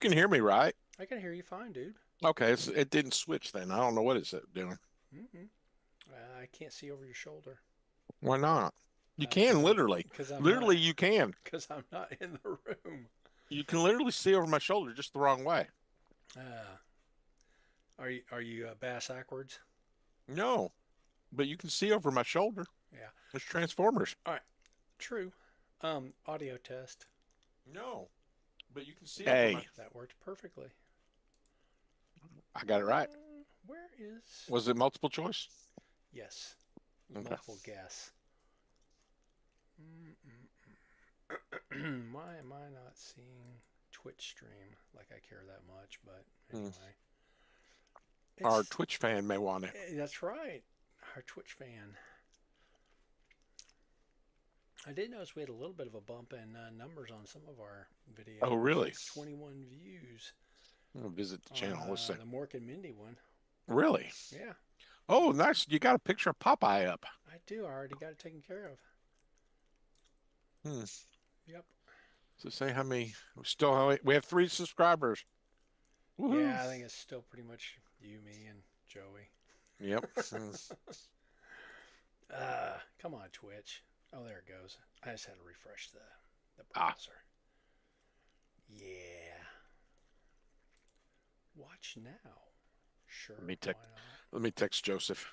can hear me, right? I can hear you fine, dude. Okay, it didn't switch then. I don't know what it's doing. Mm-hmm. I can't see over your shoulder. Why not? You Cause can I'm, literally. cause I'm not, Literally, you can. cause I'm not in the room. You can literally see over my shoulder just the wrong way. Uh, are you bass backwards? No, but you can see over my shoulder. Yeah. There's Transformers. All right. True. Audio test. No, but you can see over my. Hey, that worked perfectly. I got it right. Where is? Was it multiple choice? Yes. It was Okay. multiple guess. Why am I not seeing Twitch stream like I care that much? But Hmm. anyway, Our it's Twitch fan may want it. that's right. Our Twitch fan. I did notice we had a little bit of a bump in numbers on some of our Oh, videos. really? 21 views I'm gonna visit the on channel. Let's see. the Mork and Mindy one. Really? Yeah, Oh, nice. You got a picture of Popeye up. I do. I already got it taken care of. Hmm. Yep. So say how many? We have 3 subscribers. Woohoo! Yeah, I think it's still pretty much you, me, and Joey. Yep. Hmm. Come on, Twitch. Oh, there it goes. I just had to refresh the Ah, browser. Yeah. Watch now. let Sure, me why text. not? Let me text Joseph.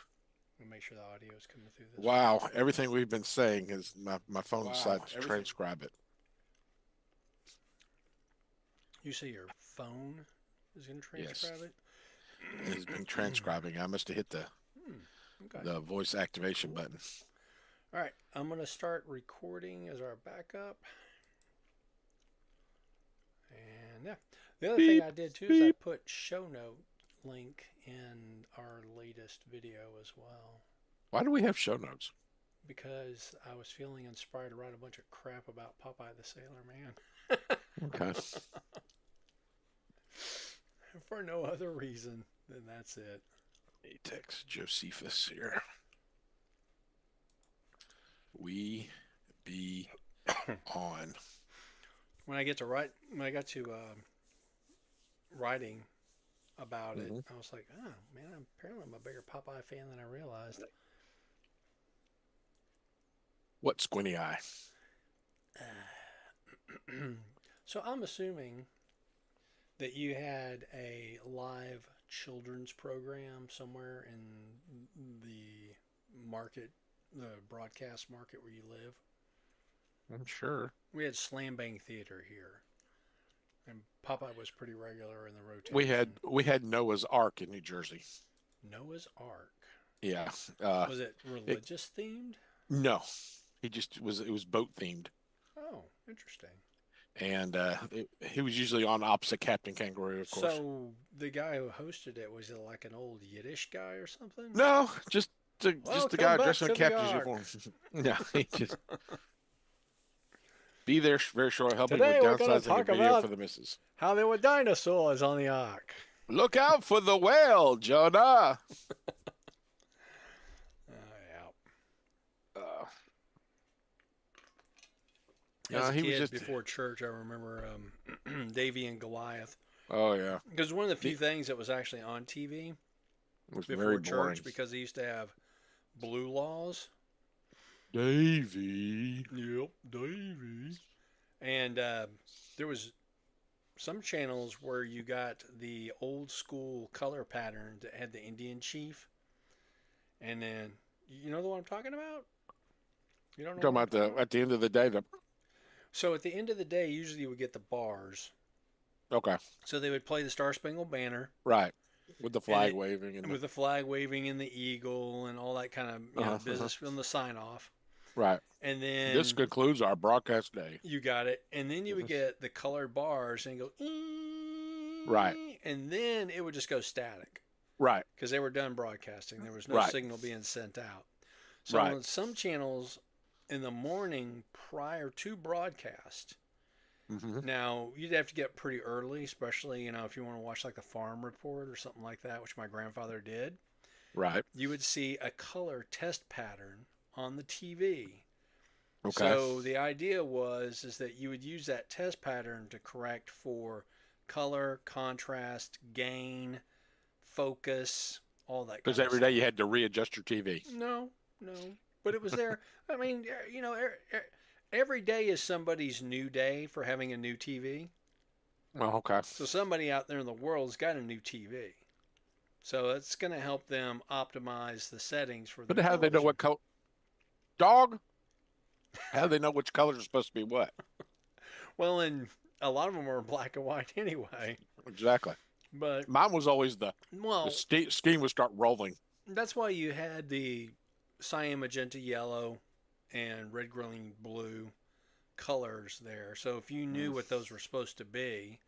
We'll make sure the audio is coming through this way. Wow, everything we've been saying is my phone Wow, decided to everything. transcribe it. You say your phone is going to Yes, transcribe it? it has been transcribing. I must have hit the Hmm. Okay. the voice activation Cool. button. All right. I'm going to start recording as our backup. And yeah. The other thing Beep I did too is I beep. put show note link in our latest video as well Why do we have show notes? because I was feeling inspired to write a bunch of crap about Popeye the Sailor Man Okay. for no other reason than that's it. Let me text Josephus here. We be on. When I got to writing about it, Hmm. I was like, oh man, apparently I'm a bigger Popeye fan than I realized. What squinty eye? So I'm assuming that you had a live children's program somewhere in the market, the broadcast market where you live. I'm sure. We had Slam Bang Theater here, and Popeye was pretty regular in the We had rotation. we had Noah's Ark in New Jersey. Noah's Ark. Yeah. Uh, Was it it religious themed? no, he just was. It was boat themed, Oh, interesting. and he was usually on opposite Captain Kangaroo, of course. So the guy who hosted it was it like an old Yiddish guy or something? No, just the Welcome guy back dressed in a to the captain's Ark. uniform. No, he just be there very short, helping with Today we're going to downsizing a talk video for about the missus. how there were dinosaurs on the Ark. Look out for the whale, Jonah. Yeah. Uh, As no, a he was kid, just. before church, I remember Davy and Goliath. Oh yeah, Because one of the few it things that was actually on TV was very before boring. church, because they used to have blue laws. Davy. Yep, Davy. And there was some channels where you got the old school color pattern that had the Indian chief, and then you know the one I'm talking about. You don't know Talking what I'm about talking the about. at the end of the day. So at the end of the day, usually you would get the bars. Okay, So they would play the Star Spangled Banner, right, with the and flag waving and the with the flag waving and the eagle and all that kind of uh-huh. business from the sign off, Right. and This then concludes our broadcast day. you got it, and then you would Mhm. get the colored bars and go, Right, and then it would just go static right, because they were done broadcasting. There was no right, signal being sent out. So right. on some channels in the morning prior to broadcast, Hmm. now you'd have to get pretty early, especially if you want to watch like the Farm Report or something like that, which my grandfather did. Right. You would see a color test pattern on the TV. Okay. So the idea was is that you would use that test pattern to correct for color, contrast, gain, focus, all that Because kind of every day stuff. you had to readjust your TV. No, no, but it was there. I mean, every day is somebody's new day for having a new TV. Oh, okay. So somebody out there in the world's got a new TV. So it's going to help them optimize the settings for But their how do they know television. what color? Dog? How do they know which colors are supposed to be what? Well, and a lot of them are black and white anyway. Exactly. But Mine was always the well, scheme would start rolling. that's why you had the cyan, magenta, yellow, and red, green, blue colors there. So if you knew Mm. what those were supposed to be,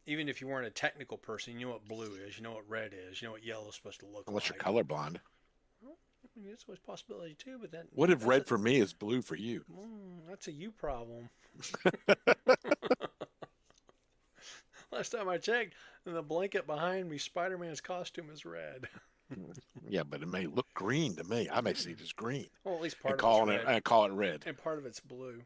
even if you weren't a technical person, you know what blue is, you know what red is, you know what yellow is supposed to look Unless you're like. colorblind. Well, I mean, that's always a possibility too, but What if that's red for me is blue for you? that's a you problem. Last time I checked, the blanket behind me, Spider-Man's costume is red. Yeah, but it may look green to me. I may see it as green Well, at least and part of it's red, call it red. and part of it's blue.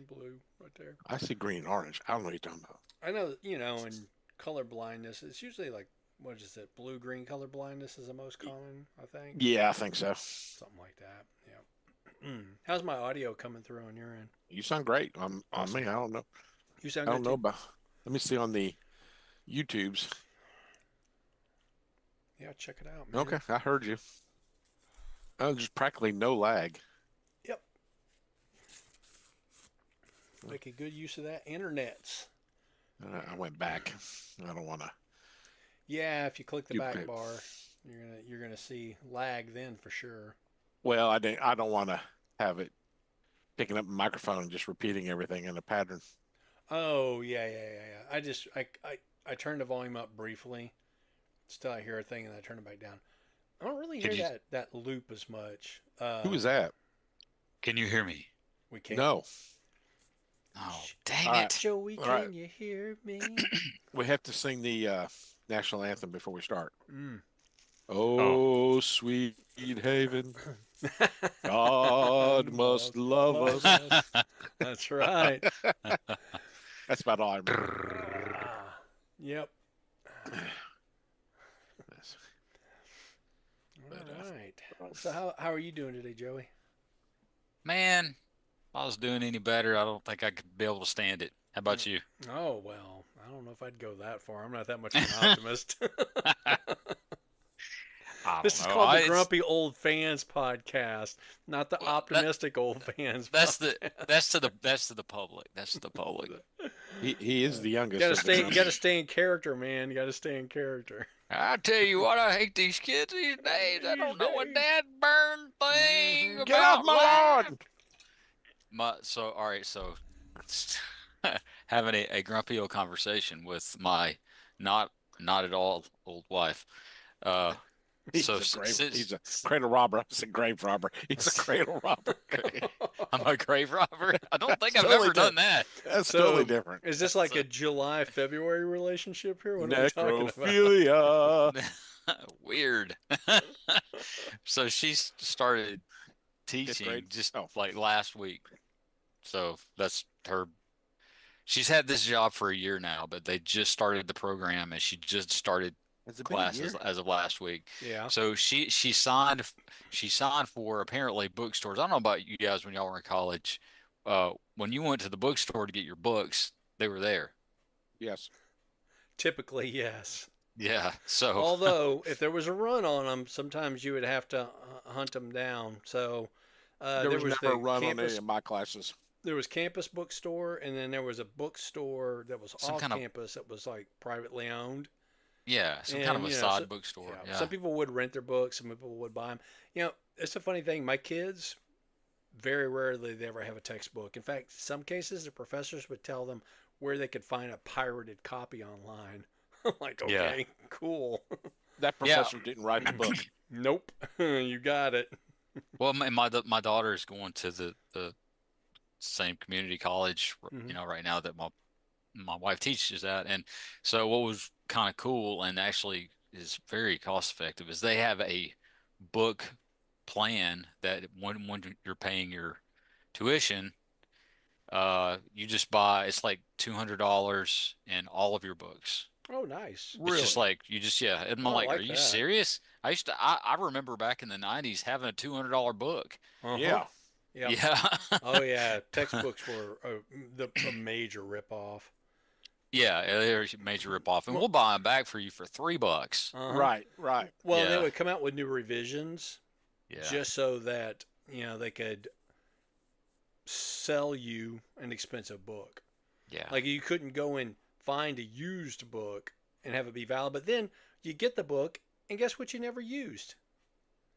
Blue right there. I see green and orange. I don't know what you're talking about. I know, in color blindness, it's usually like, what is it? Blue green color blindness is the most common, I think. Yeah, I think so. Something like that. Yeah. How's my audio coming through on your end? You sound great. On Awesome. me, I don't know. You sound I good don't know too. about. Let me see on the YouTubes. Yeah, check it out, man. Okay, I heard you. There's practically no lag. Yep. Making good use of that internets. I went back. I don't want to Yeah, if you click the back duplicate. bar, you're gonna see lag then for sure. Well, I didn't. I don't want to have it picking up a microphone and just repeating everything in a pattern. Oh yeah. I turned the volume up briefly. Still I hear a thing and I turn it back down. I don't really Can hear you that loop as much. Who is that? can you hear me? We can't. No. Oh, All dang right. it. Joey, All right. can you hear me? We have to sing the national anthem before we start. Mm. Oh, Oh, sweet haven, God must love us. That's right. That's about all I remember. Ah, yep. Yes. All But, right. So how are you doing today, Joey? man, if I was doing any better, I don't think I could be able to stand it. How about you? Oh well, I don't know if I'd go that far. I'm not that much of an optimist. I This don't is know. called the It's Grumpy Old Fans podcast, not the well, optimistic old fans that's the podcast. that's to the public. That's to the public. he is the You youngest gotta of the stay. You gotta grumpy. stay in character, man. You gotta stay in character. I tell you what, I hate these kids these days. I These don't know a days. dad burn thing Hmm. Get off about my life. lawn! All right, so having a grumpy old conversation with my not not at all old wife. Uh, so He's a cradle robber. I said grave robber. He's a cradle robber. I'm a grave robber. I don't think That's I've totally ever done different. that. That's totally So, different. is this like a July February relationship here? What are we talking about? Necrophilia. Weird. So she started Fifth grade. teaching just Oh, like last week. So that's her. She's had this job for a year now, but they just started the program and she just started has it been a classes year? as of last week. Yeah. So she signed for apparently bookstores. I don't know about you guys when y'all were in college. When you went to the bookstore to get your books, they were there. Yes. Typically, yes. Yeah. So Although, if there was a run on them, sometimes you would have to hunt them down. So There there was was never a the run on any campus. of my classes. There was campus bookstore, and then there was a bookstore that was some off kind of campus that was like privately owned. yeah, some kind of And a so, side bookstore. yeah, Yeah. some people would rent their books, some people would buy them. It's a funny thing. My kids very rarely they ever have a textbook. In fact, some cases the professors would tell them where they could find a pirated copy online. I'm like, Yeah. okay, cool. That Yeah. professor didn't write the book. Nope, you got it. Well, my daughter is going to the same community college, Hmm. right now that my wife teaches at. And so what was kind of cool and actually is very cost effective is they have a book plan that when you're paying your tuition, You just buy, it's like $200 in all of your books. Oh, nice. It's just Really? like you just yeah. And I'm Oh, I like, are like you that. serious? I remember back in the 90s having a $200 book. Uh-huh. Yeah. Yep. Yeah. Oh yeah, textbooks were a major ripoff. Yeah, there's a major ripoff. And Well, we'll buy them back for you for $3. uh-huh. Right. Right. Well, and they Yeah. would come out with new revisions Yeah. just so that, they could sell you an expensive book. Yeah. Like you couldn't go and find a used book and have it be valid, but then you get the book and guess what you never used?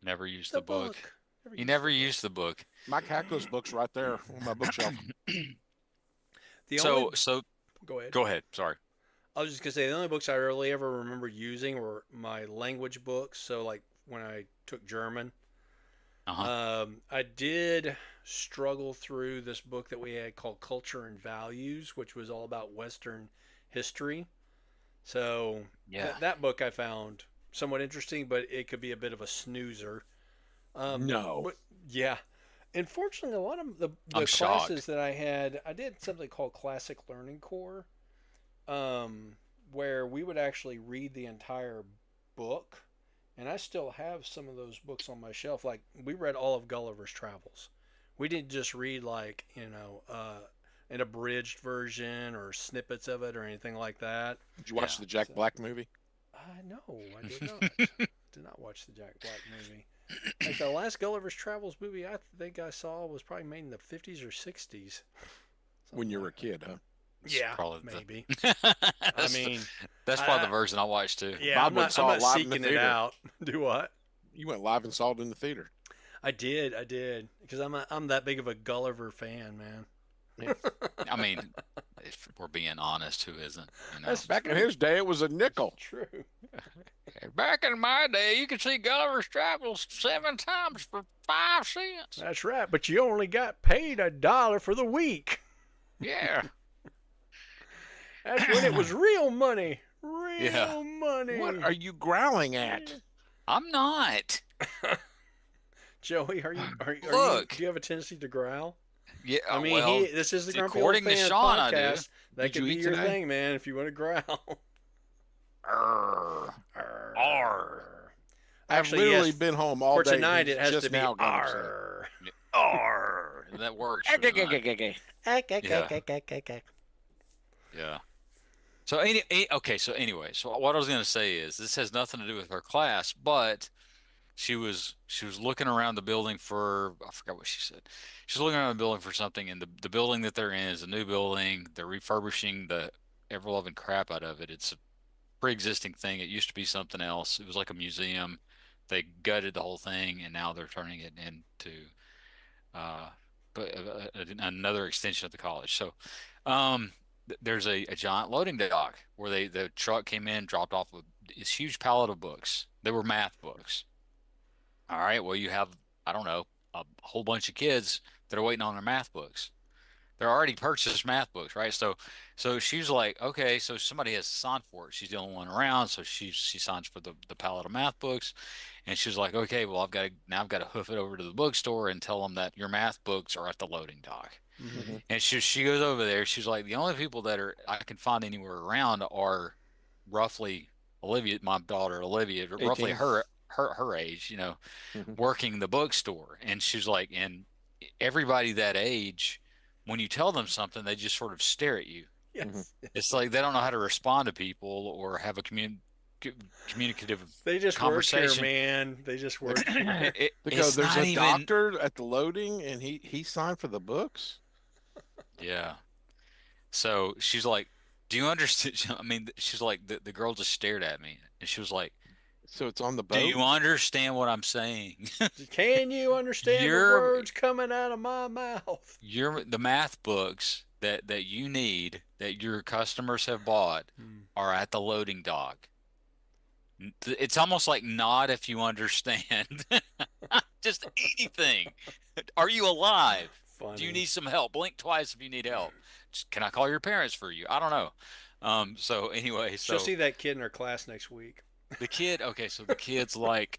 Never used The the book. book. Never You used the never book. used the book. Mike Hackler's book's right there on my bookshelf. The only So Go ahead. go ahead. Sorry. I was just gonna say the only books I really ever remember using were my language books. So like when I took German, Uh-huh. I did struggle through this book that we had called Culture and Values, which was all about Western history. So Yeah. that book I found somewhat interesting, but it could be a bit of a snoozer. No. But yeah, unfortunately, a lot of the I'm classes shocked. that I had, I did something called Classic Learning Core, um, where we would actually read the entire book. And I still have some of those books on my shelf. Like we read all of Gulliver's Travels. We didn't just read like an abridged version or snippets of it or anything like that. Did you watch Yeah. the Jack So Black movie? no, I did not. Did not watch the Jack Black movie. Like the last Gulliver's Travels movie I think I saw was probably made in the 50s or 60s. When Something you were a like that. kid, huh? It's Yeah, probably maybe. I that's mean, that's probably I, the version I watched too. yeah, Bob went and I'm saw it not live in the seeking it theater. out. Do what? You went live and saw it in the theater. I did, because I'm that big of a Gulliver fan, man. Yeah. I mean, if we're being honest, who isn't? That's Back in true. his day, it was a nickel. True. Back in my day, you could see Gulliver's Travels 7 times for 5 cents. That's right. But you only got paid $1 for the week. Yeah. That's when it was real money. Yeah. Real money. What are you growling at? I'm not. Joey, Look. do you have a tendency to growl? Yeah. I mean, well, this is the Grumpy Old according to Fan Sean, I do. podcast. That Did could you be eat your today? thing, man. If you want to growl. Arr. Arr. I've Actually, literally yes. been home all For day. tonight, He's it has just to be now got upset. R. Arr. That works for tonight. Yeah. So okay. So anyway, so what I was gonna say is this has nothing to do with her class, but she was looking around the building for I forgot what she said. She's looking around the building for something, and the building that they're in is a new building. They're refurbishing the ever loving crap out of it. It's a pre-existing thing. It used to be something else. It was like a museum. They gutted the whole thing, and now they're turning it into uh, another extension of the college. So, there's a giant loading dock where the truck came in, dropped off this huge pallet of books. They were math books. All right, well, you have, I don't know, a whole bunch of kids that are waiting on their math books. They're already purchased math books, right? So she's like, okay, so somebody has to sign for it. She's the only one around, so she signs for the pallet of math books, and she's like, okay, well, I've got to hoof it over to the bookstore and tell them that your math books are at the loading dock. Mm-hmm. Mhm. And she goes over there. She's like, the only people that are I can find anywhere around are roughly Olivia, my daughter Olivia, roughly 18. her age, Mhm. working the bookstore. And she's like, and everybody that age, when you tell them something, they just sort of stare at you. Yes. It's like they don't know how to respond to people or have a communicative They just work here, conversation. man. They just work here. Because It's there's not a even, doctor at the loading, and he signed for the books. yeah. So she's like, "Do you understand?" I mean, she's like, the girl just stared at me, and she was like, So it's on the "Do boat. you understand what I'm saying? Can you understand the You're words coming out of my mouth? you're the math books that you need that your customers have bought are at the loading dock. It's almost like not if you understand. Just anything. Are you alive? Funny. Do you need some help? Blink twice if you need help. Can I call your parents for you? I don't know. So anyway, She'll so see that kid in her class next week. the kid, okay, so the kid's like,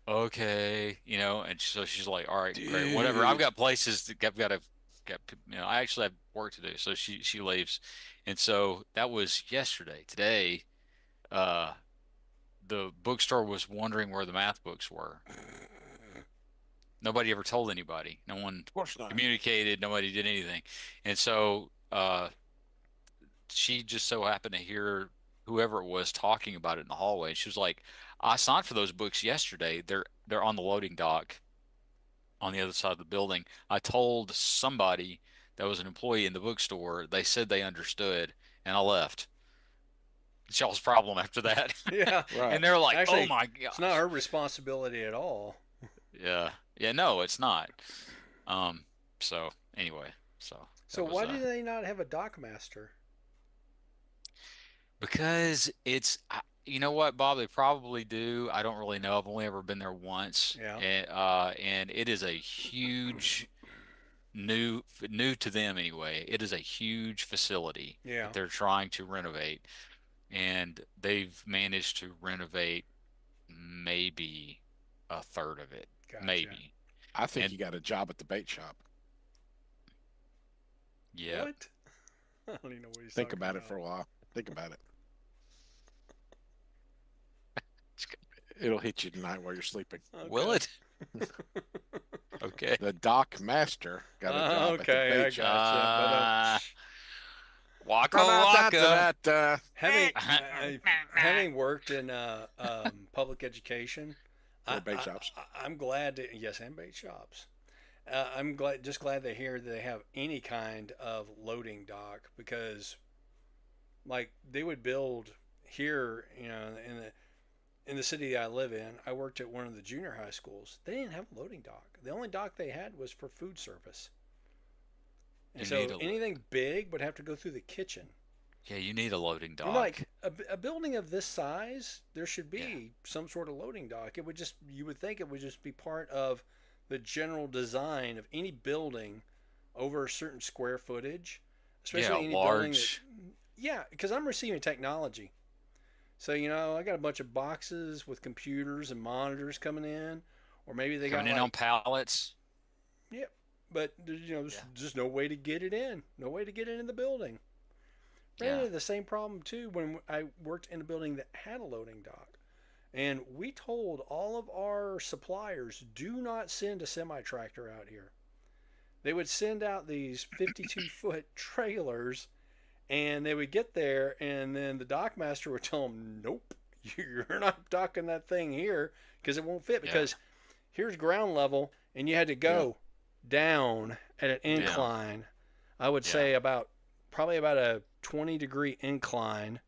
okay, and so she's like, all right, great, whatever. I've Dude. got places that I've got to I actually have work to do. So she leaves. And so that was yesterday. Today, uh, the bookstore was wondering where the math books were. Nobody ever told anybody. No one Of course not. communicated. Nobody did anything. And so, she just so happened to hear whoever it was talking about it in the hallway. She was like, I signed for those books yesterday. They're on the loading dock on the other side of the building. I told somebody that was an employee in the bookstore. They said they understood, and I left. It's y'all's problem after that. Yeah. Right. And they're like, "Oh Actually, my it's not gosh." her responsibility at all. Yeah. Yeah, no, it's not. Um, so anyway, so So that was why do they not have a dock master? because you know what, Bob, they probably do. I don't really know. I've only ever been there once, Yeah. and it is a huge new to them anyway. It is a huge facility Yeah. that they're trying to renovate, and they've managed to renovate maybe a third of it, Gotcha. maybe. I think And you got a job at the bait shop. yeah, What? I don't even know what he's Think talking about it about. for a while. Think about it. It'll hit you tonight while you're sleeping. will Okay. it? Okay. The dock master got a job at the Okay, I bait shop. gotcha. But Waka waka. Da-da-da-da-da. having having worked in public education, Or bait shops. I'm glad to, yes, and bait shops. I'm glad to hear that they have any kind of loading dock because like they would build here, in the city I live in. I worked at one of the junior high schools. They didn't have a loading dock. The only dock they had was for food service. And You need so a anything big would have to go through the kitchen. Yeah, you need a loading I'm dock. like a building of this size, there should Yeah. be some sort of loading dock. It would just you would think it would just be part of the general design of any building over a certain square footage, Yeah, especially any building that large. yeah, because I'm receiving technology. So I got a bunch of boxes with computers and monitors coming in, or maybe they got Coming in on like pallets. yeah, but there's Yeah. just no way to get it in, no way to get it in the building. Ran Yeah. into the same problem too when I worked in a building that had a loading dock. And we told all of our suppliers, do not send a semi tractor out here. They would send out these 52-foot trailers, and they would get there, and then the dock master would tell them, nope, you're not docking that thing here because it won't fit. Yeah. Because here's ground level, and you had to Yeah. go down at an Yeah. incline. I would Yeah. say probably about a 20-degree incline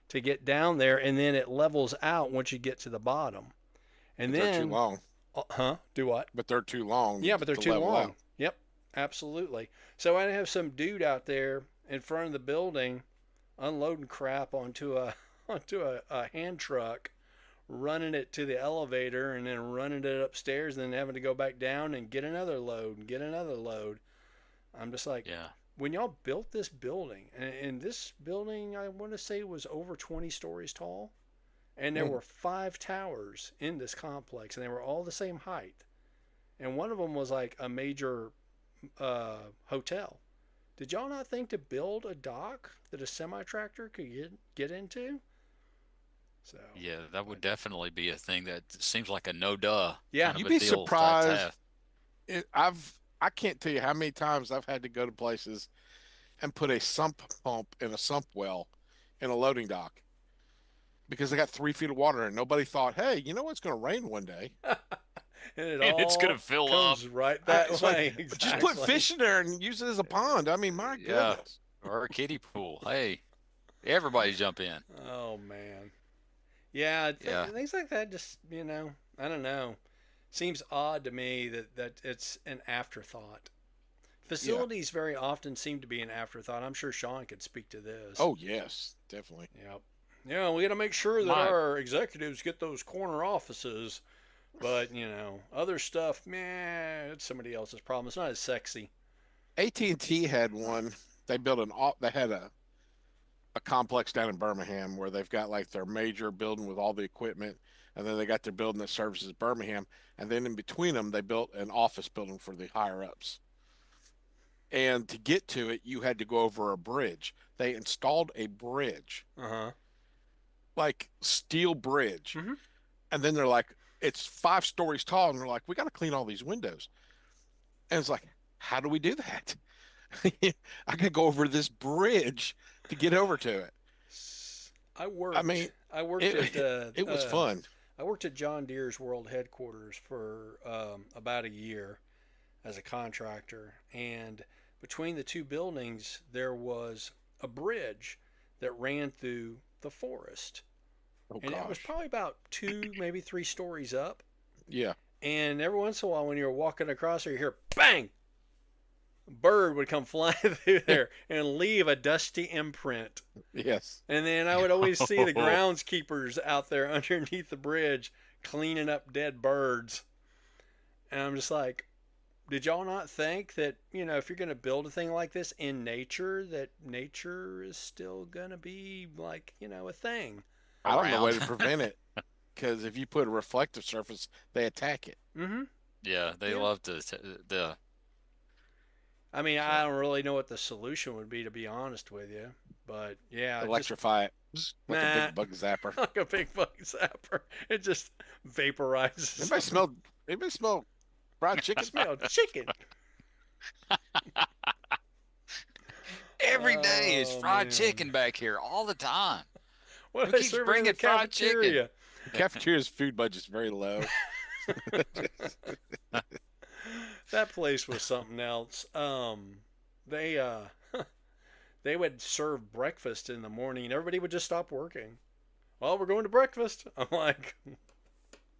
to get down there, and then it levels out once you get to the bottom. And But they're too then, long. do what? But they're too long Yeah, but they're to too level long. out. Yep, absolutely. So I'd have some dude out there in front of the building unloading crap onto a onto a hand truck, running it to the elevator, and then running it upstairs, and then having to go back down and get another load and get another load. I'm just like, Yeah. when y'all built this building, and this building I want to say was over 20 stories tall, and there Mm. were 5 towers in this complex, and they were all the same height, and one of them was like a major hotel. Did y'all not think to build a dock that a semi tractor could get into? So Yeah, that would definitely be a thing that seems like a no duh yeah, kind of You'd a be deal to surprised. have. I can't tell you how many times I've had to go to places and put a sump pump in a sump well in a loading dock because they got 3 feet of water and nobody thought, hey, you know what's going to rain one day? and it And it's gonna all fill up. comes right that It's way. like, just put Exactly. fish in there and use it as a pond. I mean, my Yeah. goodness. Or a kiddie pool. Hey, everybody jump in. Oh man. Yeah, Yeah. things like that just, I don't know. Seems odd to me that it's an afterthought. Facilities very often seem to be an afterthought. I'm sure Sean could speak to this. Oh, yes, definitely. Yep. Yeah, we got to make sure that My- our executives get those corner offices. But, other stuff, it's somebody else's problem. It's not as sexy. AT&T had one. They had a complex down in Birmingham where they've got like their major building with all the equipment, and then they got their building that services Birmingham, and then in between them they built an office building for the higher ups. and to get to it, you had to go over a bridge. They installed a bridge, Uh-huh. like steel bridge, Mm-hmm. and then they're like, it's 5 stories tall, and they're like, we got to clean all these windows, and it's like, how do we do that? I got to go over this bridge to get over to it. I I mean, worked. I worked at it it was fun. I worked at John Deere's world headquarters for about a year as a contractor, and between the two buildings there was a bridge that ran through the forest, Oh and it was gosh, probably about 2, maybe 3 stories up. yeah, And every once in a while, when you're walking across there, you hear bang, a bird would come flying through there and leave a dusty imprint. yes. And then I would always see the groundskeepers out there underneath the bridge cleaning up dead birds. And I'm just like, did y'all not think that, if you're going to build a thing like this in nature, that nature is still going to be like, a thing? I don't know way Around. to prevent it because if you put a reflective surface, they attack it. Mm-hmm. Yeah, they Yeah. love the I mean, I so don't really know what the solution would be, to be honest with you. But yeah, just, Electrify it like a nah, big bug zapper. like a big fucking zapper. It just vaporizes. Anybody smell? Anybody smell fried chicken? Smell chicken. every day is Oh, fried man. chicken back here all the time. What Who are they keeps serving in the bringing fried chicken? cafeteria? Cafeteria's food budget's very low. That place was something else. They they would serve breakfast in the morning, and everybody would just stop working. Well, we're going to breakfast. I'm like,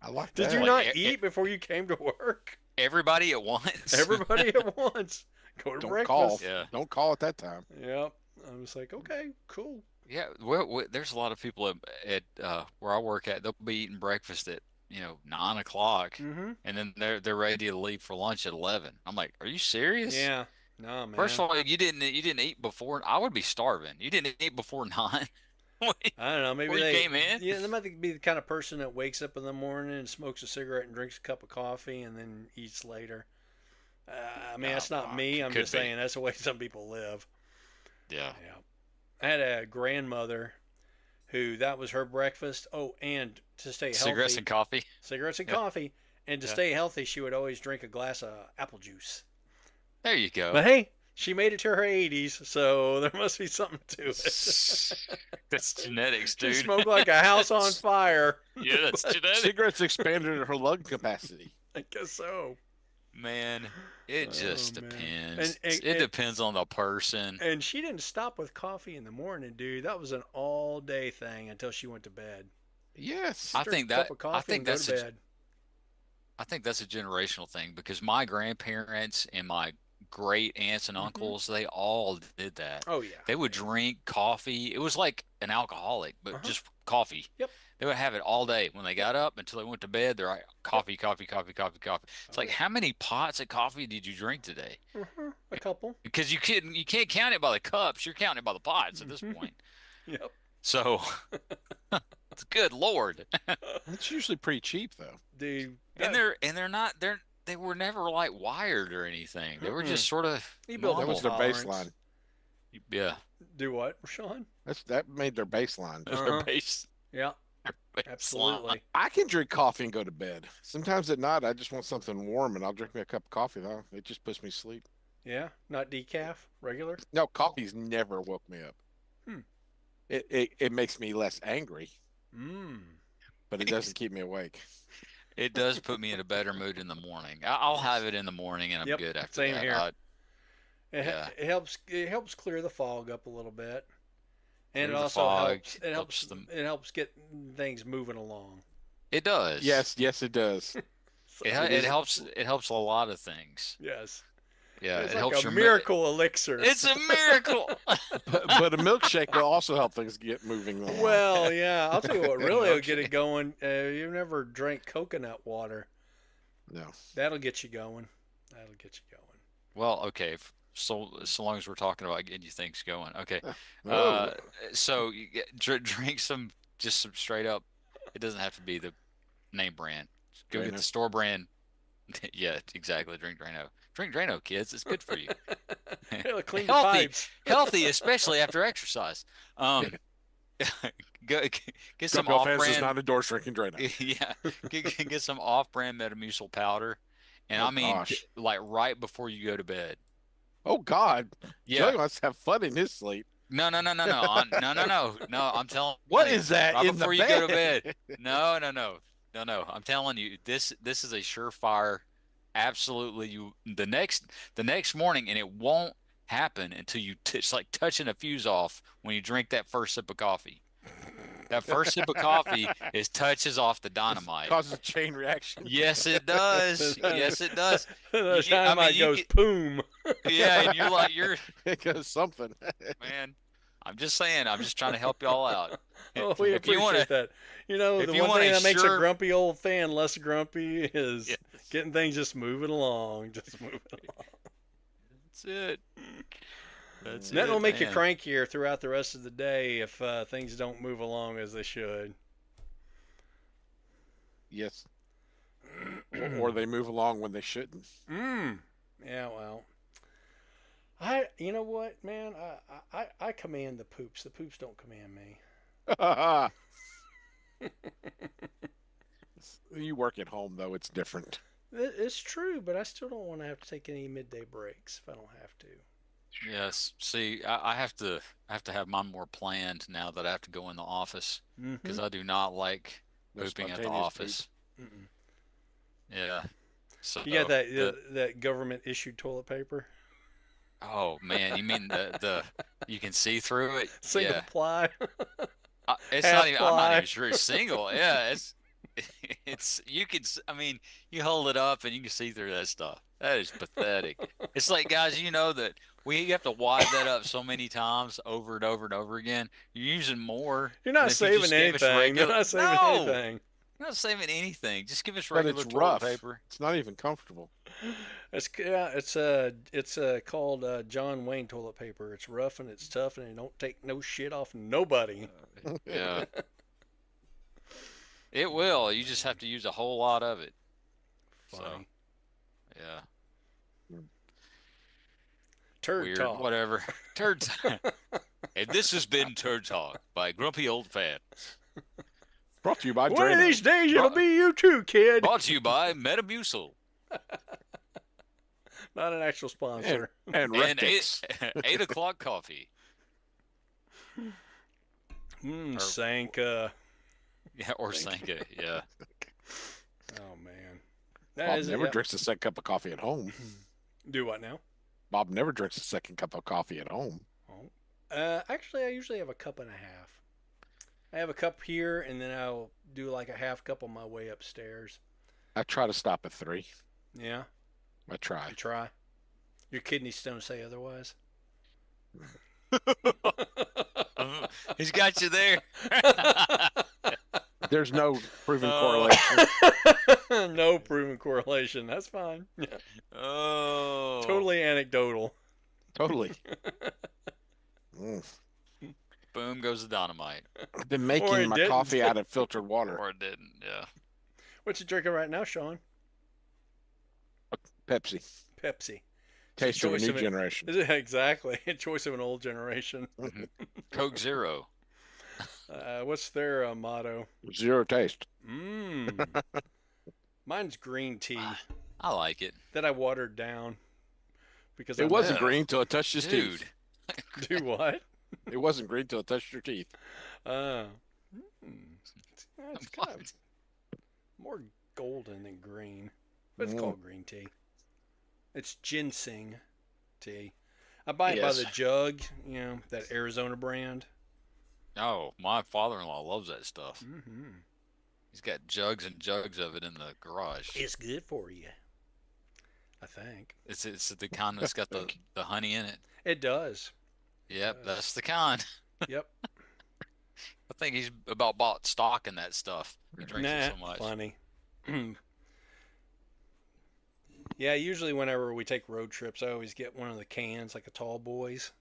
I like did you that. Like not eat before you came to work? everybody at once. Everybody at once. Go to Don't call. breakfast. Yeah. Don't call at that time. Yep. I was like, okay, cool. Yeah, well, there's a lot of people at where I work at. They'll be eating breakfast at 9 o'clock, Mm-hmm. and then they're ready to leave for lunch at 11. I'm like, are you serious? Yeah. No, First man. of all, you didn't eat before. I would be starving. You didn't eat before 9 when I don't know. Maybe you they, came in. yeah, they might be the kind of person that wakes up in the morning and smokes a cigarette and drinks a cup of coffee and then eats later. I mean, that's not me. I'm Could just be. saying that's the way some people live. Yeah. Yeah. I had a grandmother who that was her breakfast. Oh, and to stay Cigarettes healthy, and coffee. cigarettes and Yeah. coffee. And to Yeah. stay healthy, she would always drink a glass of apple juice. There you go. But hey, she made it to her 80s, so there must be something to it. That's genetics, She dude. smoked like a house on fire. Yeah, that's But genetics. Cigarettes expanded her lung capacity. I guess so. Man, it just Oh, man. depends. And, It depends on the person. and she didn't stop with coffee in the morning, dude. That was an all day thing until she went to bed. Yes. I Drink think a cup that of I coffee think and go that's to a bed. I think that's a generational thing because my grandparents and my great aunts and Hmm. uncles, they all did that. Oh yeah. They would drink coffee. It was like an alcoholic, but Uh-huh. just coffee. Yep. They would have it all day. When they got up until they went to bed, they're like coffee, coffee, coffee, coffee, coffee. It's Oh like, yeah. how many pots of coffee did you drink today? A couple. Because you can't count it by the cups. You're counting it by the pots at this Mhm. point. Yep. So, it's good Lord. It's usually pretty cheap though. Dude. They're not they were never like wired or anything. They were Mm-mm. just sort of You build That was up their tolerance. baseline. yeah. Do what, Sean? That made their baseline. Their Uh-huh. base, Yeah, their baseline. absolutely. I can drink coffee and go to bed. Sometimes at night I just want something warm and I'll drink me a cup of coffee though. It just puts me to sleep. Yeah, not decaf, regular. No, coffee's never woke me up. Hmm. It makes me less angry, Mmm. but it doesn't keep me awake. It does put me in a better mood in the morning. I'll have it in the morning and I'm Yep, good after same that. here. Yeah. It helps clear the fog up a little bit, and Clear it the also fog, helps. helps them. It helps get things moving along. It does. Yes, it does. So, It is- helps a lot of things. yes, Yeah, it's it like helps a your miracle elixir. It's a miracle. But a milkshake will also help things get moving along. Well, yeah, I'll tell you what really will get Milkshake. it going. You never drank coconut water. No. That'll get you going. That'll get you going. Well, okay. So long as we're talking about getting you things going. Okay. Oh, So you drink some straight up. It doesn't have to be the name brand. Go get Drano. the store brand Yeah, exactly. Drink Drano. Drink Drano, kids. It's good for you. It'll clean the Healthy, pipes. healthy, especially after exercise. Yeah. Um, go, get some Grumpy Old Fans does off-brand. not endorse drinking Drano. Yeah, get some off-brand Metamucil powder, and Oh I mean gosh. like right before you go to bed. Oh God. Yeah. Joey wants to have fun in his sleep. No, no, no, no, no. No. I'm telling What you, is that right in the before you go to bed? bed. No, no, no, no, no. I'm telling you, this is a surefire. Absolutely, the next morning, and it won't happen until it's like touching a fuse off when you drink that first sip of coffee. That first sip of coffee is touches off the dynamite. Causes a chain reaction. Yes, it does. Yes, it does. The I mean, dynamite goes boom. yeah, and you're It goes something. man. I'm just saying. I'm just trying to help y'all out. Oh, we If you want to, appreciate that. You know, if the you one want thing a that makes a sure, grumpy old fan less grumpy is yes, getting things just moving along. Just moving along. that's it. That's That will it, make you man. crankier throughout the rest of the day if things don't move along as they should. Yes. Or they move along when they shouldn't. Yeah, well. You know what, man? I command the poops. The poops don't command me. You work at home though, it's different. It's true, but I still don't want to have to take any midday breaks if I don't have to. Yes. See, I have to have mine more planned now that I have to go in the office Mm-hmm. because I do not like No pooping at the spontaneous poop. office. Mm-mm. Yeah. So You got that the that government issued toilet paper, oh man, you mean the you can see through it? single Yeah. ply, It's not half even. I'm not ply. even sure it's single. Yeah, it's you can. I mean, you hold it up and you can see through that stuff. That is pathetic. It's like, guys, you know that we have to wad that up so many times over and over and over again. You're using more You're than not if you saving just gave us anything. They're regular. not saving No, anything. you're not saving anything. Just give us But regular it's toilet rough. paper. It's not even comfortable. It's called John Wayne toilet paper. It's rough and it's tough and it don't take no shit off nobody. Yeah, it will. You just have to use a whole lot of it. So, Funny. yeah, Turd weird. talk. Whatever. Turds. And this has been Turd Talk by Grumpy Old Fan. Brought to you by One of Drano. these days it'll Bro- be you too, kid. Brought to you by Metamucil Not an actual sponsor. And and Rectix. 8 o'clock coffee. Or, Sanka. yeah, or Sanka. Yeah. Oh man. Bob never drinks a second cup of coffee at home. Do what now? Bob never drinks a second cup of coffee at home. Oh. Actually, I usually have a cup and a half. I have a cup here, and then I'll do like a half cup on my way upstairs. I try to stop at 3. Yeah, I try. you try. Your kidneys don't say otherwise. He's got you there. There's no proven Oh. correlation. No proven correlation. That's fine. Yeah. Oh. Totally anecdotal. Totally. Mm. Boom goes the dynamite. I've been Or making it my didn't. coffee out of filtered water. Or it didn't. Yeah. What you drinking right now, Sean? Pepsi. Pepsi. Taste of a choice new of it. generation. Is it exactly a choice of an old generation? Coke Zero. What's their motto? Zero taste. Mine's green tea I like it. that I watered down because It wasn't Yeah. green till it touched his Dude. teeth. Do what? It wasn't green till it touched your teeth. It's kind of more golden than green, but it's called green tea. It's ginseng tea. I buy it by Yes. the jug, that Arizona brand. Oh, my father-in-law loves that stuff. Mm-hmm. He's got jugs and jugs of it in the garage. It's good for you, I think. It's the kind that's got the honey in it. It does. Yep, that's the kind. Yep. I think he's about bought stock in that stuff. He drinks it so much. Funny. Yeah, usually whenever we take road trips, I always get one of the cans, like a Tall Boys,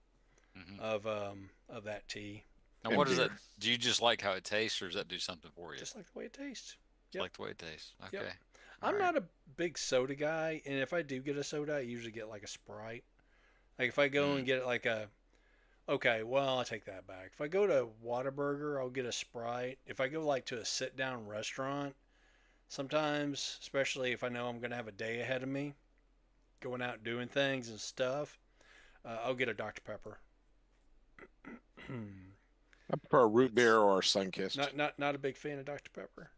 Mhm. of that tea, Now, And what does beer. that? Do you just like how it tastes, or does that do something for you? just like the way it tastes. Just yep. like the way it tastes. Okay. Yep. All I'm right. not a big soda guy, and if I do get a soda, I usually get like a Sprite. Like if I go Mm. and get like a okay, well, I take that back. If I go to Whataburger, I'll get a Sprite. If I go like to a sit down restaurant, sometimes, especially if I know I'm gonna have a day ahead of me, going out doing things and stuff, I'll get a Dr Pepper. I prefer a root It's beer or a Sunkist. not a big fan of Dr Pepper.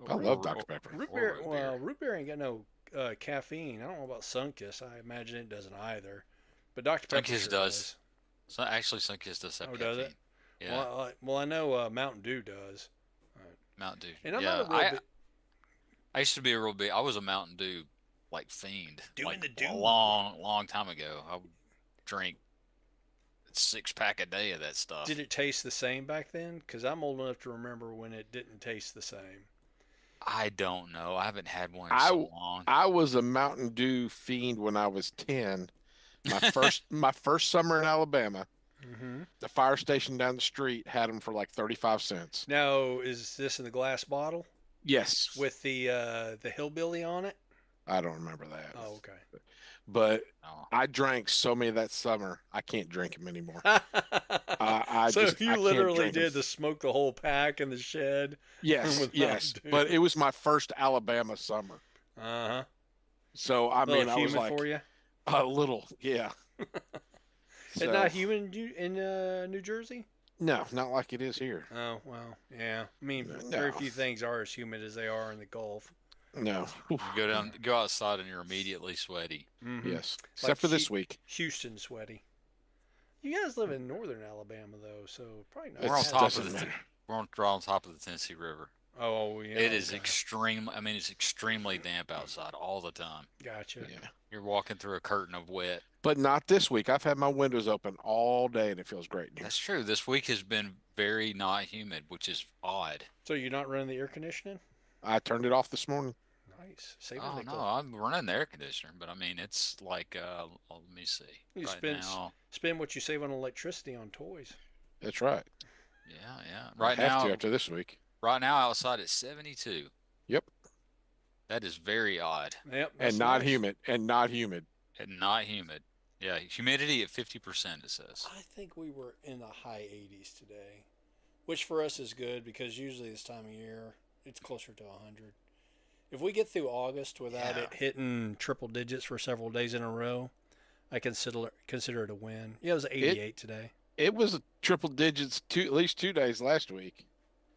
I Or, love Root or, Dr. or, Pepper. root or beer. root beer. Well, root beer ain't got no caffeine. I don't know about Sunkist. I imagine it doesn't either, but Dr Pepper Sunkist sure does. does. So actually, Sunkist does have Oh, does it? caffeine. Yeah, Well, I know Mountain Dew does. Mountain Dew. And I'm not a Yeah, real I big I used to be a real big. I was a Mountain Dew like fiend, doing like the a do. long time ago. I would drink 6 pack a day of that Did stuff. it taste the same back then? Because I'm old enough to remember when it didn't taste the same. I don't know. I haven't had one in so I long. I was a Mountain Dew fiend when I was 10. My first summer in Alabama, Mm-hmm. the fire station down the street had them for like 35 cents. Now, is this in the glass bottle Yes, with the hillbilly on it? I don't remember that. Oh, okay. But Oh, I drank so many that summer, I can't drink them anymore. I So just I you can't literally drink them. did the smoke the whole pack in the shed Yes, with Mountain yes, Dew. but it was my first Alabama summer. Uh huh. So I A little mean, I was humid for like you. a little, yeah. It's So not humid in New Jersey. no, not like it is here. Oh well, yeah. I mean, very No, few things are as humid as they are in the Gulf. no. you go outside, and you're immediately sweaty. Mm-hmm. Yes, Like except for this week. Houston sweaty. You guys live in northern Alabama though, so probably not We're on It as top of doesn't bad. matter. we're on top of the Tennessee River. Oh yeah. It is Okay. extreme. I mean, it's extremely damp outside all the time. Gotcha. Yeah, You're walking through a curtain of wet. but not this week. I've had my windows open all day and it feels great in here. That's true. This week has been very not humid, which is odd. So you're not running the air conditioning? I turned it off this morning. Nice. Save a Oh no, nickel. I'm running the air conditioner, but I mean it's like let me see. You Right spend now, spend what you save on electricity on toys. That's right. yeah. I have to after this week. Right now outside it's 72. Yep, That is very odd Yep, and that's not nice. humid, and not humid. and not humid. Yeah, humidity at 50% it says. I think we were in the high 80s today, which for us is good because usually this time of year it's closer to 100. If we get through August without Yeah. it hitting triple digits for several days in a row, I consider it a win. Yeah, it was 88 today. It was triple digits at least 2 days last week,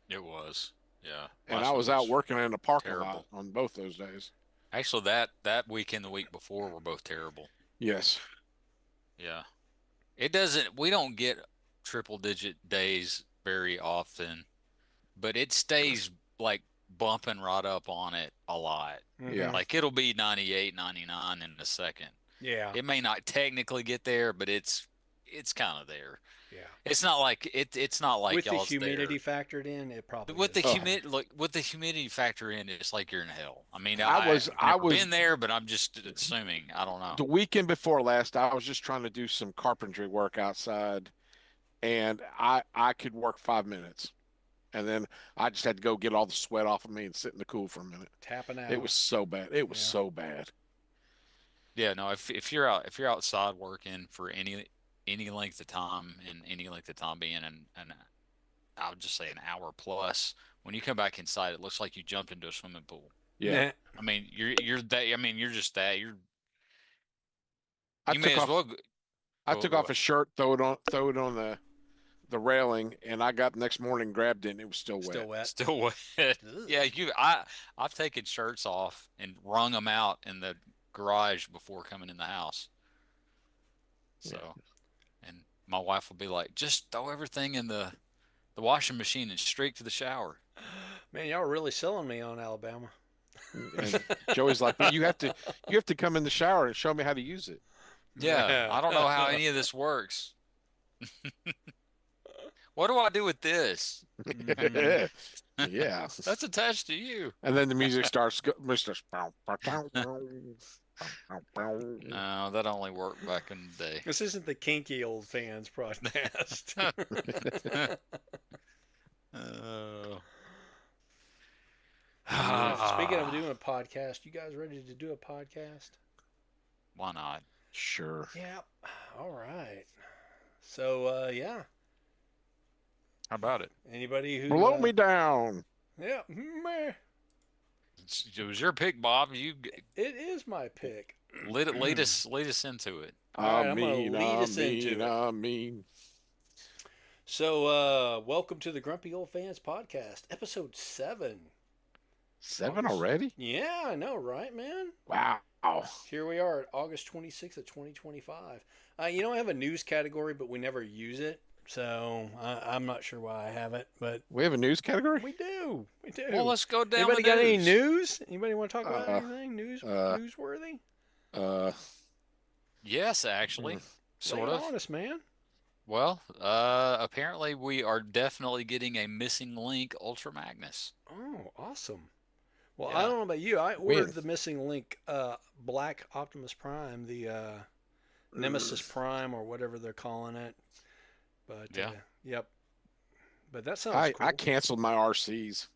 It was. Yeah. and Last I week was out was working in the parking lot terrible. on both those days. Actually that week and the week before were both terrible. Yes. Yeah. It doesn't we don't get triple digit days very often, but it stays like bumping right up on it a lot. Yeah. Like it'll be 98, 99 in a second. Yeah. It may not technically get there, but it's kind of there. Yeah. It's not like With the y'all's humidity there. factored in, it probably With the is. Oh. humidity factor in, it's like you're in hell. I mean, I was I've I never was been there, but I'm just assuming. I don't know. the weekend before last, I was just trying to do some carpentry work outside, and I could work 5 minutes, and then I just had to go get all the sweat off of me and sit in the cool for a minute. Tapping out. It was so bad. It was Yeah. so bad. Yeah, no. If you're outside working for any length of time and any length of time being an I would just say an hour plus, when you come back inside, it looks like you jumped into a swimming pool. Yeah. Nah. I mean, you're that. I mean, you're just that. I You took may as off well I go took go off a shirt, throw it on the railing, and I got the next morning, grabbed it, and it was still Still wet. wet. still wet. Ugh. Yeah, I've taken shirts off and wrung them out in the garage before coming in the house. So, and my wife will be like, just throw everything in the washing machine and straight to the shower. Man, y'all are really selling me on Alabama. And Joey's like, "But you have to come in the shower and show me how to use it." Yeah, I don't know how any of this works. What do I do with this? Mhm. Yeah. That's attached to you. And then the music starts. Mr. No, that only worked back in the day. This isn't the kinky old fans podcast. Oh. That's Speaking of doing a podcast, you guys ready to do a podcast? Why not? Sure. Yeah. All right. So, yeah. How about it? Anybody who, Blow me down. yeah, meh. It was your pick, Bob. You It is my pick. lead us into it. All right, I'm going to lead us into it. I mean. So, welcome to the Grumpy Old Fans Podcast, episode 7. 7 August. already? Yeah, I know, right, man? Wow. Here we are at August 26th of 2025. I have a news category, but we never use it. So, I'm not sure why I have it, but We have a news category? we do. We do. Well, let's go down Anybody the got any news. news? Anybody want to talk about Uh, anything newsworthy? Yes, actually, Mm. sort Lay it of. on us, man. Well, apparently we are definitely getting a missing link Ultra Magnus. Oh, awesome. Well, I Yeah. don't know about you. I When? ordered the missing link Black Optimus Prime, the Nemesis Prime or whatever they're calling it. But Yeah. yep. But that sounds I cool. canceled my RCs.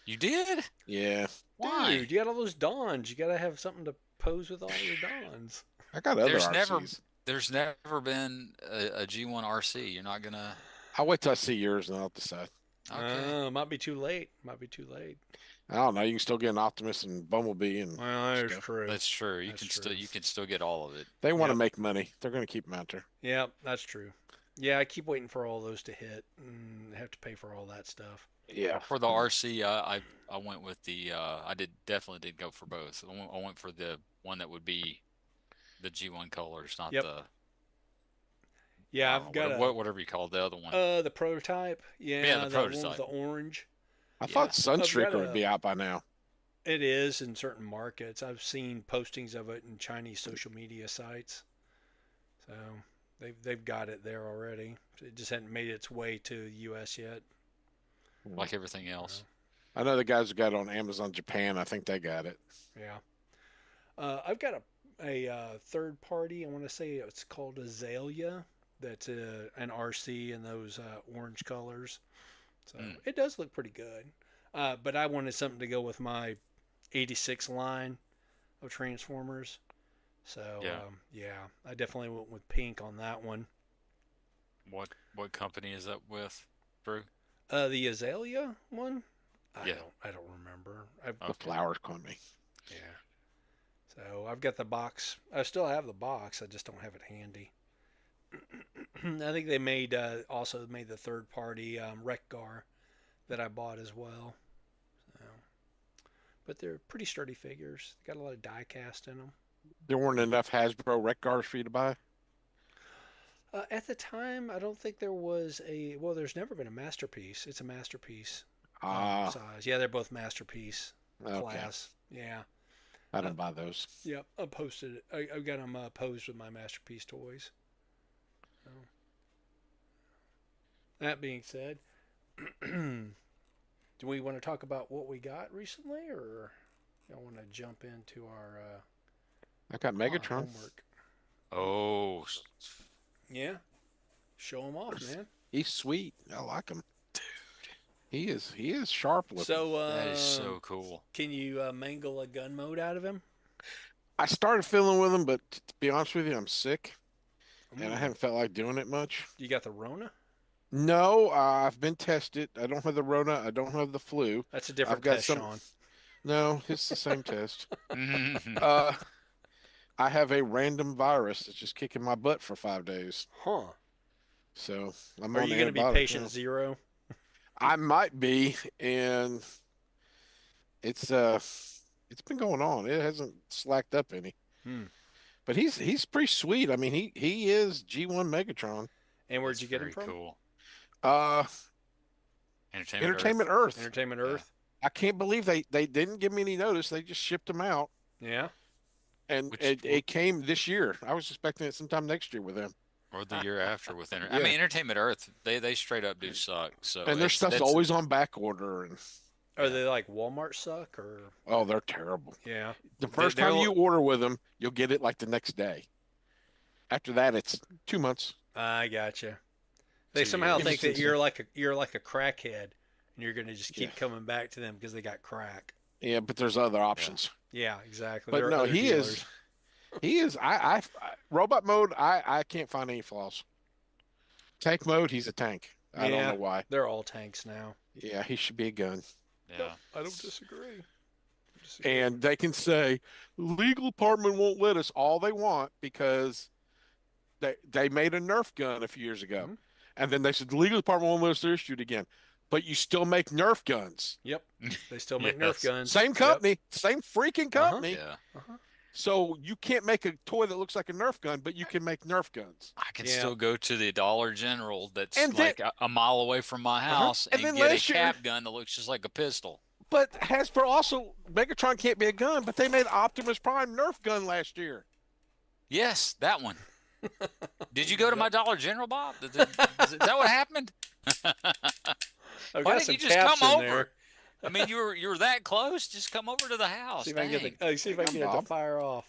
You did? Yeah. Why? Dude, you got all those Dons. You got to have something to pose with all your Dons. I got other There's RCs. there's never been a G1 RC. You're not gonna. I'll wait till I see yours and I'll decide. Okay. Might be too late. Might be too late. I don't know. You can still get an Optimus and Bumblebee, and Well, that's stuff. true. That's true. You That's can true. still get all of it. They want to Yep. make money. They're going to keep them out there. Yeah, that's true. Yeah, I keep waiting for all those to hit and have to pay for all that stuff. Yeah. For the RC, I went with the I definitely did go for both. I went for the one that would be the G1 colors, not Yep. the Yeah, I I've don't got know, whatever you call the other one. the prototype. Yeah, the that one prototype. with the orange. I Yeah. thought I've Sunstreaker got would be out by now. It is in certain markets. I've seen postings of it in Chinese social media sites. So they've got it there already. It just hadn't made its way to the U.S. yet. Like everything else. I know the guys who got it on Amazon Japan. I think they got it. Yeah. I've got a third party. I want to say it's called Azalea. That's an RC in those orange colors. So it does look pretty good. But I wanted something to go with my 86 line of Transformers. So yeah, I definitely went with pink on that one. What company is that with, Drew? The Azalea one? I Yeah. don't remember. The Flowers Company. Yeah. So I've got the box. I still have the box. I just don't have it handy. I think they also made the third party Wreck-Gar that I bought as well. So, but they're pretty sturdy figures. Got a lot of die cast in them. There weren't enough Hasbro Wreck-Gars for you to buy? At the time, I don't think there was a. Well, there's never been a masterpiece. It's a masterpiece size. Yeah, they're both masterpiece class. Yeah. I don't buy those. Yep. I posted it. I've got them posed with my masterpiece toys. So. That being said, do we want to talk about what we got recently, or y'all want to jump into our I got Megatron. homework? Oh, Yeah. Show him off, man. He's sweet. I like him. He is sharp looking. So that is so cool. can you mangle a gun mode out of him? I started fiddling with him, but to be honest with you, I'm sick, and I Mm. haven't felt like doing it much. You got the Rona? No, I've been tested. I don't have the Rona. I don't have the flu. That's a different got test, some- Sean. No, it's the same test. Mhm. I have a random virus that's just kicking my butt for 5 days. Huh. So I'm Are on you going to be antibiotics patient now. zero? I might be, and it's been going on. It hasn't slacked up any. Hmm. But he's pretty sweet. I mean, he is G1 Megatron. And where'd That's you get him very from? Cool. Uh, Entertainment Entertainment Earth. Entertainment Yeah. Earth. I can't believe they didn't give me any notice. They just shipped them out, Yeah. and Which- it came this year. I was expecting it sometime next year with them. Or the year after with I Yeah. mean, Entertainment Earth, they straight up do suck. So And their stuff's that's always on back order, and Are they like Walmart suck or? oh, they're terrible. Yeah. The first they're time li- you order with them, you'll get it like the next day. After that, it's 2 months. I gotcha. They 2 somehow years. think that you're like a crackhead, and you're going to just keep coming back to them because they got crack. Yeah, but there's other Yeah. options. Yeah, exactly. But There are no, other he is. dealers. He is. Robot mode. I can't find any flaws. Tank mode. He's a tank. I don't Yeah, know why. they're all tanks now. Yeah, he should be a gun. Yep, Yeah. I don't disagree. Disagree. And they can say legal department won't let us all they want because they made a Nerf gun a few years ago, Hmm. and then they said the legal department won't let us issue it again. But you still make Nerf guns. Yep, they still make Nerf Yes. guns. Same Yep. company, same freaking Uh huh. company. Yeah. Uh huh. So you can't make a toy that looks like a Nerf gun, but you can make Nerf guns. I can Yeah. still go to the Dollar General that's And then, like a mile away from my house and and then get a last year, cap gun that looks just like a pistol. but Hasbro also Megatron can't be a gun, but they made Optimus Prime Nerf gun last year. Yes, that one. Did you go to Yep. my Dollar General, Bob? Is that what happened? I've Why got didn't some you just caps come in over? there. I mean, you were that close. Just come over to the house. See if I can Dang. get the. See if I can Hang get on, it to Bob. fire off.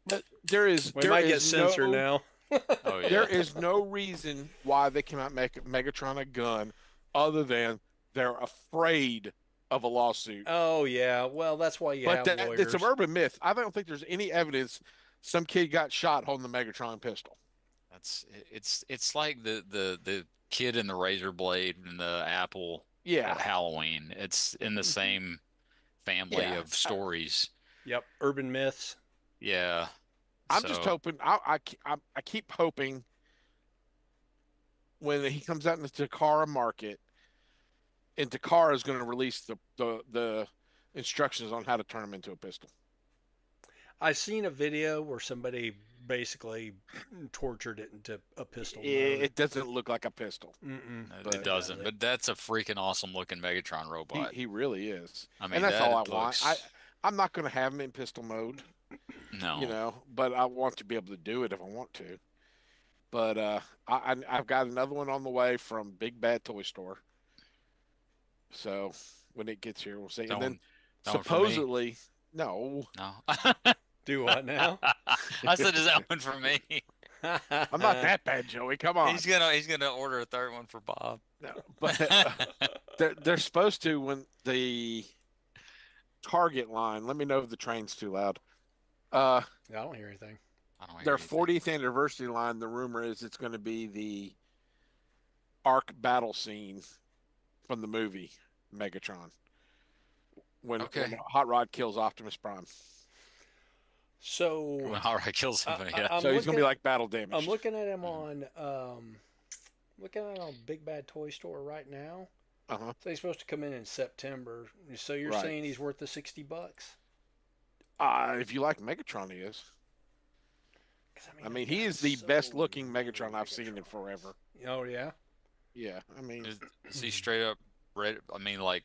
But there is We there might get is censored no now. Oh yeah. there is no reason why they cannot make Megatron a gun other than they're afraid of a lawsuit. Oh yeah. Well, that's why you But have it's an lawyers. urban myth. I don't think there's any evidence some kid got shot holding the Megatron pistol. It's like the kid in the razor blade and the apple Yeah, at Halloween. It's in the same family yeah. of stories. Yep. Urban myths. Yeah. I'm just So hoping. I keep hoping when he comes out in the Takara market, and Takara is going to release the instructions on how to turn him into a pistol. I've seen a video where somebody basically tortured it into a pistol mode. It doesn't look like a pistol. Mm-mm. But it doesn't. But that's a freaking awesome looking Megatron He robot. he really is, I mean, and that's that all I want. looks I'm not going to have him in pistol mode, no. but I want to be able to do it if I want to. But I've got another one on the way from Big Bad Toy Store. So when it gets here, we'll see. And then That one for me? supposedly, no, No. Do what now? I said, is that one for me? I'm not that bad, Joey. Come on. He's gonna order a third one for Bob. No, but they're supposed to when the Target line. Let me know if the train's too loud. Uh, I don't hear anything. I don't hear their anything. 40th anniversary line. The rumor is it's going to be the Ark battle scene from the movie Megatron when Okay. Hot Rod kills Optimus Prime. So When Hara kills somebody, yeah. I'm So he's going to be looking- like battle damage. I'm looking at him on looking at it on Big Bad Toy Store right now. Uh-huh. So he's supposed to come in September. So you're Right. saying he's worth the $60? If you like Megatron, he is. 'Cause, I mean, I've he got is the so best looking many Megatron I've seen in Megatrons. forever. Oh yeah. Yeah, I mean, Is he straight up ready? I mean, like,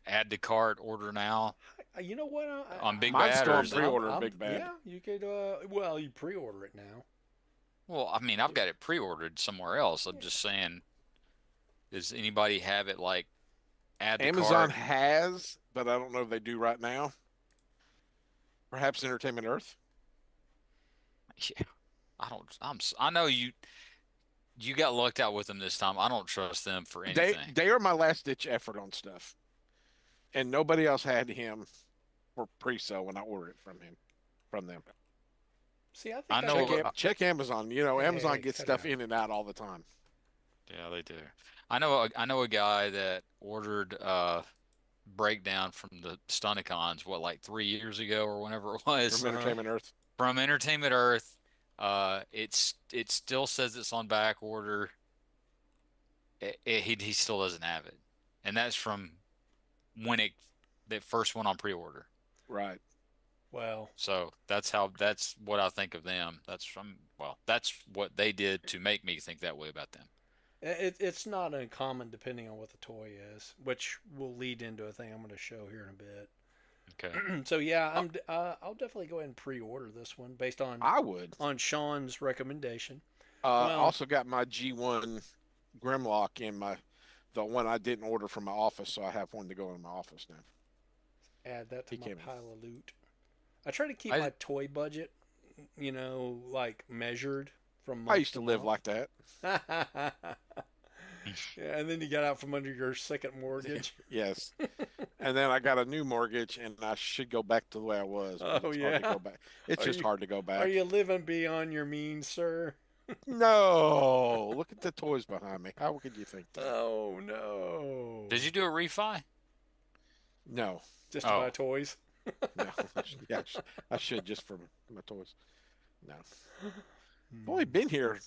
add to cart, order now You know what? on Big mine's Bad, still or on is it? pre-order. Big Bad. Yeah, you could. Well, you pre-order it now. Well, I mean, I've got it pre-ordered somewhere else. I'm just saying, does anybody have it like add to Amazon cart? has, but I don't know if they do right now. Perhaps Entertainment Earth. Yeah, I know you got lucked out with them this time. I don't trust them for anything. They are my last ditch effort on stuff, and nobody else had him for pre-sale when I ordered it from them. See, I think I know- Check Amazon. You know, Hey, Amazon hey, gets cut it stuff out. in and out all the time. Yeah, they do. I know a guy that ordered breakdown from the Stunticons, what, like 3 years ago or whenever it was, From Entertainment Earth. from Entertainment Earth. It still says it's on back order. He still doesn't have it, and that's from when that first went on pre-order. Right. Well, So that's what I think of them. That's what they did to make me think that way about them. it's not uncommon depending on what the toy is, which will lead into a thing I'm going to show here in a bit. Okay. So yeah, I'll definitely go ahead and pre-order this one based on I would. Sean's recommendation. I also got my G1 Grimlock in the one I didn't order from my office, so I have one to go in my office now. Add that to He my came in. pile of loot. I try to keep I- my toy budget, like measured from I month used to live month. like that. Yeah, and then you got out from under your second mortgage. Yes. And then I got a new mortgage, and I should go back to the way I was, but Oh it's hard to yeah. go back. It's Are just you hard to go are back. you living beyond your means, sir? No, look at the toys behind me. How could you think that? Oh no. Did you do a refi? No, Just to buy Oh, toys? no. Yeah, I should just for my toys. No, I've only Hmm. been here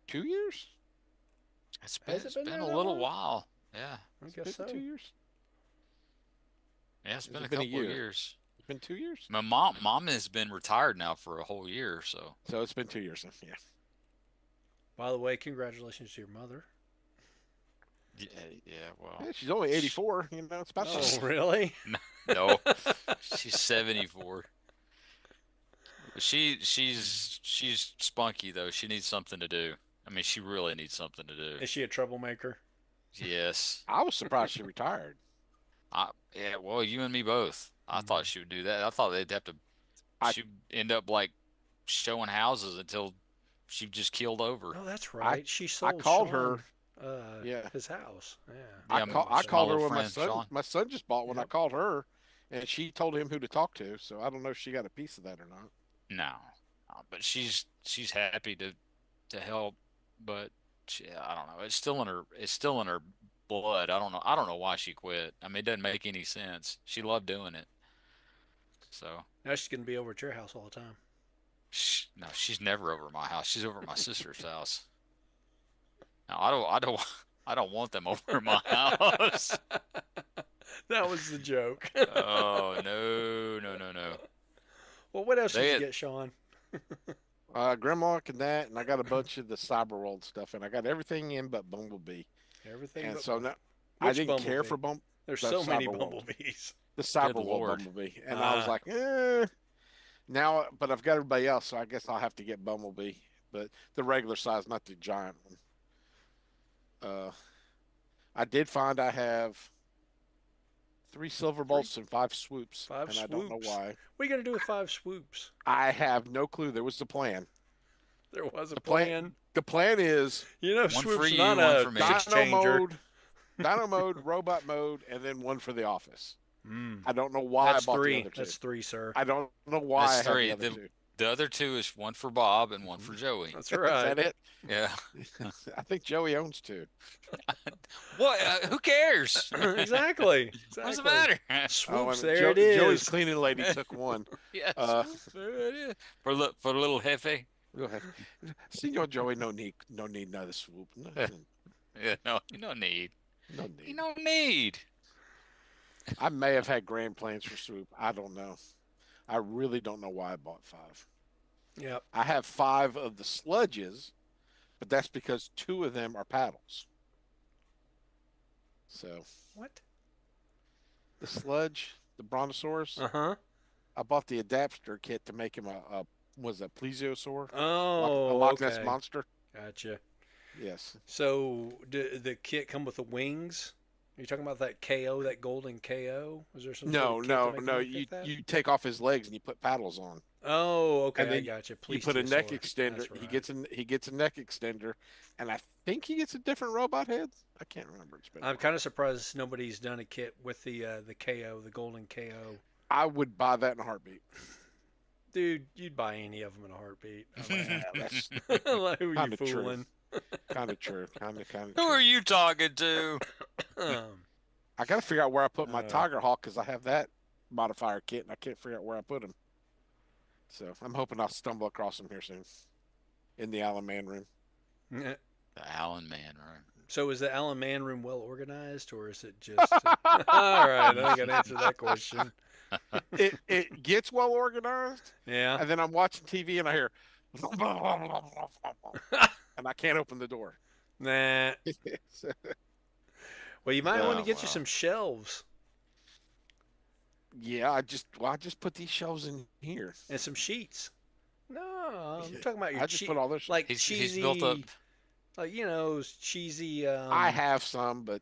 2 years. it's been Has it it's been been there a that little long? while. Yeah. I It's guess been two so. years. Yeah, it's Has been a it been a couple of year? years. It's been 2 years. My mom has been retired now for a whole year, so So it's been 2 years. Then. Yeah. By the way, congratulations to your mother. yeah, yeah, well, Yeah, she's only 84. You know, it's about Oh, time. she's really? no, she's 74. But she's spunky though. She needs something to do. I mean, she really needs something to do. Is she a troublemaker? Yes. I was surprised she retired. Yeah, well, you and me both. I Hmm. thought she would do that. I thought they'd have to I she'd end up like showing houses until she just keeled over. Oh, that's I right. She I sold called her. Sean Yeah, his house. Yeah, I Yeah, forgot about I my that. called little her when friend Sean. my son just bought one. I Yep. called her, and she told him who to talk to. So I don't know if she got a piece of that or not. No, no, but she's happy to help, but I don't know. It's still in her blood. I don't know why she quit. I mean, it doesn't make any sense. She loved doing it. So, Now she's gonna be over at your house all the time. no, she's never over at my house. She's over at my sister's house. No, I don't want them over at my house. That was the joke. Oh, no, no, no, no. Well, what else did you They get, Sean? Grandma and that, and I got a bunch of the Cyber World stuff, and I got everything in but Bumblebee. Everything And but so now I which didn't care bumblebee? for There's the so many Cyber World, bumblebees. the Good Cyber World Lord. Bumblebee, and I was like, now, but I've got everybody else, so I guess I'll have to get Bumblebee, but the regular size, not the giant one. Uh, I did find I have three silver Three, bolts and five swoops, five and I don't know swoops. why. What are you gonna do with five swoops? I have no clue. There was the plan. There was a The plan. plan. The plan is You know, One for swoop's you, not one a for me. six Dino changer. mode, Dino mode, robot mode, and then one for the office. Mm. I don't know why I That's bought the three. other two. That's three, sir. I don't know why I That's have the three. other two. The other two is one for Bob and one for Joey. That's Is right. that it? Yeah. I think Joey owns two. What? Who cares? exactly. What's the Exactly. matter? Swoops. And There it is. Joey's cleaning lady took one. Yes. Uh, There it is. For little Hefe. go ahead. Senor Joey, no need another swoop. No, Yeah, no, you don't need. no You need. don't need. I may have had grand plans for swoop. I don't know. I really don't know why I bought five. Yep. I have five of the sludges, but that's because two of them are paddles. So What? the sludge, the brontosaurus, Uh huh. I bought the adapter kit to make him a was a plesiosaur, a Oh, Loch Ness okay. monster. Gotcha. Yes. So, did the kit come with the wings? Are you talking about that KO, that golden KO? Was there some sort No, of kit no, to make no. him look You like that? you take off his legs and you put paddles on, Oh, okay, and I then gotcha. you put a neck Plesiosaur. extender. That's right. He gets a neck extender, and I think he gets a different robot head. I can't remember. It's been a I'm while. kind of surprised nobody's done a kit with the KO, the golden KO. I would buy that in a heartbeat. Dude, you'd buy any of them in a heartbeat. Yeah, that's Like, who are you kind of true. fooling? Kind of true. Kind of Who true. are you talking to? I got to figure out where I put my Uh, Tiger Hawk because I have that modifier kit and I can't figure out where I put him. So I'm hoping I'll stumble across him here soon in the Alan Man room. yeah. The Allen man, right? So is the Allen Man room well organized, or is it just? All right, I think I can answer that question. It gets well organized, Yeah. and then I'm watching TV and I hear, and I can't open the door. Nah. Well, you might want to Oh, get you wow. some shelves Yeah, I just put these shelves in here. and some sheets. No, I'm talking about your I just put all this. like He's cheesy, built up. like cheesy. I have some, but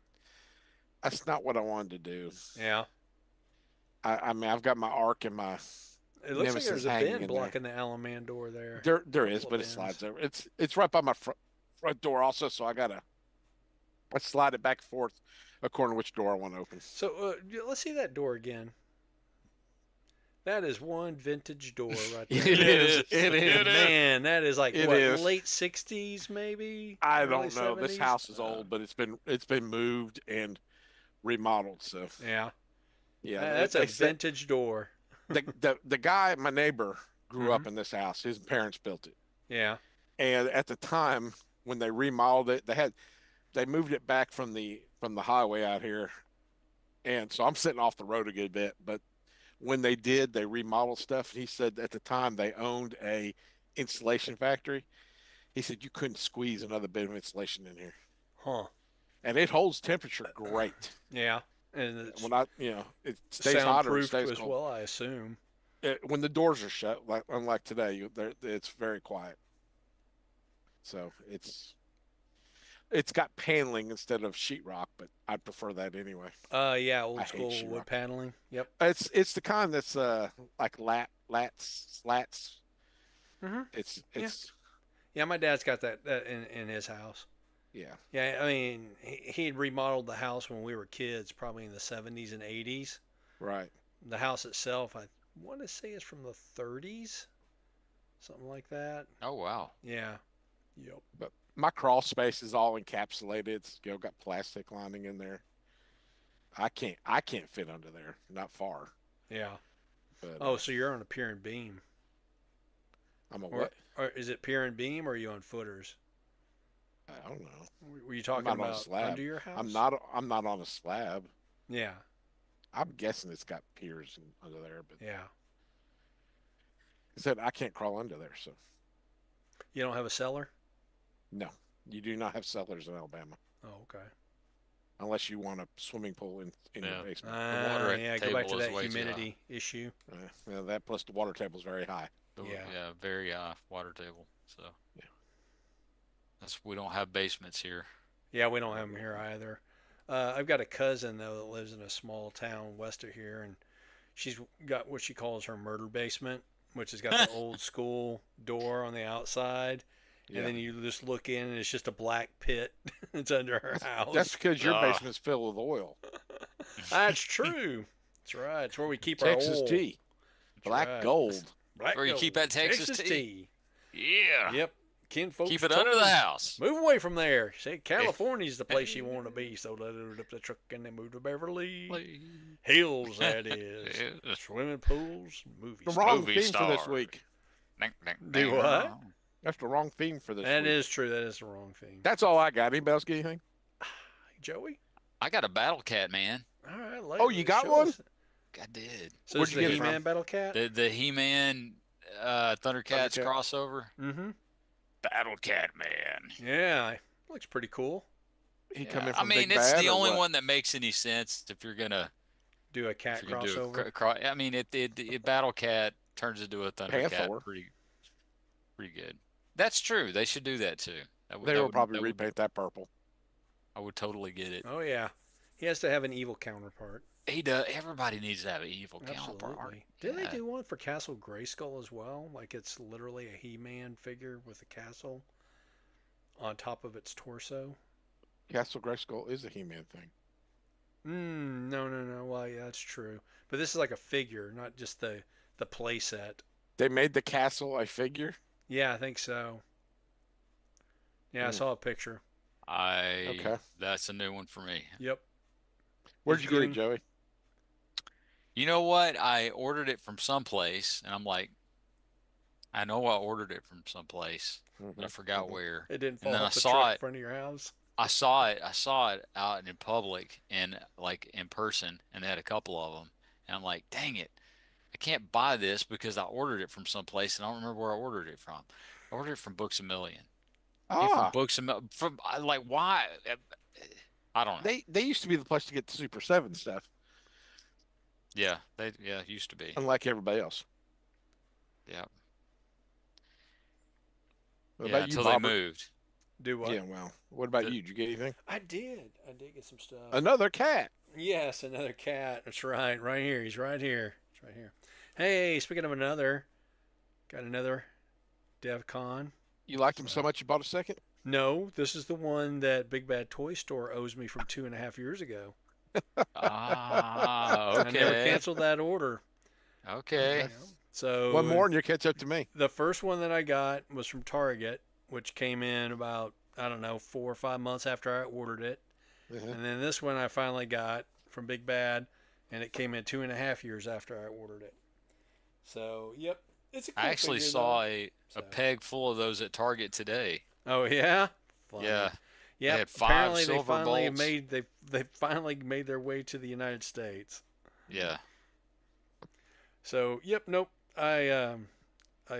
that's not what I wanted to do. Yeah. I mean, I've got my Ark and my It looks like Nemesis there's a hanging bin in blocking the Allen Man door there. there is, Couple but of it bins. slides over. It's right by my front door also, so I gotta I slide it back and forth according to which door I want to open. So let's see that door again. That is one vintage door right It there. It is. is. It It is. is. Man, that is like It what, is. late '60s maybe, I early don't know. This '70s. house is old, but it's been moved and remodeled. So Yeah, yeah, that's a they said vintage door. the guy, my neighbor, grew Hmm. up in this house. His parents built it, Yeah. and at the time when they remodeled it, they moved it back from the highway out here, and so I'm sitting off the road a good bit. But when they did, they remodeled stuff. He said at the time they owned a insulation factory. He said you couldn't squeeze another bit of insulation in here, Huh. and it holds temperature great. Yeah, and it's When it stays hotter and soundproofed stays as cold. well, I assume. When the doors are shut, like unlike today, it's very quiet. So it's got paneling instead of sheetrock, but I prefer that anyway. Yeah, I old hate school wood sheetrock. paneling. Yep. It's the kind that's like slats. Hmm. Yeah. It's Yeah, my dad's got that in his house. yeah, Yeah, I mean, he had remodeled the house when we were kids, probably in the '70s and '80s. right. The house itself, I want to say, is from the '30s, something like that. Oh wow. Yeah. Yep. But my crawl space is all encapsulated. It's got plastic lining in there. I can't fit under there, not far. Yeah. But Oh, so you're on a pier and beam, I'm a or what? or is it pier and beam, or are you on footers? I don't know. Were you I'm talking not on a about slab. under your house? I'm not on a slab. Yeah. I'm guessing it's got piers under there, but Yeah. I said I can't crawl under there, so You don't have a cellar? no. You do not have cellars in Alabama Oh, okay. unless you want a swimming pool in your Yeah. basement. The water Yeah, at go back to table is that way too high. humidity issue. That plus the water table is very high. Yeah. Yeah, very water table. So Yeah. we don't have basements here. Yeah, we don't have them here either. I've got a cousin though that lives in a small town west of here, and she's got what she calls her murder basement, which has got the old school door on the outside, and Yeah. then you just look in and it's just a black pit. It's under her That's house. because your Ah. basement's filled with oil. That's true. That's right. It's where we keep our Texas oil. tea, That's black right. gold. Black Where you gold. keep that Texas tea? tea. Yeah. Yep. Ken folks Keep it told under the me, house. move away from there. Say California's the place you want to be, so they loaded up the truck and they moved to Beverly Hills. That is Yeah. swimming pools, movies. The wrong Movie theme for this star. week. Do what? That's the wrong theme for this That week. is true. That is the wrong thing. That's all I got. Anybody else get anything? Joey. I got a battle cat, man. All right. Oh, you got one? I did. So Where'd it's you the get it from? He-Man Battle Cat. The He-Man Thundercats Thundercat. crossover. Mm-hmm. Battle Cat Man. Yeah, looks pretty cool. He Yeah, come in I from mean, Big it's Bad the or only what? one that makes any sense if you're gonna Do a cat do crossover. I mean, it Battle Cat turns into a Thundercat Panther. pretty good. That's true. They should do that too. They will probably repaint that purple. I would totally get it. Oh yeah, he has to have an evil counterpart. He does. Everybody needs to have an evil counterpart. Absolutely. Didn't Yeah. they do one for Castle Grayskull as well? Like it's literally a He-Man figure with a castle on top of its torso. Castle Grayskull is a He-Man thing. No. Well, yeah, that's true. But this is like a figure, not just the play set. They made the castle a figure. Yeah, I think so. Yeah, I Hmm. saw a picture. Okay. That's a new one for me. Yep. Where'd He's you get it, green. Joey? You know what? I ordered it from someplace, and I'm like, I know I ordered it from someplace, but I forgot Mhm. where. It didn't And fall then I off the saw truck in it. front of your house. I saw it. I saw it out in public and like in person, and they had a couple of them. And I'm like, dang it, I can't buy this because I ordered it from someplace, and I don't remember where I ordered it from. I ordered it from Books a Million. Came from Ah, Books a Million. Like why? I don't know. they used to be the place to get the Super 7 stuff, Yeah, it used to be. unlike everybody else. Yeah, What yeah, about you, until they Bob? moved. Do what? Yeah, well, what about The- you? Did you get anything? I did. I did get some stuff. Another cat. Yes, another cat. That's right. Right here. He's right here. He's right here. Hey, speaking of another, got another DevCon. You liked him so much you bought a second? No, this is the one that Big Bad Toy Store owes me from 2.5 years ago. Ah, I never okay. canceled that order. Okay. Yeah. So One more and you catch up to me. the first one that I got was from Target, which came in about, I don't know, 4 or 5 months after I ordered it. Uh-huh. And then this one I finally got from Big Bad, and it came in 2.5 years after I ordered it. So, yep, it's a I cool actually figure though. saw a So, a peg full of those at Target today. oh yeah, Yeah, funny. they Yep, had five apparently silver bolts. they finally made their way to the United States. Yeah. So, yep, nope. I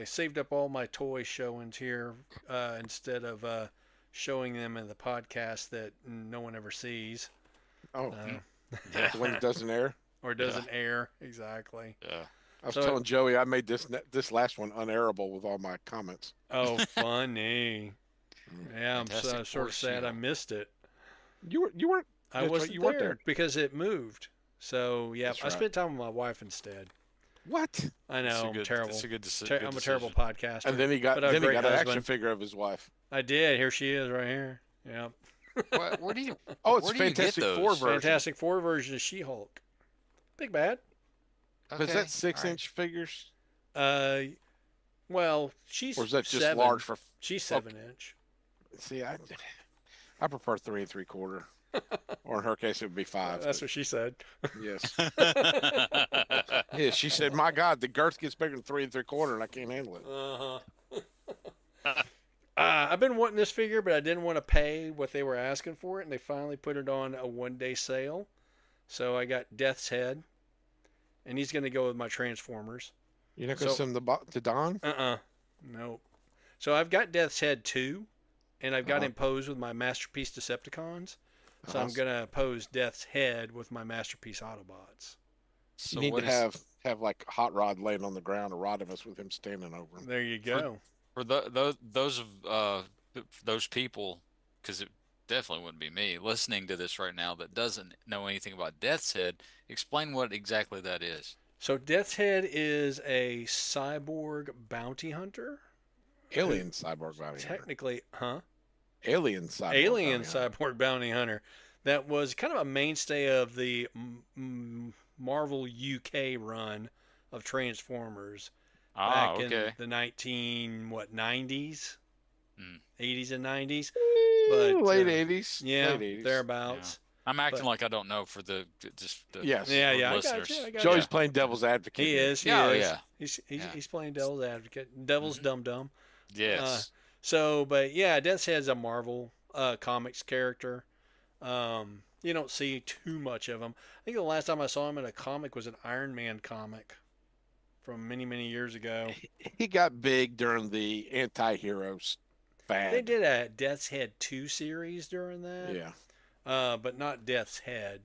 saved up all my toy showings here instead of showing them in the podcast that no one ever sees Oh, Yeah. the one that doesn't air. or Yeah. doesn't air exactly. Yeah. I was So, telling Joey I made this last one unairable with all my comments. oh, funny. Mm. Yeah, Fantastic sort of Four sad I She-Hulk. missed it. You weren't. I That's right. wasn't You weren't there. there because it moved. So, yeah, That's I right. spent time with my wife instead. What? I It's know, a I'm good. It's terrible. a good I'm a terrible decision. podcaster, And then but I'm a he great got an action husband. figure of his wife. I did. Here she is right here. Yep. What? Where do you? Oh, it's Where do you get Fantastic Four those? version. Fantastic Four version of She-Hulk. Big Bad. Is that Okay. All six right. inch figures, Uh, well, or she's is that just seven. large for? She's Okay. 7 inch. See, I prefer 3 3/4, or in her case it would be five. That's But what she said. yes, yeah. She said, "My God, the girth gets bigger than 3 3/4, and I can't handle it." Uh-huh. I've been wanting this figure, but I didn't want to pay what they were asking for it, and they finally put it on a 1 day sale. So I got Death's Head, and he's going to go with my Transformers. You're not gonna So, send to Don? nope. So I've got Death's Head too, and I've got Uh-huh. him posed with my Masterpiece Decepticons. So Uh-huh. I'm going to pose Death's Head with my Masterpiece Autobots. You So need to what is have like Hot Rod laying on the ground, a Rodimus with him standing over him. There you for go. for those people? Because it definitely wouldn't be me listening to this right now that doesn't know anything about Death's Head. Explain what exactly that is. So Death's Head is a cyborg bounty hunter. Who Alien cyborg bounty hunter. technically, huh? Alien cyborg Alien bounty hunter. cyborg bounty hunter. That was kind of a mainstay of the Marvel UK run of Transformers Ah, back in okay. the 90s, Hmm. 80s and 90s. But Late 80s. yeah, Late 80s. Yeah. thereabouts. I'm acting But like I don't know for the just the Yes. yeah, for yeah, I got listeners. you. I got Joey's you. playing devil's advocate He here. is. He Yeah, oh, is. yeah. He's Yeah. he's playing devil's advocate. Devil's Hmm. dum dum. Yes. So, but yeah, Death's Head's a Marvel comics character. You don't see too much of him. I think the last time I saw him in a comic was an Iron Man comic from many, many years ago. He got big during the anti-heroes They fad. did a Death's Head 2 series during that, Yeah. but not Death's Head.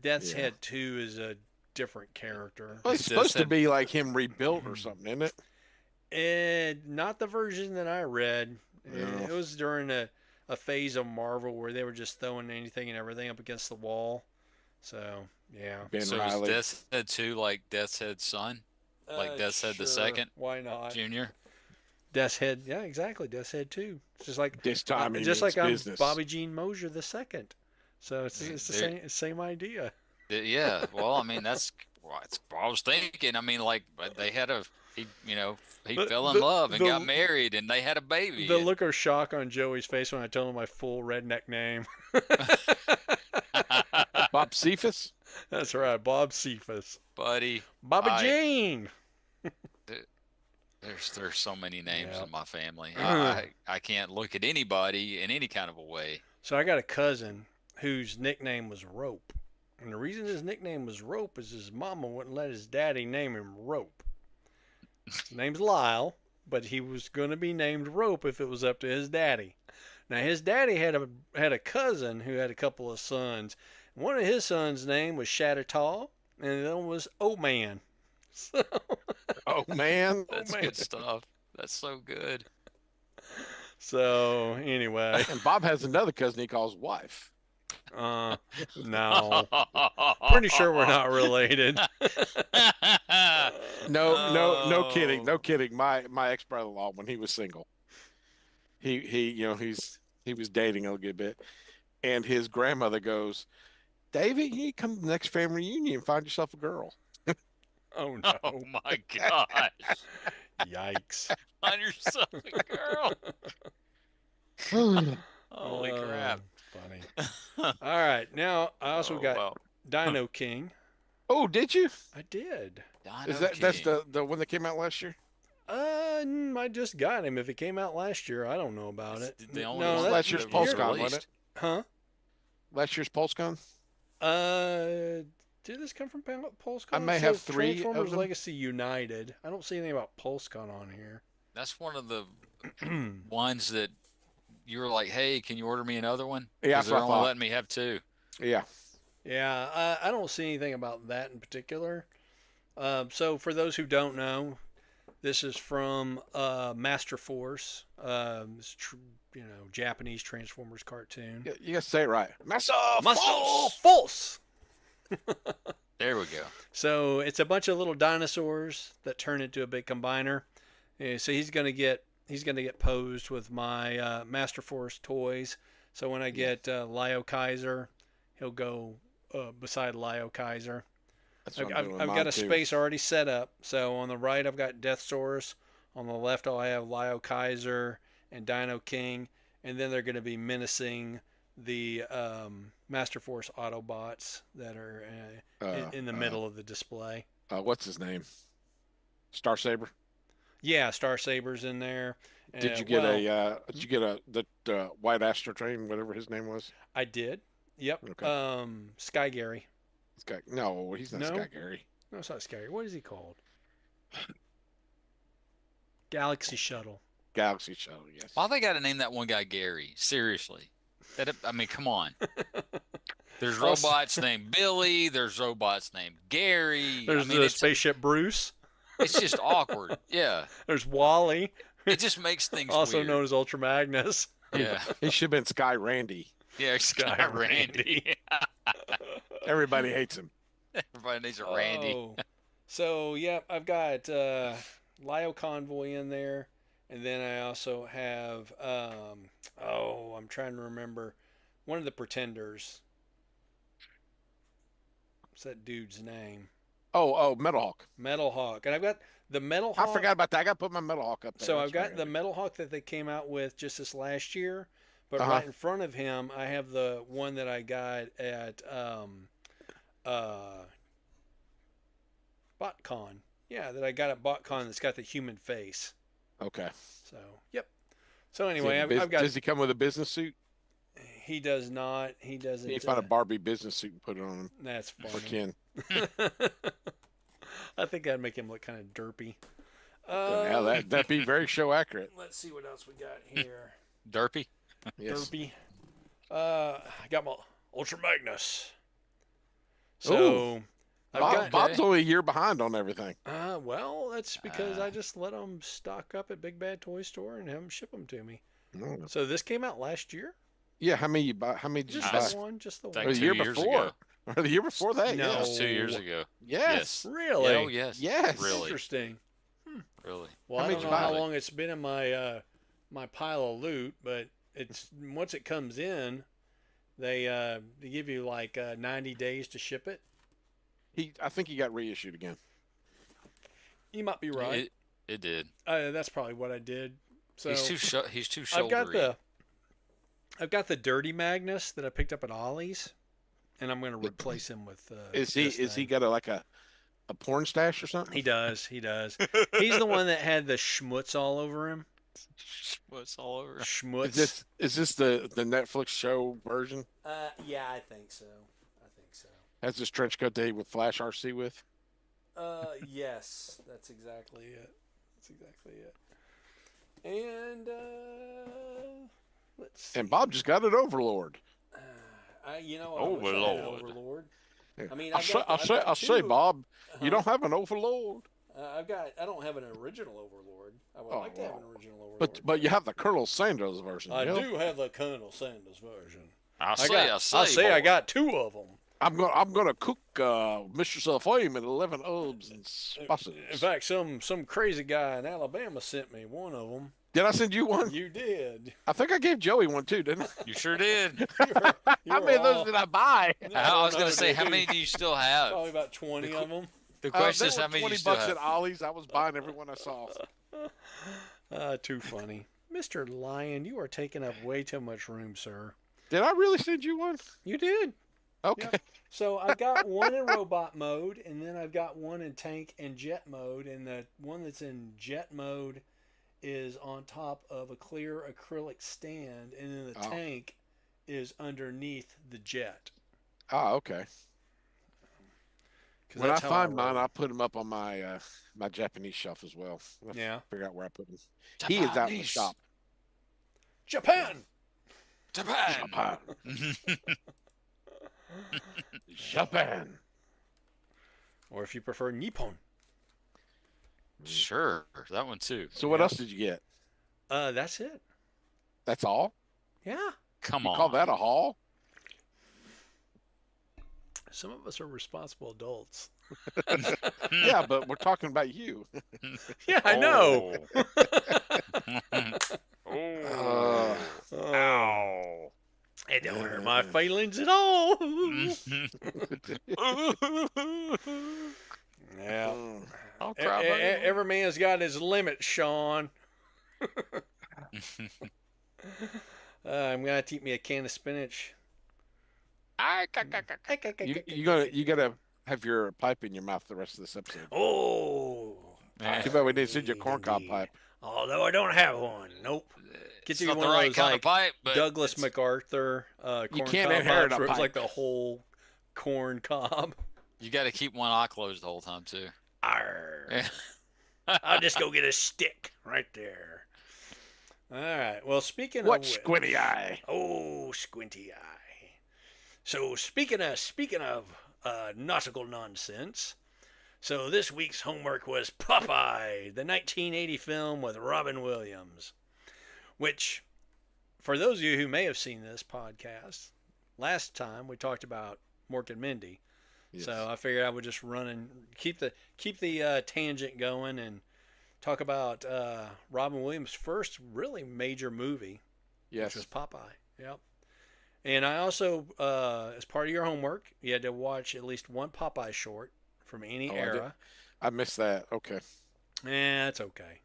Death's Yeah. Head 2 is a different character. Well, Is it's this supposed to a- be like him rebuilt or something, isn't it? And not the version that I read. No. It was during a phase of Marvel where they were just throwing anything and everything up against the wall. So, yeah. Ben So is Riley. Death's Head 2 like Death's Head's son? Like Death's Head the Sure. second? Why not? Junior? Death's Head, yeah, exactly. Death's Head 2. It's just like This time he just means like I'm business. Bobby Jean Mosier the second. So it's the same idea. Yeah. Well, I mean that's what I was thinking. I mean, like they had he The- fell in the- love and the- got married and they had a baby. The look of shock on Joey's face when I told him my full redneck name. Bob Cephas? That's right, Bob Cephas. Buddy, Bobby I- Jean. there's so many names Yeah. in my family. I can't look at anybody in any kind of a way. So I got a cousin whose nickname was Rope. And the reason his nickname was Rope is his mama wouldn't let his daddy name him Rope. His name's Lyle, but he was going to be named Rope if it was up to his daddy. Now his daddy had a cousin who had a couple of sons. One of his sons' name was Shattertaw, and the other one was Oh Man. So, Oh, man. That's man. good stuff. That's so good. so anyway, And Bob has another cousin he calls wife. no, pretty sure we're not related. No kidding. Oh. No kidding. My ex-brother-in-law, when he was single, he's He was dating a good bit, and his grandmother goes, "David, you need to come to the next family reunion and find yourself a girl." Oh Oh no. my gosh. Yikes. Find yourself a girl. Oh Holy crap. Funny. All right. Now I also Oh got wow. Dino King. did you? I did. Is Dino that's King. the one that came out last year? I just got him. If it came out last year, I don't know about It's it. the only No, It's one that last year's that was Pulse you're, Con, wasn't it? released. huh? Last year's Pulse Con. Did this come from PulseCon? I may It have says 3 of Transformers them. Legacy United. I don't see anything about PulseCon on here. That's one of the ones that you were like, "Hey, can you order me another one?" Yeah, Because that's what they're I only thought. letting me have two. Yeah. Yeah, I don't see anything about that in particular. So for those who don't know, this is from Master Force. Japanese Transformers cartoon. You gotta say it right. Master Master Force! Force. There we go. So it's a bunch of little dinosaurs that turn into a big combiner. So he's gonna get posed with my Master Force toys. So when I get Lio Kaiser, he'll go beside Lio Kaiser. That's I've, what I'm I've, doing with I've mine got a too. space already set up. So on the right, I've got Deathsaurus. On the left, I have Lio Kaiser and Dino King. And then they're going to be menacing the Master Force Autobots that are in the middle of the display. What's his name? Star Saber. Yeah, Star Saber's in there. Did you get the White Astro Train, whatever his name was? I did. Yep. Okay. Sky Gary. No, he's not No, Sky Gary. no, it's not Sky Gary. What is he called? Galaxy Shuttle. Galaxy Shuttle, yes. Why they got to name that one guy Gary? Seriously. I mean, come on. There's robots named Billy. There's robots named Gary. There's I mean, the spaceship Bruce. it's just awkward. Yeah. There's Wally, It just makes things also weird. known as Ultra Magnus. Yeah. He should have been Sky Randy. Yeah, Sky Randy. Everybody hates him. Everybody needs a Randy. Oh. So, yeah, I've got Lio Convoy in there. And then I also have, I'm trying to remember, one of the Pretenders. What's that dude's name? Oh, Metal Hawk. Metal Hawk. And I've got the Metal Hawk. I forgot about that. I got to put my Metal Hawk up there. So That's I've got right. the Metal Hawk that they came out with just this last year. But Uh-huh. right in front of him, I have the one that I got at BotCon. Yeah, that I got at BotCon that's got the human face. Okay. So, yep. So anyway, I've got. Does he come with a business suit? He does not. He doesn't. You find a Barbie business suit and put it on him That's for funny. Ken. I think that'd make him look kind of derpy. Yeah, that'd be very show accurate. Let's see what else we got here. Derpy? Yes. Derpy. I got my Ultra Magnus. So Bob's only a year behind on everything. well, that's because I just let them stock up at Big Bad Toy Store and have them ship them to me. No. So this came out last year. Yeah, how many you buy? How many did you Just buy? the one. Just the Like one. Or the 2 year years before? ago. Or the year before that? No. It Yes. was 2 years ago. Yes. Really? Yeah, oh, yes. Yes. Really? Interesting. Really. Well, How I many don't did know you how buy? long it's been in my pile of loot, but it's once it comes in, they give you like 90 days to ship it. I think he got reissued again. You might be right. It did. That's probably what I did. So He's too I've got shouldery. the Dirty Magnus that I picked up at Ollie's, and I'm going to replace him with. Is he got a porn stash or something? He does. He does. He's the one that had the schmutz all over him. What's all over? Schmutz. Is this the Netflix show version? Yeah, I think so. Has this trench coat that he would flash RC with? Yes, that's exactly it. And let's see. And Bob just got an Overlord. I wish I had an Overlord. Overlord. Yeah. I mean, I say, Bob, Uh-huh. you don't have an Overlord. I don't have an original Overlord. I would like to have an original Overlord. But you have the Colonel Sanders version. I you know? do have the Colonel Sanders version. I I say I boy. got 2 of them. I'm gonna cook Mistress of Flame in 11 herbs and spices. In fact, some crazy guy in Alabama sent me one of them. Did I send you one? You did. I think I gave Joey one too, didn't You sure did. You were, you I? How were many of those all. did I buy? I I don't was gonna know, say, how dude. many do you still have? Probably about The 20 qu- of them. the question They is, were how many do you 20 still bucks at have? Ollie's. I was buying every one I saw. Too funny. Mr. Lion, you are taking up way too much room, sir. Did I really send you one? You did. Okay. Yep. So I've got one in robot mode, and then I've got one in tank and jet mode, and the one that's in jet mode is on top of a clear acrylic stand, and then the Oh. tank is underneath the jet. Oh, okay. 'Cause When I that's how I find mine, roll. I'll put them up on my my Japanese shelf as well. I'll Yeah. figure out where I put them. He is out in the Japanese. shop. Japan. Japan. Japan. Japan. Or if you prefer, Nippon. Sure, that one too. So what Yeah. else did you get? That's it. That's all? Yeah. Come You on. call that a haul? Some of us are responsible adults. Yeah, but we're talking about you. Yeah, I know. Oh. Oh, Ow. it don't hurt my feelings at all. Yeah. Mm. I'll cry about it. Every man's got his limit, Sean. I'm gonna to eat me a can of spinach. You gotta have your pipe in your mouth the rest of this episode. Oh. Yeah. Too bad we didn't send you a corncob Indeed. pipe. Although I don't have one. Nope. Get It's you not one the of right those kind like of pipe, but Douglas it's- MacArthur You corn can't cob inherit pipes a where it was pipe. like the whole corn cob. You got to keep one eye closed the whole time too. Arr. Yeah. I'll just go get a stick right there. All right. Well, speaking What of which, squinty eye? oh, squinty eye. So speaking of nautical nonsense. So this week's homework was Popeye, the 1980 film with Robin Williams, which, for those of you who may have seen this podcast, last time we talked about Mork and Mindy. Yes. So I figured I would just run and keep the tangent going and talk about Robin Williams' first really major movie, Yes. which was Popeye. Yep. And I also, as part of your homework, you had to watch at least one Popeye short from any Oh, I did. era. I missed that. Okay. It's okay.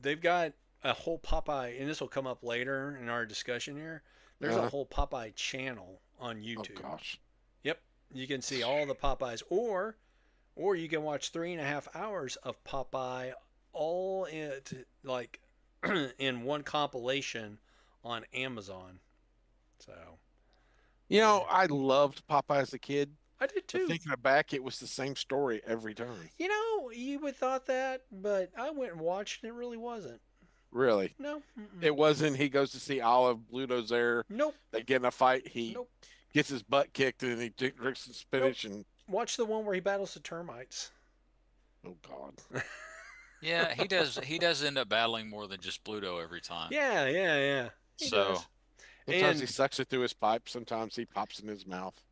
They've got a whole Popeye, and this will come up later in our discussion here. There's a Uh-huh. whole Popeye channel on Oh YouTube. gosh. Yep, you can see all the Popeyes, or you can watch 3.5 hours of Popeye all in like in one compilation on Amazon. So You know, I loved Popeye as a kid. I did But too. thinking back, it was the same story every time. You know, you would thought that, but I went and watched and it really wasn't. Really. No. Mm-mm. It wasn't. He goes to see Olive. Bluto's there. Nope. They get in a fight. He Nope. gets his butt kicked and he drinks some spinach Watch the one where he battles the termites. and oh god. Yeah, he does. He does end up battling more than just Bluto every time. Yeah. He So, does. Sometimes he And- sucks it through his pipe. Sometimes he pops in his mouth.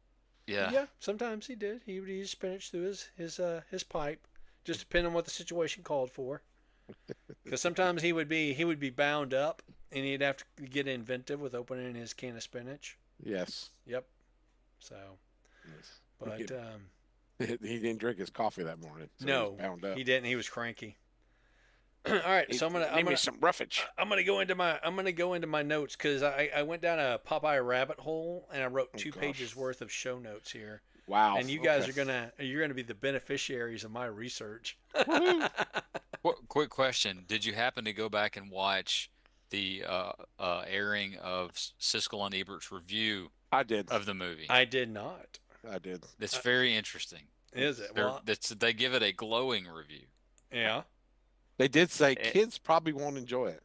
yeah. Sometimes he did. He would use spinach through his pipe, just depending on what the situation called for. Because sometimes he would be bound up, and he'd have to get inventive with opening his can of spinach. Yes. Yep. So, Yes. but He didn't drink his coffee that morning. So no, he was bound up. he didn't. He was cranky. All right, so Give me some roughage. I'm gonna go into my notes because I went down a Popeye rabbit hole and I wrote Oh, 2 gosh. pages worth of show notes here. Wow. And you guys okay. you're gonna be the beneficiaries of my research. Quick question: did you happen to go back and watch the airing of Siskel and Ebert's review I did. of the movie? I did not. I did. It's very interesting. Is it? Well, They give it a glowing review. yeah. They did say Eh. kids probably won't enjoy it.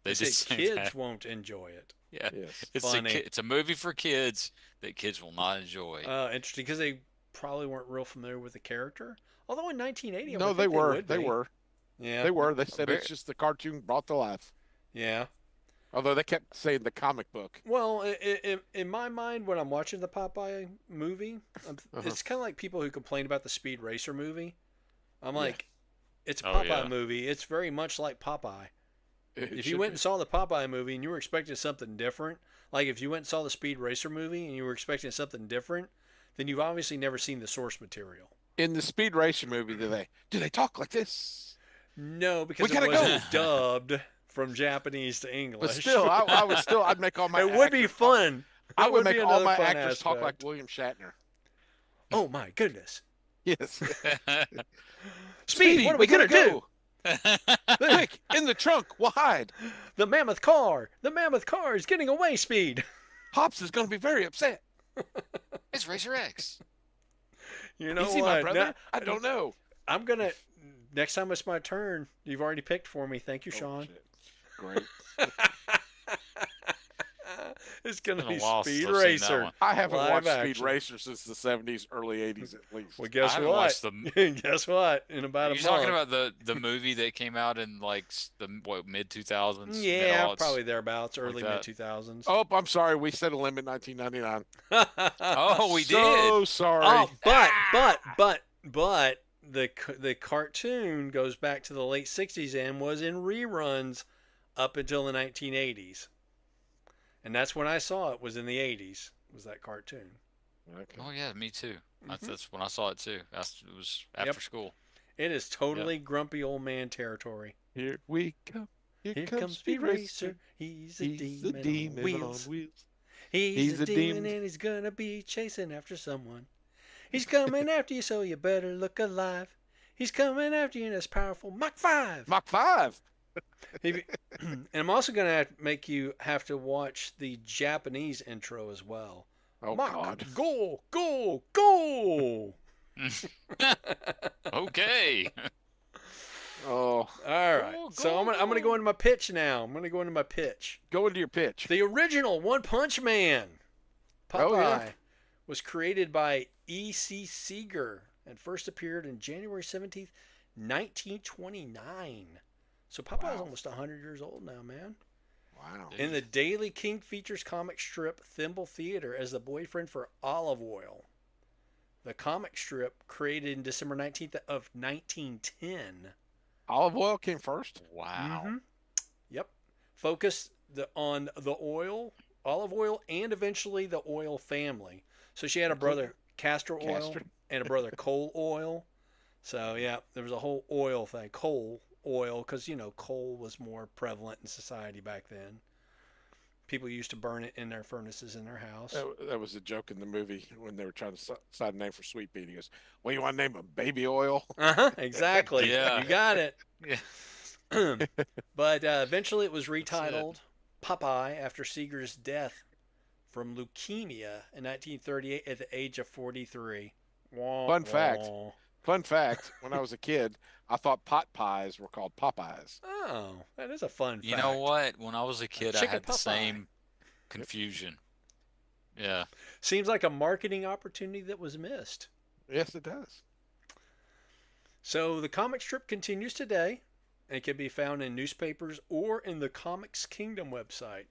They They just say say kids that. won't enjoy it. Yeah, Yes. Funny. it's a movie for kids that kids will not enjoy. Interesting because they probably weren't real familiar with the character. Although in 1980, I No, would they think were. would They be. were. Yeah. They were. They said Very- it's just the cartoon brought to life. Yeah. Although they kept saying the comic book. Well, in my mind, when I'm watching the Popeye movie, Uh-huh. it's kind of like people who complain about the Speed Racer movie. I'm Yeah. like, It's a Oh Popeye yeah. movie. It's very much like Popeye. It If you should went be. and saw the Popeye movie and you were expecting something different, like if you went and saw the Speed Racer movie and you were expecting something different, then you've obviously never seen the source material. In the Speed Racer movie, do they talk like this? No, We because it gotta wasn't go. dubbed from Japanese to But English. still, I'd make all my It would be actors talk. fun. I It would would be make all another my fun actors talk like aspect. William Shatner. Oh my goodness. Yes. Speed, what are we we gotta gonna go. do? Quick, in the trunk. We'll hide. The mammoth car. The mammoth car is getting away, Speed. Hops is gonna be very upset. It's Racer X. You know Is he what? my brother? Now, I don't know. I'm gonna. Next time it's my turn. You've already picked for me. Thank you, Oh, Sean. shit. Great. It's gonna Been be a while since Speed I've seen that Racer. one. I haven't Live watched Speed action. Racer since the 70s, early 80s at least. Well, I guess haven't what? watched the. Guess what? In about Are a you month. talking about the movie that came out in like the mid 2000s, mid Yeah, aughts? probably thereabouts, like early that. mid 2000s. Oh, I'm sorry. We set a limit 1999. Oh, we So did. sorry. Oh, but the cartoon goes back to the late 60s and was in reruns up until the 1980s. And that's when I saw it, was in the 80s. Was that cartoon. Okay. Oh yeah, me too. Mhm. That's when I saw it too. It was Yep. after school. It is totally grumpy old man territory. Here we come. Here comes Speed Racer. He's a He's the demon, demon on wheels. on wheels. He's He's a a demon demon. and he's gonna be chasing after someone. He's coming after you, so you better look alive. He's coming after you in his powerful Mach 5. Mach 5. And I'm also going to make you have to watch the Japanese intro as well. Oh, Mach, God. go, go, go. Okay. Oh, All right. Go, So I'm gonna go. go into my pitch now. I'm gonna go into my pitch. go into your pitch. The original One Punch Man, Popeye, Oh, yeah. was created by E.C. Seeger and first appeared in January 17th, 1929. So Popeye's Wow. almost 100 years old now, man. Wow. In the Daily King features comic strip Thimble Theater as the boyfriend for Olive Oil. The comic strip created in December 19th of 1910. Olive oil came first? Wow. Mhm. Yep. Focused on the olive oil, and eventually the oil family. So she had a brother castor oil Castor. and a brother coal oil. So yeah, there was a whole oil thing, coal oil, because coal was more prevalent in society back then. People used to burn it in their furnaces in their house. That was a joke in the movie when they were trying to decide a name for Sweet Pea. He goes, "Well, you want to name him Baby Oil?" Exactly. Yeah. You got it. Yeah. But eventually it was retitled Popeye after Seeger's death from leukemia in 1938 at the age of 43. Wah, Fun fact. wah. Fun fact: when I was a kid, I thought pot pies were called Popeyes. Oh, that is a fun fact. You know what? When I was a kid, I chicken had the Popeye. same confusion. Yeah. Seems like a marketing opportunity that was missed. Yes, it does. So the comic strip continues today and can be found in newspapers or in the Comics Kingdom website.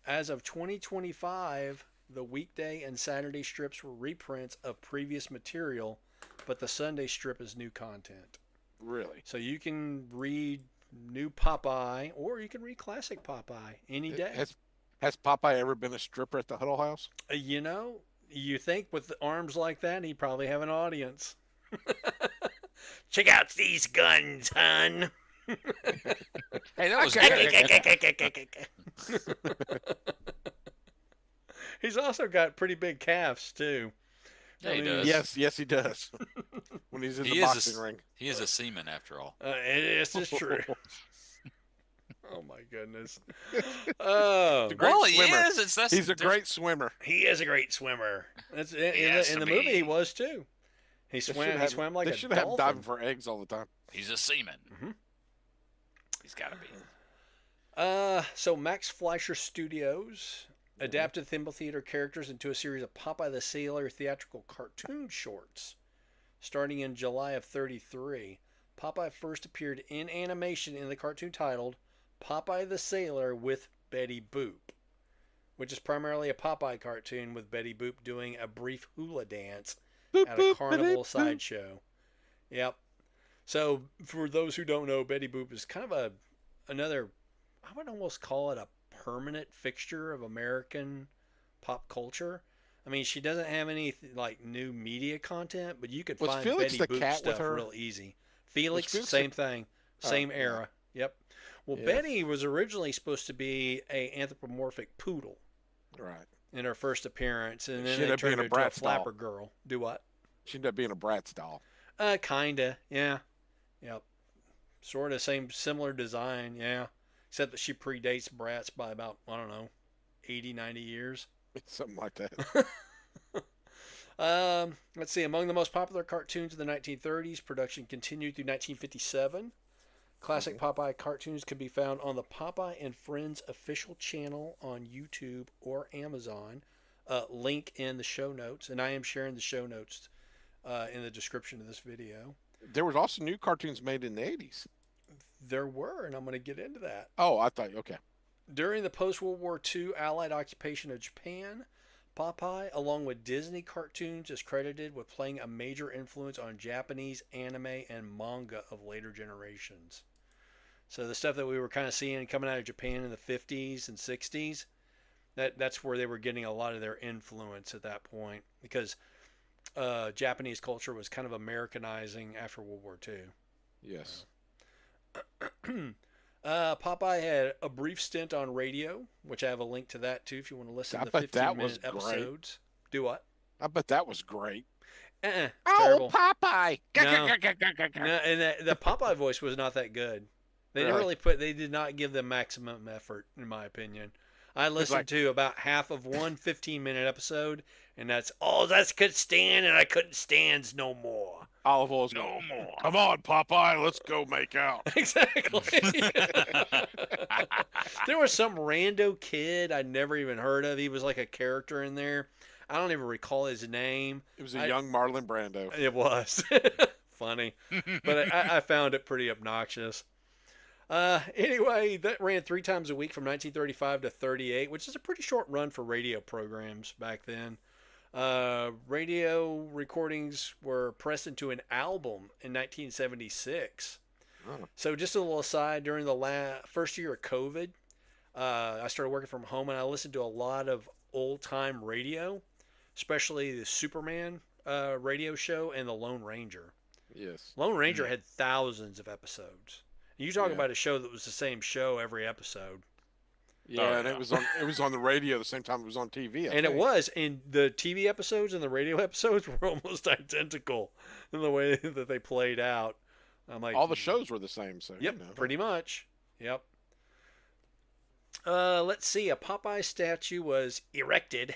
As of 2025, the weekday and Saturday strips were reprints of previous material, but the Sunday strip is new content. Really? So you can read new Popeye or you can read classic Popeye any day. Has Popeye ever been a stripper at the Huddle House? You think with the arms like that, he'd probably have an audience. Check out these guns, hun. Hey, that was good. He's also got pretty big calves too. Yeah, he does. Yes, he does. When he's in He the is boxing a, ring. he is a seaman after all. This is true. Oh my goodness. Oh, He's a great Well, he swimmer. is. He's a great swimmer. he is a great swimmer. That's has in to the movie. be. He was too. He swam. He swam like they a should have dolphin. diving for eggs all the time. He's a seaman. Mhm. He's got to be. So Max Fleischer Studios adapted Thimble Theater characters into a series of Popeye the Sailor theatrical cartoon shorts. Starting in July of 33, Popeye first appeared in animation in the cartoon titled Popeye the Sailor with Betty Boop, which is primarily a Popeye cartoon with Betty Boop doing a brief hula dance Boop, at a boop, carnival ba-dee, boop. sideshow. Yep. So for those who don't know, Betty Boop is kind of another. I would almost call it a permanent fixture of American pop culture. I mean, she doesn't have any like new media content, but you could Was find Felix Betty the Boop cat with stuff her? real easy. Was Felix, Felix same thing, same yeah, era. Yep. Well, yeah, Betty was originally supposed to be a anthropomorphic poodle right. in her first appearance, and then She they ended up being turned a her into a Bratz doll. flapper girl. Do what? She ended up being a Bratz doll. Kinda. Yeah. Yep. Sort of same similar design. Yeah. Except that she predates Bratz by about, I don't know, 80, 90 years. Something like that. Let's see. Among the most popular cartoons of the 1930s, production continued through 1957. Classic Popeye cartoons can be found on the Popeye and Friends official channel on YouTube or Amazon. Link in the show notes, and I am sharing the show notes in the description of this video. There was also new cartoons made in the 80s. There were, and I'm going to get into that. Oh, I thought, okay. During the post World War II Allied occupation of Japan, Popeye, along with Disney cartoons, is credited with playing a major influence on Japanese anime and manga of later generations. So the stuff that we were kind of seeing coming out of Japan in the 50s and 60s, that's where they were getting a lot of their influence at that point, because Japanese culture was kind of Americanizing after World War II. Yes. Popeye had a brief stint on radio, which I have a link to that too if you want to listen I to bet that 15-minute was great. episodes. Do what? I bet that was great. Terrible. Popeye! No. No, and the Popeye voice was not that good. They didn't Really? they did not give them maximum effort, in my opinion. I listened to about half of one 15-minute episode, and that's all I could stand, and I couldn't stand no more. Olive Oil's No going, more. come on, Popeye, let's go make out. Exactly. There was some rando kid I'd never even heard of. He was like a character in there. I don't even recall his name. It was a young Marlon Brando. It was. Funny. But I found it pretty obnoxious. Anyway, that ran 3 times a week from 1935 to 38, which is a pretty short run for radio programs back then. Radio recordings were pressed into an album in 1976. Oh. So just a little aside, during the first year of COVID, I started working from home, and I listened to a lot of old-time radio, especially the Superman radio show and the Lone Ranger. Yes. Lone Ranger had thousands of episodes. You talk Yeah. about a show that was the same show every episode. Yeah, and yeah. it was on the radio the same time it was on TV. I And it think. was, and the TV episodes and the radio episodes were almost identical in the way that they played out. I'm like, All the shows were the same, so yep, you know. pretty much. Yep. Let's see. A Popeye statue was erected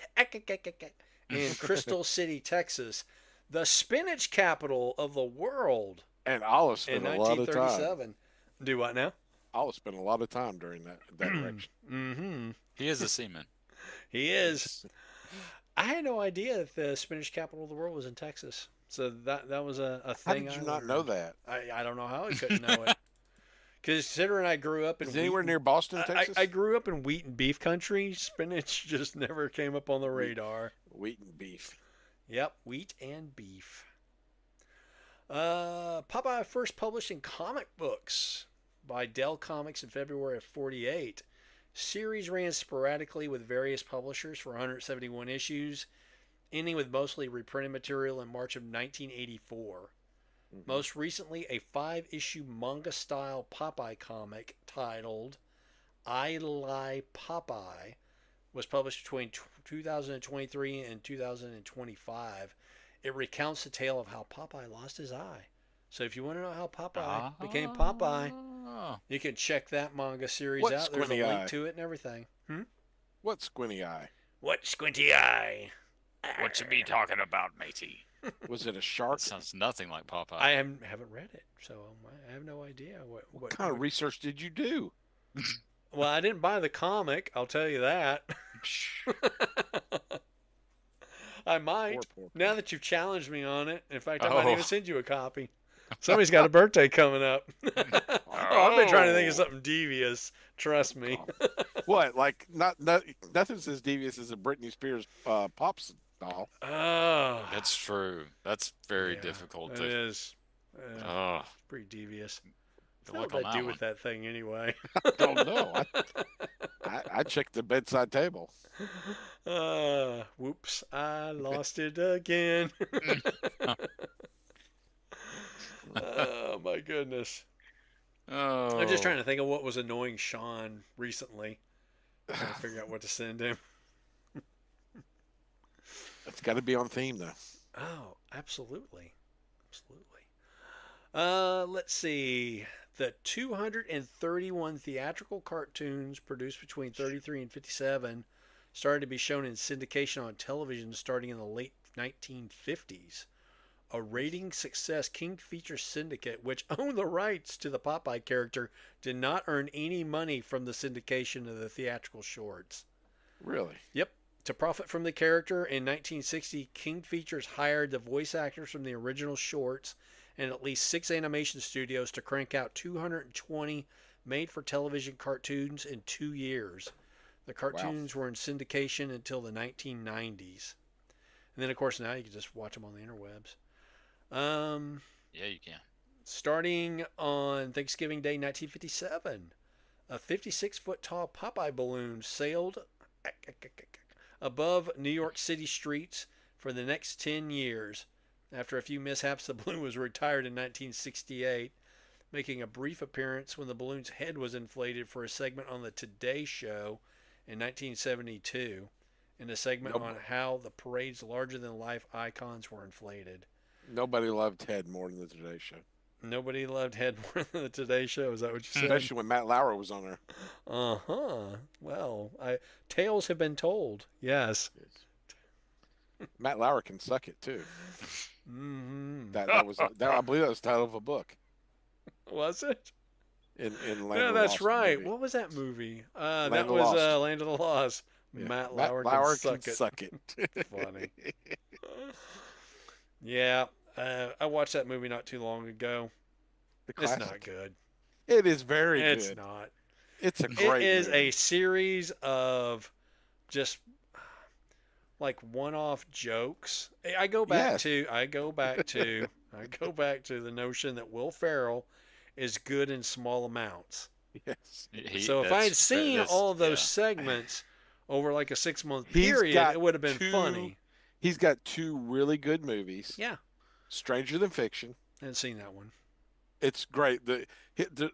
in Crystal City, Texas, the spinach capital of the world, And Olive in spent a lot of time. 1937. Do what now? Olive spent a lot of time during that direction. Mm-hmm. He is a seaman. He is. I had no idea that the spinach capital of the world was in Texas. So that was a How thing. did you I not know learned. that? I don't know how I couldn't know it. Considering I grew up in Is it anywhere wheat- near Boston, I, Texas? I grew up in wheat and beef country. Spinach just never came up on the radar. Wheat and beef. Yep, wheat and beef. Popeye first published in comic books by Dell Comics in February of 48. Series ran sporadically with various publishers for 171 issues, ending with mostly reprinted material in March of 1984. Most recently, a 5-issue manga-style Popeye comic titled I Lie Popeye was published between 2023 and 2025. It recounts the tale of how Popeye lost his eye. So if you want to know how Popeye became Popeye, Oh. you can check that manga series What out. There's a squinty link eye? to it and everything. What squinty eye? What squinty eye? What you be talking about, matey? Was it a shark? That sounds nothing like Popeye. I haven't read it, so I have no idea What kind of research did you do? Well, I didn't buy the comic. I'll tell you that. I might. Poor. Now that you've challenged me on it. In fact, I might Oh. even send you a copy. Somebody's got a birthday coming up. I've been trying to think of something devious. Trust me. What? Like nothing's as devious as a Britney Spears pops doll. Oh, That's true. That's very yeah, difficult. it To, is. Oh, Pretty devious. good What luck would on I that do one. with that thing anyway? Don't know. I checked the bedside table. Whoops, I lost it again. Oh my goodness. I'm just trying Oh, to think of what was annoying Sean recently. Trying to figure out what to send him. It's got to be on theme though. Oh, absolutely. Absolutely. Let's see. The 231 theatrical cartoons produced between 33 and 57 started to be shown in syndication on television starting in the late 1950s. A rating success, King Features Syndicate, which owned the rights to the Popeye character, did not earn any money from the syndication of the theatrical shorts. Really? Yep. To profit from the character, in 1960, King Features hired the voice actors from the original shorts and at least 6 animation studios to crank out 220 made for television cartoons in 2 years. The Wow. cartoons were in syndication until the 1990s. And then, of course, now you can just watch them on the interwebs. Um, yeah, you can. Starting on Thanksgiving Day 1957, a 56-foot tall Popeye balloon sailed above New York City streets for the next 10 years. After a few mishaps, the balloon was retired in 1968, making a brief appearance when the balloon's head was inflated for a segment on the Today Show in 1972, and a segment Nope. on how the parade's larger than life icons were inflated. Nobody loved Ted more than the Today Show, Nobody loved head more than the Today Show. Is that what you said? especially when Matt Lauer was on there. Uh huh. Well, tales have been told. Yes. Yes. Matt Lauer can suck it too. Mm-hmm. That was that, I believe that was the title of a book Was it? in Land Yeah, of the that's Lost right. movie. What was that movie? Land That of the was Lost. Land of the Lost. Yeah, Matt Matt Lauer can Lauer can suck it. suck it. Funny. Yeah, I watched that movie not too long ago. The It's not classic. good. It is very It's good. not. It's a It great is a movie. series of just like one-off jokes. I go back Yes. to I go back to I go back to the notion that Will Ferrell is good in small amounts. Yes. So if I had seen that's all of those yeah. segments over like a 6 month He's period, got it would have been two funny. he's got two really good movies. Yeah, Stranger Than Fiction. I hadn't seen that one. It's great. I haven't seen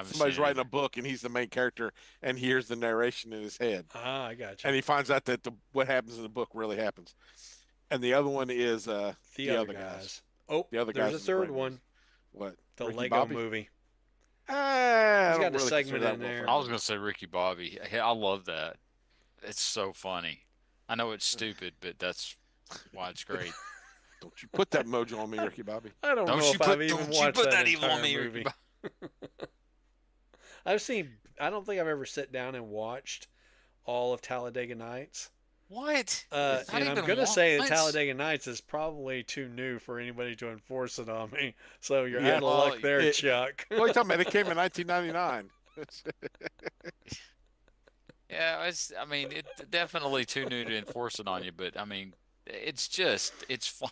Somebody's it writing a either. book and he's the main character and he hears the narration in his head. Ah, I got And you. he finds out that what happens in the book really happens. And the other one is The the other other guys. guys. Oh, The other there's guys a is a third great movie. one. What? The Ricky Lego Bobby? Movie. I He's don't got a really consider segment that in Will there. I Ferrell. was gonna say Ricky Bobby. I love that. It's so funny. I know it's stupid, but that's why it's great. Don't you put that mojo on me, Ricky Bobby. I don't know if I've even Don't you watched put that that evil on entire me, Ricky movie. Bobby. I've seen. I don't think I've ever sat down and watched all of Talladega Nights. What? Not And I'm even gonna say that once. Talladega Nights is probably too new for anybody to enforce it on me. So you're Yeah, out of Well, luck there, it, Chuck. what are you talking about? It came in 1999. yeah, I mean, it definitely too new to enforce it on you, but I mean, it's funny.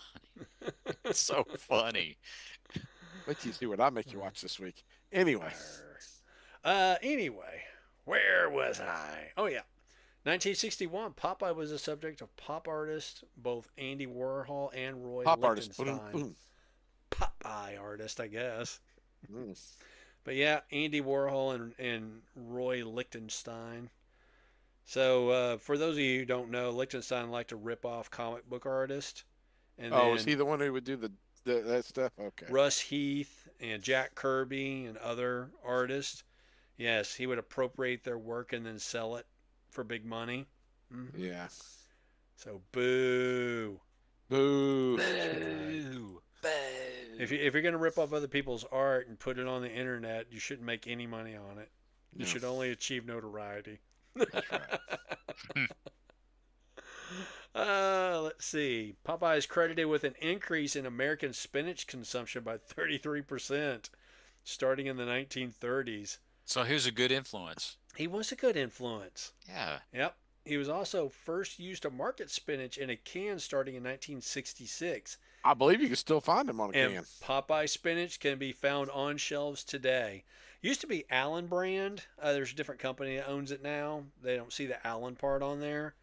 It's so funny. Wait till you see what I make you watch this week. Anyway, Anyway, where was I? Oh yeah, 1961. Popeye was the subject of pop artists both Andy Warhol and Roy pop artist. Boom, Lichtenstein. boom. Popeye artist, I guess. Mm. But yeah, Andy Warhol and Roy Lichtenstein. So for those of you who don't know, Lichtenstein liked to rip off comic book artists, and Oh, is then he the one who would do the that stuff? Okay. Russ Heath and Jack Kirby and other artists. Yes, he would appropriate their work and then sell it for big money. Yeah. So boo. Boo. Boo. Boo. If you're gonna rip off other people's art and put it on the internet, you shouldn't make any money on it. You No, should only achieve notoriety. that's right. Let's see. Popeye is credited with an increase in American spinach consumption by 33%, starting in the 1930s. So he was a good influence. He was a good influence. Yeah. Yep. He was also first used to market spinach in a can starting in 1966. I believe you can still find them on a And can. Popeye spinach can be found on shelves today. Used to be Allen brand. There's a different company that owns it now. They don't see the Allen part on there.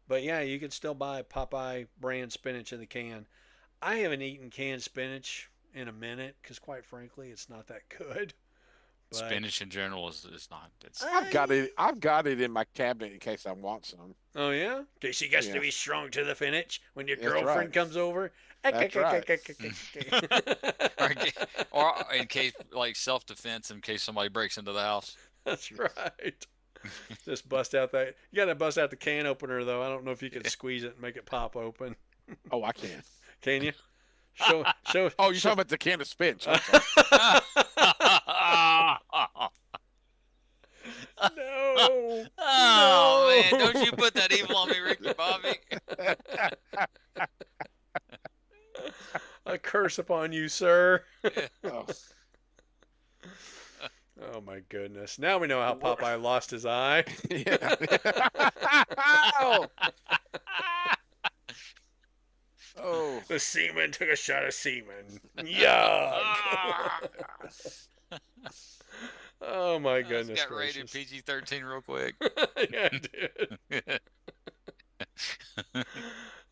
But yeah, you can still buy Popeye brand spinach in the can. I haven't eaten canned spinach in a minute because, quite frankly, it's not that good. But Spinach in general is not. It's I've got I, it. I've got it in my cabinet in case I want some. oh yeah, in case you got to Yeah, be strong to the finish when your that's right. girlfriend comes over. That's right. or, or in case like self-defense in case somebody breaks into the house. That's right. Just bust out that. You got to bust out the can opener though. I don't know if you can squeeze it and make it pop open. Oh, I can. Can you? Show, show, Oh, you're show. talking about the can of spinach. I'm sorry. No, Oh man, no. don't you put that evil on me, Ricky Bobby. A curse upon you, sir. Oh. Oh my goodness. Now we know how Popeye lost his eye. Yeah. Oh. Oh. The seaman took a shot of seaman. Yuck. Oh my goodness. Got rated gracious. PG-13 real quick. Yeah, it did.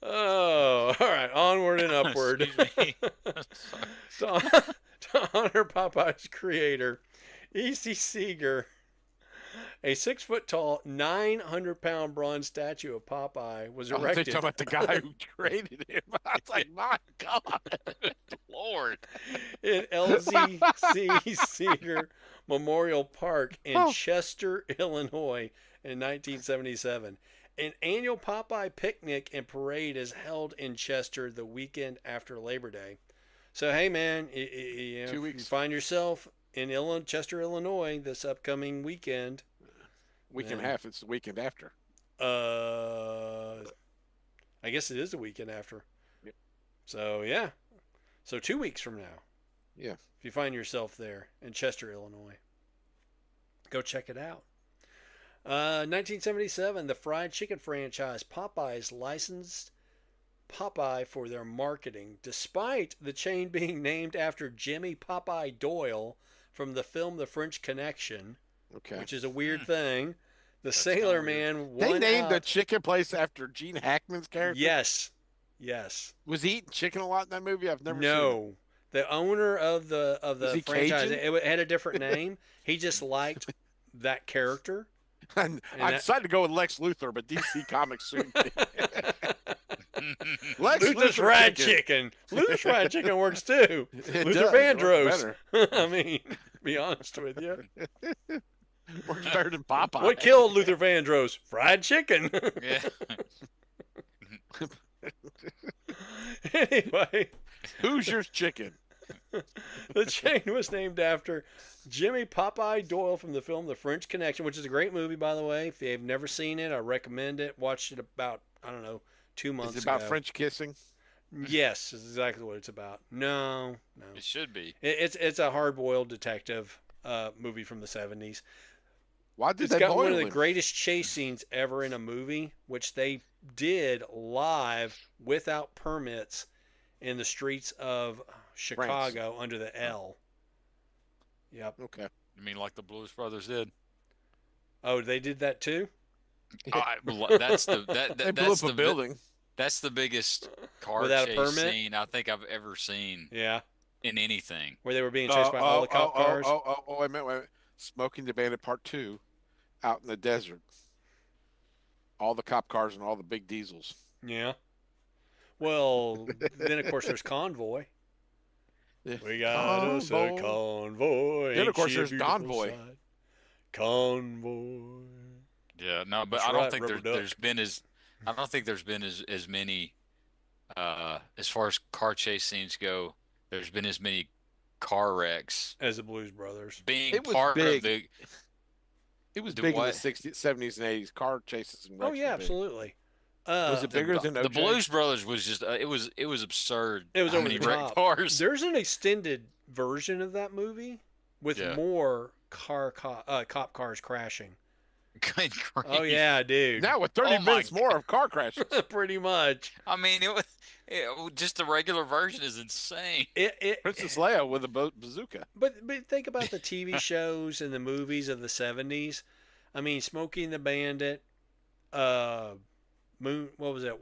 Oh, all right. Onward and upward. Excuse me. to honor Popeye's creator, E.C. Seeger, a 6 foot tall, 900-pound bronze statue of Popeye was Oh, they're erected talking about the guy who created him. I was like, my God. Lord. in LZC Seeger Memorial Park in Oh. Chester, Illinois in 1977. An annual Popeye picnic and parade is held in Chester the weekend after Labor Day. So, hey, man, 2 if you weeks. find yourself in Chester, Illinois this upcoming weekend, Week and a half. It's the weekend after. I guess it is the weekend after. Yep. So, yeah. So, 2 weeks from now, Yeah. if you find yourself there in Chester, Illinois, go check it out. 1977, the fried chicken franchise Popeyes licensed Popeye for their marketing, despite the chain being named after Jimmy Popeye Doyle from the film The French Connection, Okay. which is a weird thing. The That's Sailor kinda weird. Man They won named the out. chicken place after Gene Hackman's character. Yes, yes. Was he eating chicken a lot in that movie? I've never seen it. No, the owner of the he franchise, Cajun? it had a different name. He just liked that character. And I decided to go with Lex Luthor, but DC Comics sued me. Lex Luther's Luthor fried chicken. Luther's fried chicken works too. It Luther does. Vandross. Works I mean, be honest with you. better. Works better than Popeye. What killed Luther Vandross? Fried chicken. Yeah. Anyway, Hoosier's chicken. the chain was named after Jimmy Popeye Doyle from the film The French Connection, which is a great movie, by the way. If you've never seen it, I recommend it. Watched it about, I don't know, 2 months Is it about ago. French kissing? Yes, is exactly what it's about. No. It should be. It's a hard-boiled detective movie from the 70s. Why did It's they got boil one of the him? greatest chase scenes ever in a movie, which they did live without permits in the streets of Chicago under the L. Yep. Okay. I mean, like the Blues Brothers did. Oh, they did that too? That's the They blew up a building. That's the biggest car Without a chase permit? scene I think I've ever seen Yeah. in anything. Where they were being chased by all the cop cars? Wait a minute. Smoking the Bandit Part 2 out in the desert. All the cop cars and all the big diesels. Yeah. Well, then of course there's Convoy. Yeah. We got us a convoy. Then, of course, ain't she a there's beautiful Convoy. sight? Convoy. Yeah, no, but That's I don't right, think Rubber there's Duck. been I don't think there's been as many as far as car chase scenes go, there's been as many car wrecks As the Blues Brothers. being It was part big. of the It was The big what? in the 60s, 70s, and 80s. Car chases and Oh wrecks yeah, were big. absolutely. Was it bigger than the OJ? Blues Brothers was just it was absurd. It was how over many the wrecked top. cars. There's an extended version of that movie with Yeah. more cop cars crashing. Good Oh grief. yeah, dude. Now with 30 Oh my minutes more of car crashes. Pretty much. I mean, just the regular version is insane. Princess Leia with a bazooka. But think about the TV shows and the movies of the 70s. I mean, Smokey and the Bandit, uh, what was it?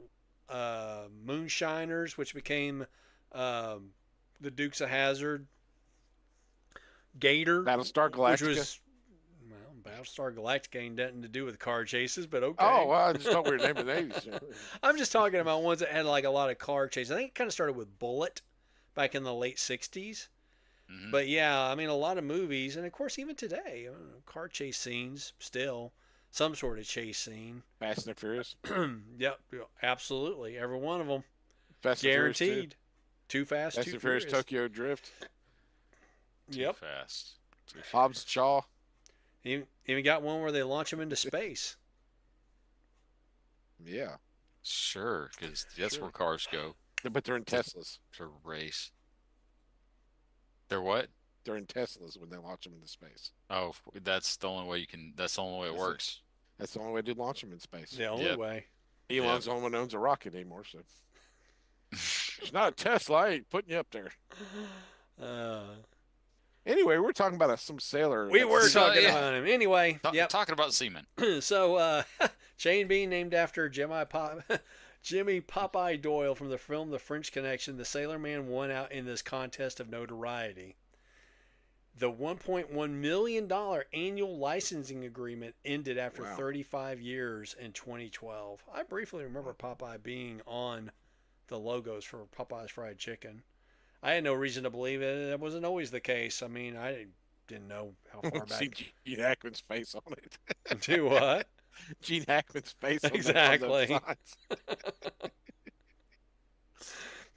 Moonshiners, which became um, the Dukes of Hazzard. Gator, Battlestar which Galactica. was well, Battlestar Galactica ain't nothing to do with car chases, but Oh, okay. well, I just thought we were naming names. I'm just talking about ones that had like a lot of car chases. I think it kind of started with Bullet back in the late 60s. Hmm. But yeah, I mean, a lot of movies, and of course, even today, car chase scenes still some sort of chase scene. Fast and the Furious. Yep, absolutely, every one of them Fast and Furious 2. guaranteed. Too fast, Fast too and Furious furious. Tokyo Drift. Too Yep. fast. Too Hobbs and furious. Shaw. Even got one where they launch them into space. Yeah. Sure, because that's Sure. where cars go But they're in to, Teslas. to race. They're what? They're in Teslas when they launch them into space. Oh, that's the only way you can. That's the only way it That's it. works. That's the only way to launch them in space. The only Yep. way. Elon's the only one who owns a rocket anymore, so it's not a Tesla. I ain't putting you up there. Uh, Anyway, we're talking about some sailor. we were So, talking yeah. about him anyway. Yep. Talking about seamen. So, Chain being named after Jimmy Popeye Doyle from the film The French Connection, the Sailor Man won out in this contest of notoriety. The $1.1 million annual licensing agreement ended after Wow. 35 years in 2012. I briefly remember Popeye being on the logos for Popeye's Fried Chicken. I had no reason to believe it. That wasn't always the case. I mean, I didn't know how far See back. Gene Hackman's face on it. Do what? Gene Hackman's face on Exactly. those signs.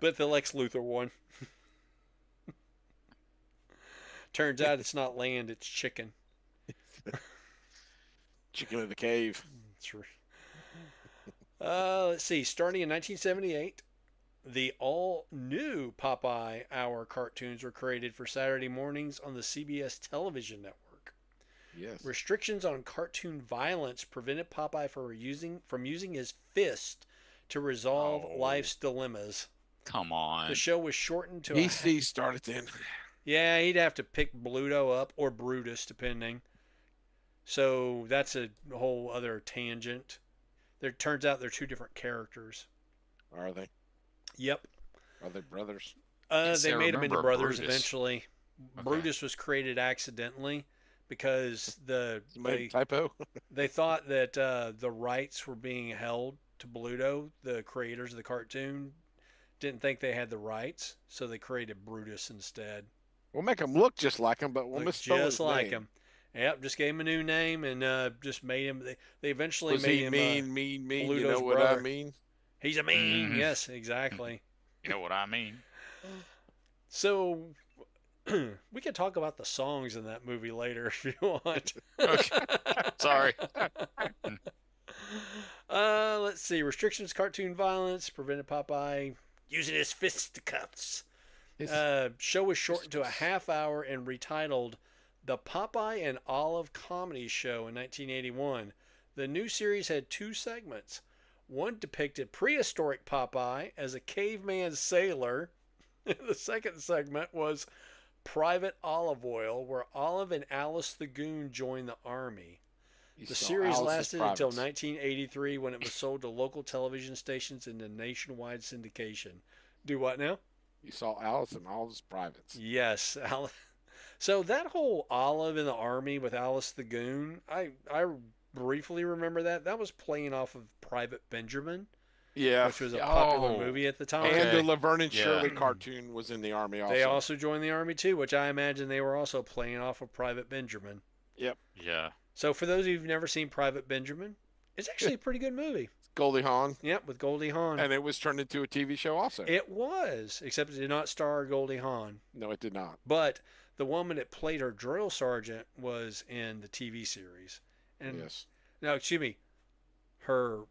But the Lex Luthor one. Turns out it's not land, it's chicken. Chicken in the cave. That's right. Let's see. Starting in 1978, the all-new Popeye Hour cartoons were created for Saturday mornings on the CBS television network. Yes. Restrictions on cartoon violence prevented Popeye from using his fist to resolve Oh. life's dilemmas. Come on. The show was shortened to PC started then. yeah, he'd have to pick Bluto up or Brutus, depending. So that's a whole other tangent. There turns out they're two different characters. Are they? Yep. Are they brothers? Yes, They I made them into remember brothers Brutus. eventually. Okay. Brutus was created accidentally because Somebody typo? they thought that the rights were being held to Bluto, the creators of the cartoon. Didn't think they had the rights, so they created Brutus instead. We'll make them look just like him, but we'll Looked misspell just his like name. him. Yep, just gave him a new name and just made him. They eventually Was made he him. mean? You Bluto's know what brother. I mean? He's a mean. Mhm. Yes, exactly. You know what I mean? So we could talk about the songs in that movie later if you want. Okay. Sorry. Let's see. Restrictions, cartoon violence prevented Popeye using his fisticuffs. Show was shortened to a half hour and retitled The Popeye and Olive Comedy Show in 1981. The new series had two segments. One depicted prehistoric Popeye as a caveman sailor. The second segment was Private Olive Oil, where Olive and Alice the Goon joined the army. You The saw series Alice's lasted until privates. 1983 when it was sold to local television stations in the nationwide syndication. Do what now? You saw Alice and all his privates. Yes. So that whole Olive in the army with Alice the Goon, I briefly remember that. That was playing off of Private Benjamin, Yeah. which was a popular Oh. movie at the time. Okay. And the Laverne and Yeah. Shirley cartoon was in the army also. They also joined the army too, which I imagine they were also playing off of Private Benjamin. Yeah. So for those of you who've never seen Private Benjamin, it's actually a pretty good movie. Goldie Hawn. Yep, with Goldie Hawn. And it was turned into a TV show also. It was, except it did not star Goldie Hawn. No, it did not. But the woman that played her drill sergeant was in the TV series. And Yes. no, excuse me, her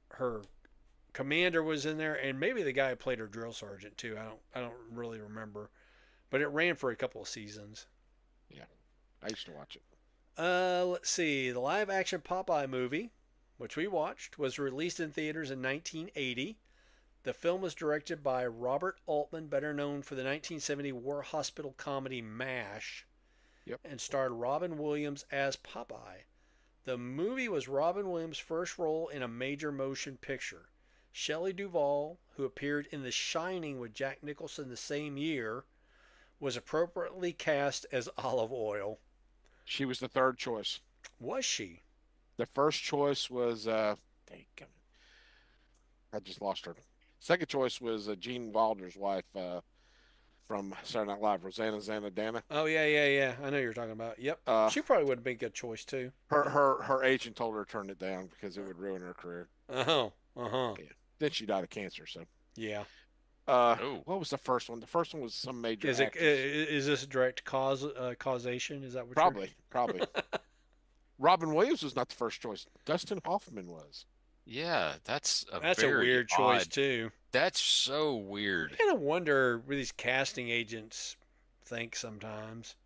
commander was in there, and maybe the guy who played her drill sergeant too. I don't really remember, but it ran for a couple of seasons. I used to watch it. Let's see. The live action Popeye movie, which we watched, was released in theaters in 1980. The film was directed by Robert Altman, better known for the 1970 war hospital comedy MASH, Yep. and starred Robin Williams as Popeye. The movie was Robin Williams' first role in a major motion picture. Shelley Duvall, who appeared in The Shining with Jack Nicholson the same year, was appropriately cast as Olive Oyl. She was the third choice. Was she? The first choice was I just lost her. Second choice was Gene Wilder's wife from Saturday Night Live, Rosanna Zanadana. Oh yeah. I know you're talking about. Yep. Uh, She probably would have been a good choice too. her agent told her to turn it down because it would ruin her career. Uh huh. Yeah. Then she died of cancer. So, Yeah. Oh. what was the first one? The first one was some major. Is it? actress. Is this direct causation? Is that what? Probably. Robin Williams was not the first choice. Dustin Hoffman was. Yeah, that's That's a very weird choice odd. too. That's so weird. I kind of wonder what these casting agents think sometimes.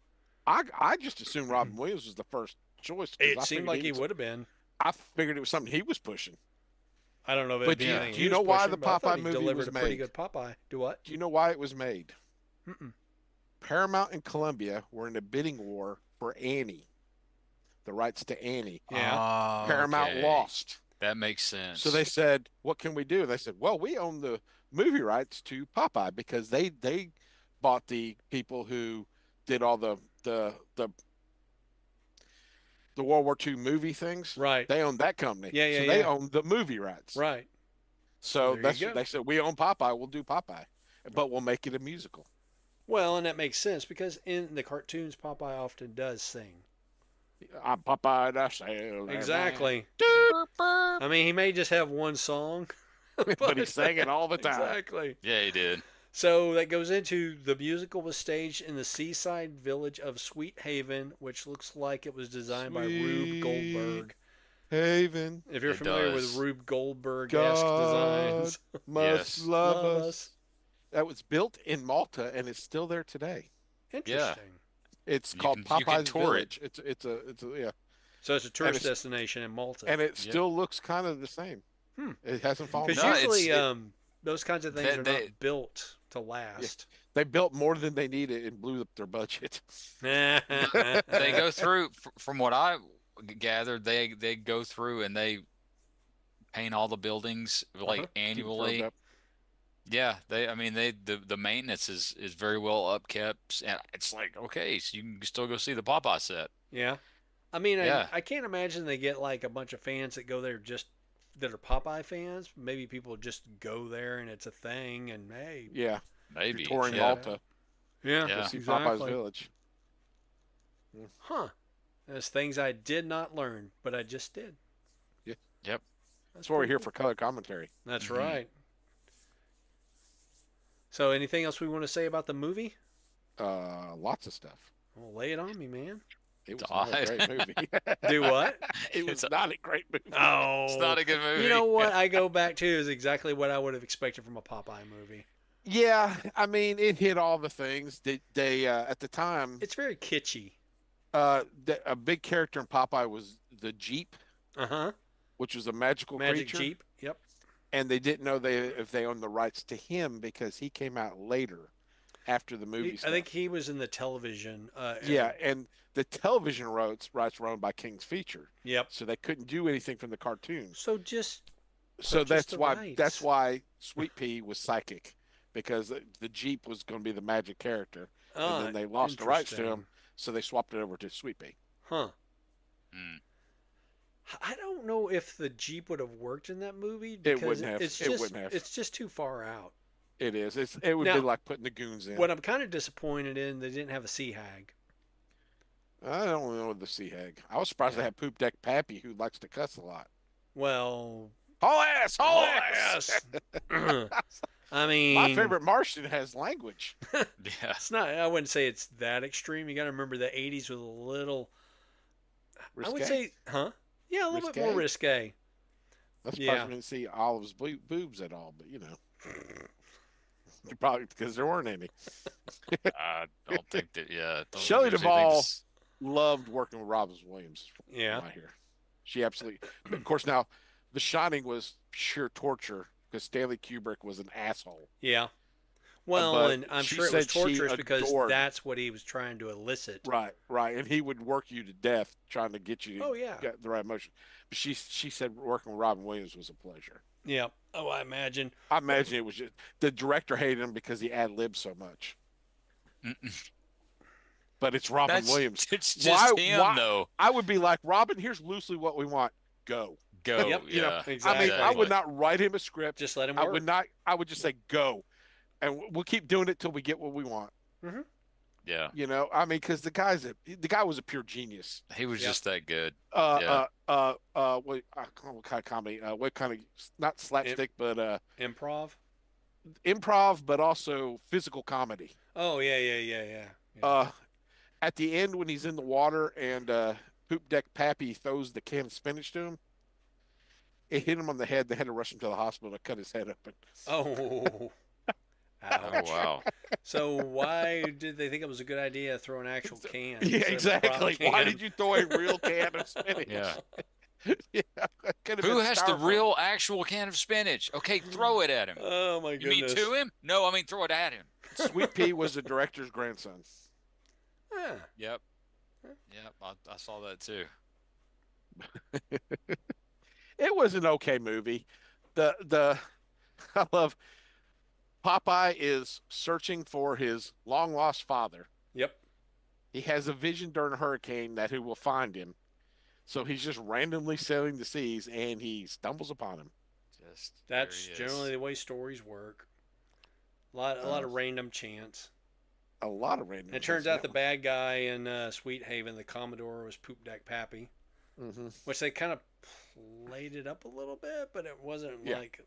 I just assumed Robin Williams was the first choice. 'Cause It I seemed figured like he was- would have been. I figured it was something he was pushing. I don't know if But it'd be do you- anything do he you was know why pushing, the but I thought Popeye he movie delivered was a pretty made? good Popeye. Do what? Do you know why it was made? Mm-mm. Paramount and Columbia were in a bidding war for Annie, the rights to Annie. Yeah. Oh, Paramount okay. lost. That makes sense. So they said, "What can we do?" And they said, "Well, we own the movie rights to Popeye because they bought the people who did all the World War II movie things. Right. They owned that company. Yeah, So they owned the movie rights. Right. So there that's you what go. they said. We own Popeye. We'll do Popeye, but we'll make it a musical. Well, and that makes sense because in the cartoons, Popeye often does sing. I'm Popeye the Sailor Man. Exactly. Burp, burp. I mean, he may just have one song, But he's singing all the time. Exactly. Yeah, he did. So that goes into the musical was staged in the seaside village of Sweet Haven, which looks like it was designed by Rube Goldberg. Haven If you're It familiar does. with Rube Goldberg-esque designs, must Yes. love love us. us. That was built in Malta and it's still there today. Interesting. It's You called can- you can Popeye's tour it. Village. It's a yeah, So it's a tourist it's- destination in Malta. and it Yep. still looks kind of the same. Hmm. It hasn't fallen Because No, down. usually those kinds of things They- are they- not built to last. They built more than they needed and blew up their budget. They go through, from what I gathered, they go through and they paint all the buildings like Uh-huh. Keep it annually. frozen up. Yeah, I mean the maintenance is very well upkept, and it's like, okay, so you can still go see the Popeye set. Yeah. I mean, Yeah. I can't imagine they get like a bunch of fans that go there just that are Popeye fans. Maybe people just go there and it's a thing and hey. Yeah, Maybe. you're touring yeah. Malta Yeah. Yeah. to see Popeye's Exactly. Village. Huh. There's things I did not learn, but I just did. Yeah. Yep. That's why we're pretty here cool. for color commentary. That's Mhm. right. So anything else we want to say about the movie? Lots of stuff. Well, lay it on me, man. It was not a God. great movie. Do what? It was It's not a great movie. Oh. It's not a good movie. You know what I go back to is exactly what I would have expected from a Popeye movie. Yeah, I mean, it hit all the things. They at the time, It's very kitschy. a big character in Popeye was the Jeep, Uh-huh. which was a magical Magic creature, Jeep. Yep. and they didn't know if they owned the rights to him because he came out later, after the movie. I think he was in the television. Yeah, and the television rights were owned by King's Feature, Yep. so they couldn't do anything from the cartoons. So just So purchase that's the why rights. Sweet Pea was psychic, because the Jeep was going to be the magic character, and then they Ah, lost the rights to him, interesting. so they swapped it over to Sweet Pea. Huh. Hmm. I don't know if the Jeep would have worked in that movie It because wouldn't have. it's It just wouldn't have. it's just too far out. It is. It would Now, be like putting the goons in. What I'm kind of disappointed in, they didn't have a sea hag. I don't know the sea hag. I was surprised they Yeah. had Poop Deck Pappy, who likes to cuss a lot. Well, Haul ass, haul ass. I mean, My favorite Martian has language. Yeah. It's not. I wouldn't say it's that extreme. You got to remember the '80s was a little. I would Risque? say, huh? Yeah, a little bit more risque. That's yeah. surprised we didn't see Olive's boobs at all, but probably because there weren't any. I don't think that. Yeah. Don't think Shelley there's Duvall. anything loved working with Robin Williams, from Yeah. what I hear. She absolutely. Of course, now The Shining was sheer torture because Stanley Kubrick was an asshole. Yeah. Well, But and I'm she sure it was said she torturous because adored. that's what he was trying to elicit. Right, right, and he would work you to death trying to get you to Oh yeah. get the right emotion. But she said working with Robin Williams was a pleasure. Yeah. Oh, I imagine. I imagine it was just the director hated him because he ad libbed so much. But it's Robin That's Williams. it's Why? just him Why? though. I would be like, Robin, here's loosely what we want. Go. Go, Yep. You know, yeah, I mean, I would Exactly. exactly. not write him a script. Just let him I would work. not. I would just say go, and we'll keep doing it till we get what we want. Hmm. Yeah, You know, I mean, because the guy was a pure genius. he was Yep. just that good. Uh, Yeah, uh, what kind of comedy? What kind of not Im- slapstick, but Improv. improv, but also physical comedy. Oh yeah, yeah, yeah, yeah. Yeah. Uh, at the end when he's in the water and Poop Deck Pappy throws the can of spinach to him, it hit him on the head. They had to rush him to the hospital to cut his head open. Oh. oh Ouch. wow. So why did they think it was a good idea to throw an actual can Yeah, instead of a prop exactly. Why can? did you throw a real can of spinach? Yeah. Yeah, it could have Who been has the styrofoam. real actual can of spinach? Okay, throw it at him. Oh my You mean goodness. to him? No, I mean throw it at him. Sweet Pea was the director's grandson. Huh. Yep. Yep. I saw that too. It was an okay movie. The I love Popeye is searching for his long lost father. Yep. He has a vision during a hurricane that who will find him. So he's just randomly sailing the seas and he stumbles upon him. Just there That's he generally is. the way stories work. A lot Uh, of random chance. a lot of random And it chance, turns out yeah. the bad guy in Sweet Haven, the Commodore, was Poop Deck Pappy, Hmm. which they kind of played it up a little bit, but it wasn't Yeah. like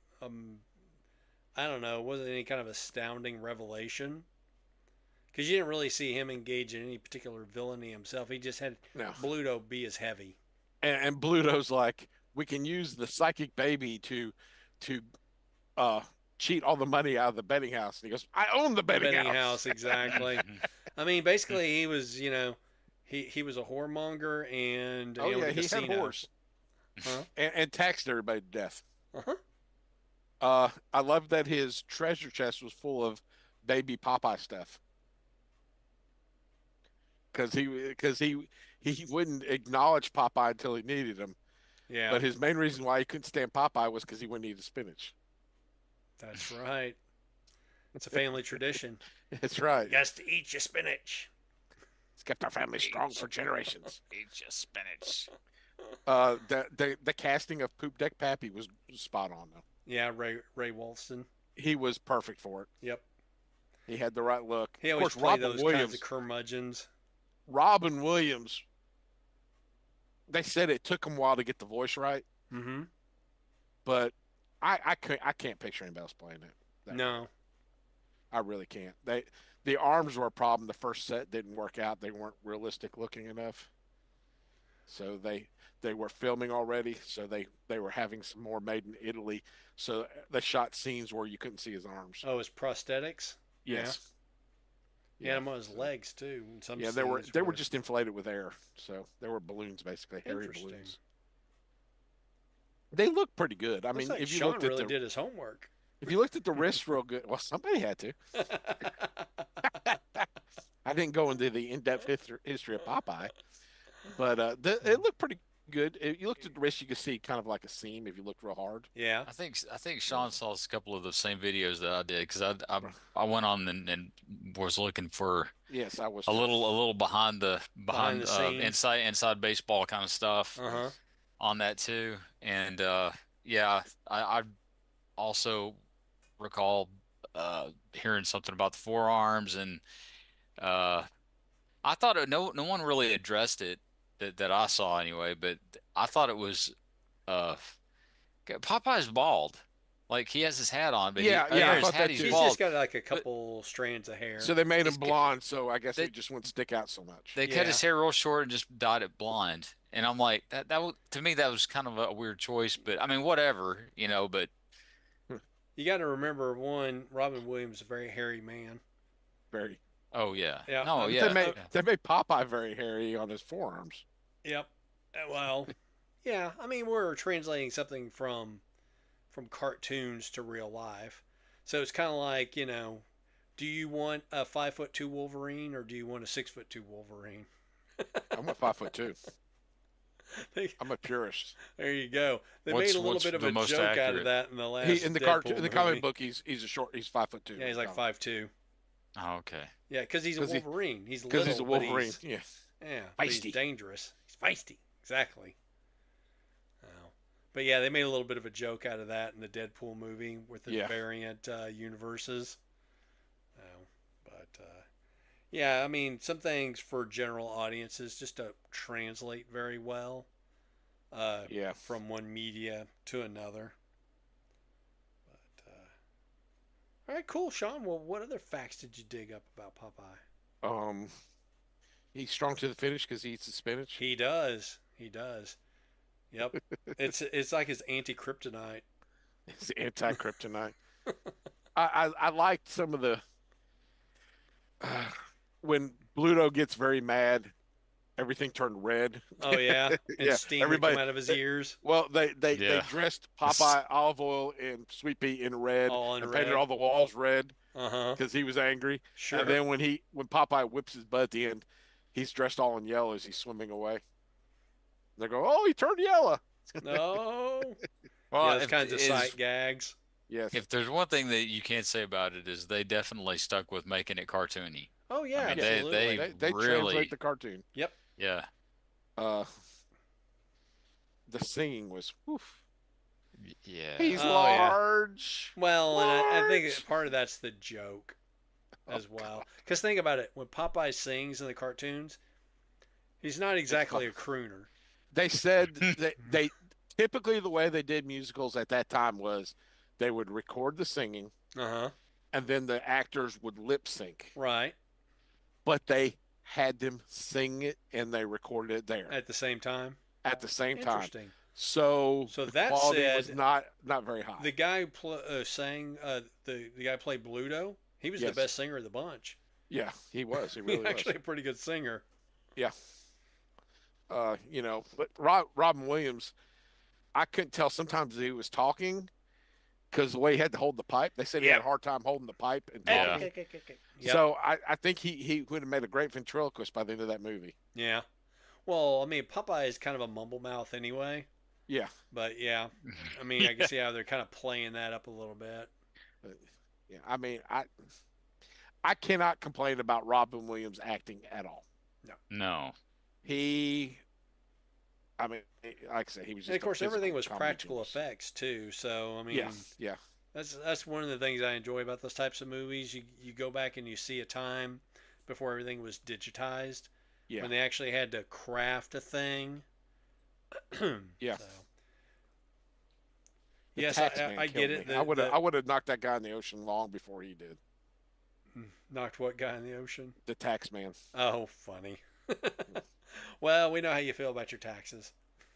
I don't know, it wasn't any kind of astounding revelation because you didn't really see him engage in any particular villainy himself. He just had No. Bluto be his heavy And Bluto's like, we can use the psychic baby to uh cheat all the money out of the betting house. And he goes, I own the betting betting house. house. Exactly. I mean, basically, he was he was a whoremonger and Oh he owned yeah, a he had casino. horse Huh? and taxed everybody to death. Uh-huh. I love that his treasure chest was full of baby Popeye stuff because he wouldn't acknowledge Popeye until he needed him. Yeah, But his main reason why he couldn't stand Popeye was because he wouldn't eat the spinach. that's right. It's a family tradition. That's right. You has to eat your spinach. It's kept our family strong for generations. Eat your spinach. The casting of Poop Deck Pappy was spot on though. Yeah, Ray Walston. He was perfect for it. Yep. He had the right look. He Of always course, played those kinds of curmudgeons. Robin Williams. They said it took him a while to get the voice right, Mm-hmm. but I can't picture anybody else playing it. No. I really can't. The arms were a problem. The first set didn't work out. They weren't realistic looking enough. So they were filming already. So they were having some more made in Italy. So they shot scenes where you couldn't see his arms. Oh, his prosthetics. Yes. He had Yeah. him on his legs too. In some Yeah, they were scenes they were where- just inflated with air. So they were balloons basically, hairy Interesting. balloons. They look pretty good. I Looks mean, like if you Sean looked at really the did his homework. if you looked at the wrists real good, well, somebody had to. I didn't go into the in-depth history of Popeye, but it looked pretty good. If you looked at the wrist, you could see kind of like a seam if you looked real hard. Yeah. I think Sean saw a couple of the same videos that I did because I went on and was looking for Yes, I was a little behind Behind the scenes. inside baseball kind of stuff Uh huh. on that too. And yeah, I also recall hearing something about the forearms and uh, I thought no one really addressed it that I saw anyway, but I thought it was uh Popeye's bald. Like he has his hat on, but Yeah, under I his thought hat that he's too. He's bald. just got like a couple strands of hair. So they made him He's blonde, so I guess they it just wouldn't stick out so much. they cut Yeah. his hair real short and just dyed it blonde. And I'm like to me that was kind of a weird choice, but I mean whatever, but You got to remember one, Robin Williams, is a very hairy man. Very. Oh yeah. Yeah, No, But they yeah. made Yeah. they made Popeye very hairy on his forearms. yep. Well, yeah. I mean, we're translating something from cartoons to real life, so it's kind of like do you want a 5'2" Wolverine or do you want a 6'2" Wolverine? I went 5'2". They, I'm a purist. there you go. They made What's a little what's bit of the a most joke out of accurate? that in the He in last the cartoon in Deadpool the comic movie. book he's a short he's 5'2" Yeah, in he's the like comic 5'2". Oh, okay. Yeah, because he's a because Wolverine. He's he's little, a but Wolverine. he's Yeah, yeah, but he's feisty. dangerous. He's feisty. Exactly. Oh. But yeah, they made a little bit of a joke out of that in the Deadpool movie with the Yeah, variant universes. Oh. But yeah, I mean, some things for general audiences just don't translate very well yeah. from one media to another. But all right, cool, Sean. Well, what other facts did you dig up about Popeye? Um, he's strong to the finish because he eats the spinach. He does. He does. Yep. It's like his anti kryptonite. He's anti kryptonite. I liked some of the uh, when Bluto gets very mad, everything turned red. Oh yeah, and Yeah, steam would come everybody. out of his ears, Well, they Yeah. dressed Popeye olive oil and Sweet Pea in red all in and painted red. all the walls red Uh huh. because he was angry. And Sure. then when Popeye whips his butt at the end, he's dressed all in yellow as he's swimming away. They go, "Oh, he turned yellow." No. Yeah, Well, those kinds of sight gags. Yes, if there's one thing that you can't say about it is they definitely stuck with making it cartoony. Oh I yeah, mean, yeah. they absolutely. They translate really, the cartoon. Yep. yeah, Uh, the singing was, oof. yeah. He's Oh yeah. large, Well, and I think large. part of that's the joke Oh as well. God, Because think about it, when Popeye sings in the cartoons, he's not it's fun. exactly a crooner. They said that they typically the way they did musicals at that time was they would record the singing Uh huh. and then the actors would lip sync, Right. but they had them sing it and they recorded it there At the same time. at the same time. Interesting. So So the that quality was said, not very the high. guy who sang the guy who played Bluto. He was the Yes, best singer of the bunch. yeah, he was. He He's really was. actually a pretty good singer. Yeah, but Robin Williams, I couldn't tell sometimes he was talking because the way he had to hold the pipe. They said he had Yeah. a hard time holding the pipe and Yeah. talking. Yep. So I think he would have made a great ventriloquist by the end of that movie. Yeah. Well, I mean, Popeye is kind of a mumble mouth anyway. Yeah, But yeah, I mean, I can see how they're kind of playing that up a little bit. but, yeah. I mean, I cannot complain about Robin Williams acting at all. No. No. He, I mean, like I said, he was And of just a course, everything physical was comedy practical genius. effects too. So I Yeah, mean, yeah, that's one of the things I enjoy about those types of movies. You go back and you see a time before everything was digitized yeah, when they actually had to craft a thing. yeah. So The yes, tax man I killed get it. me. The I would have knocked that guy in the ocean long before he did. knocked what guy in the ocean? The tax man. Oh, funny. Well, we know how you feel about your taxes.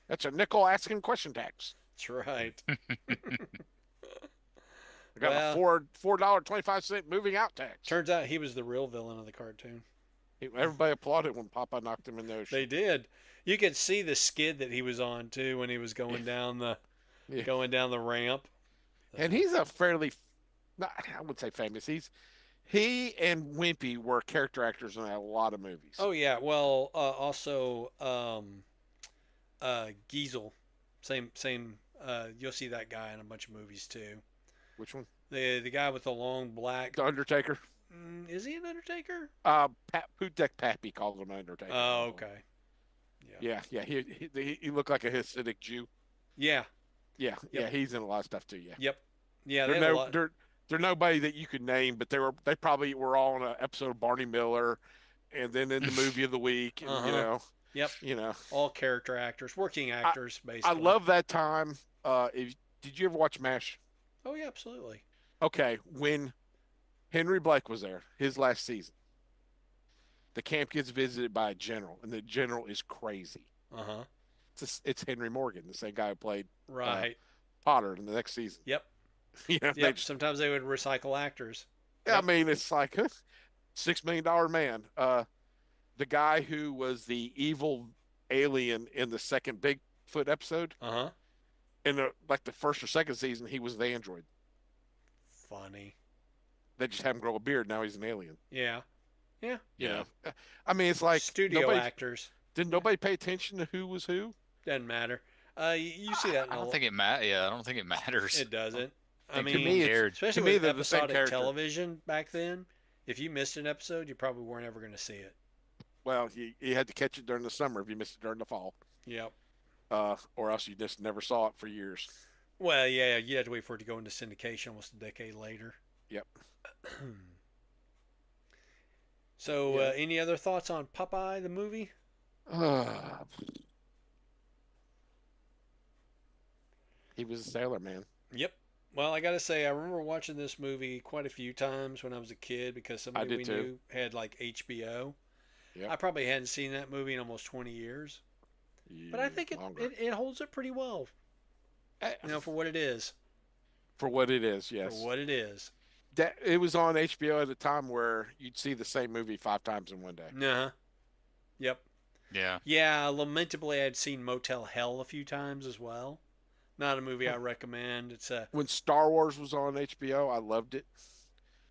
That's a nickel asking question tax. That's right. I got Well, a $4.25 moving out tax. turns out he was the real villain of the cartoon. Everybody applauded when Papa knocked him in the ocean. They did. You could see the skid that he was on too when he was Yeah. going down the ramp. And he's a fairly, not, I would say famous. He and Wimpy were character actors in a lot of movies. Oh yeah. Well, also Giesel, same. You'll see that guy in a bunch of movies too. Which one? The guy with the long black. The Undertaker. Is he an Undertaker? Putek Pappy called him Undertaker. Oh, okay. Yeah. Yeah. He looked like a Hasidic Jew. Yeah. Yeah, Yep. yeah. He's in a lot of stuff too. Yeah. Yep. Yeah. They They're had a no, lot. they're nobody that you could name, but they probably were all on an episode of Barney Miller, and then in the movie of the week, and Uh-huh. Yep. you know. All character actors, working actors, I basically. love that time. Did you ever watch MASH? Oh yeah, absolutely. Okay, when Henry Blake was there, his last season, the camp gets visited by a general, and the general is crazy. Uh huh. It's Henry Morgan, the same guy who played Right. Potter in the next season. Yep. They Yep. just, Sometimes they would recycle actors. I Yep. mean, it's like, huh? $6 million man. The guy who was the evil alien in the second Bigfoot episode. Uh huh. In like the first or second season, he was the android. Funny. They just had him grow a beard. Now he's an alien. Yeah. Yeah. You Yeah. know, I mean, it's like Studio nobody actors. didn't nobody pay attention to who was who. Doesn't matter. You see that in I a don't think it Yeah, I don't think it matters. It doesn't. I Think To mean, me, it's cared. especially to me with they're the same episodic character. television back then, if you missed an episode, you probably weren't ever going to see it. Well, you had to catch it during the summer if you missed it during the fall, Yep. or else you just never saw it for years. Well, yeah, you had to wait for it to go into syndication almost a decade later. Yep. So, Yeah. any other thoughts on Popeye the movie? He was a sailor man. Yep. Well, I got to say, I remember watching this movie quite a few times when I was a kid because somebody did we too. knew had like HBO. Yep. I probably hadn't seen that movie in almost 20 years. But I think Longer. it holds up pretty well, for what it is. For what it is, yes. For what it is. That it was on HBO at a time where you'd see the same movie 5 times in one day. Uh-huh. Yep. Yeah. Yeah, lamentably, I'd seen Motel Hell a few times as well. Not a movie I recommend. It's a When Star Wars was on HBO, I loved it.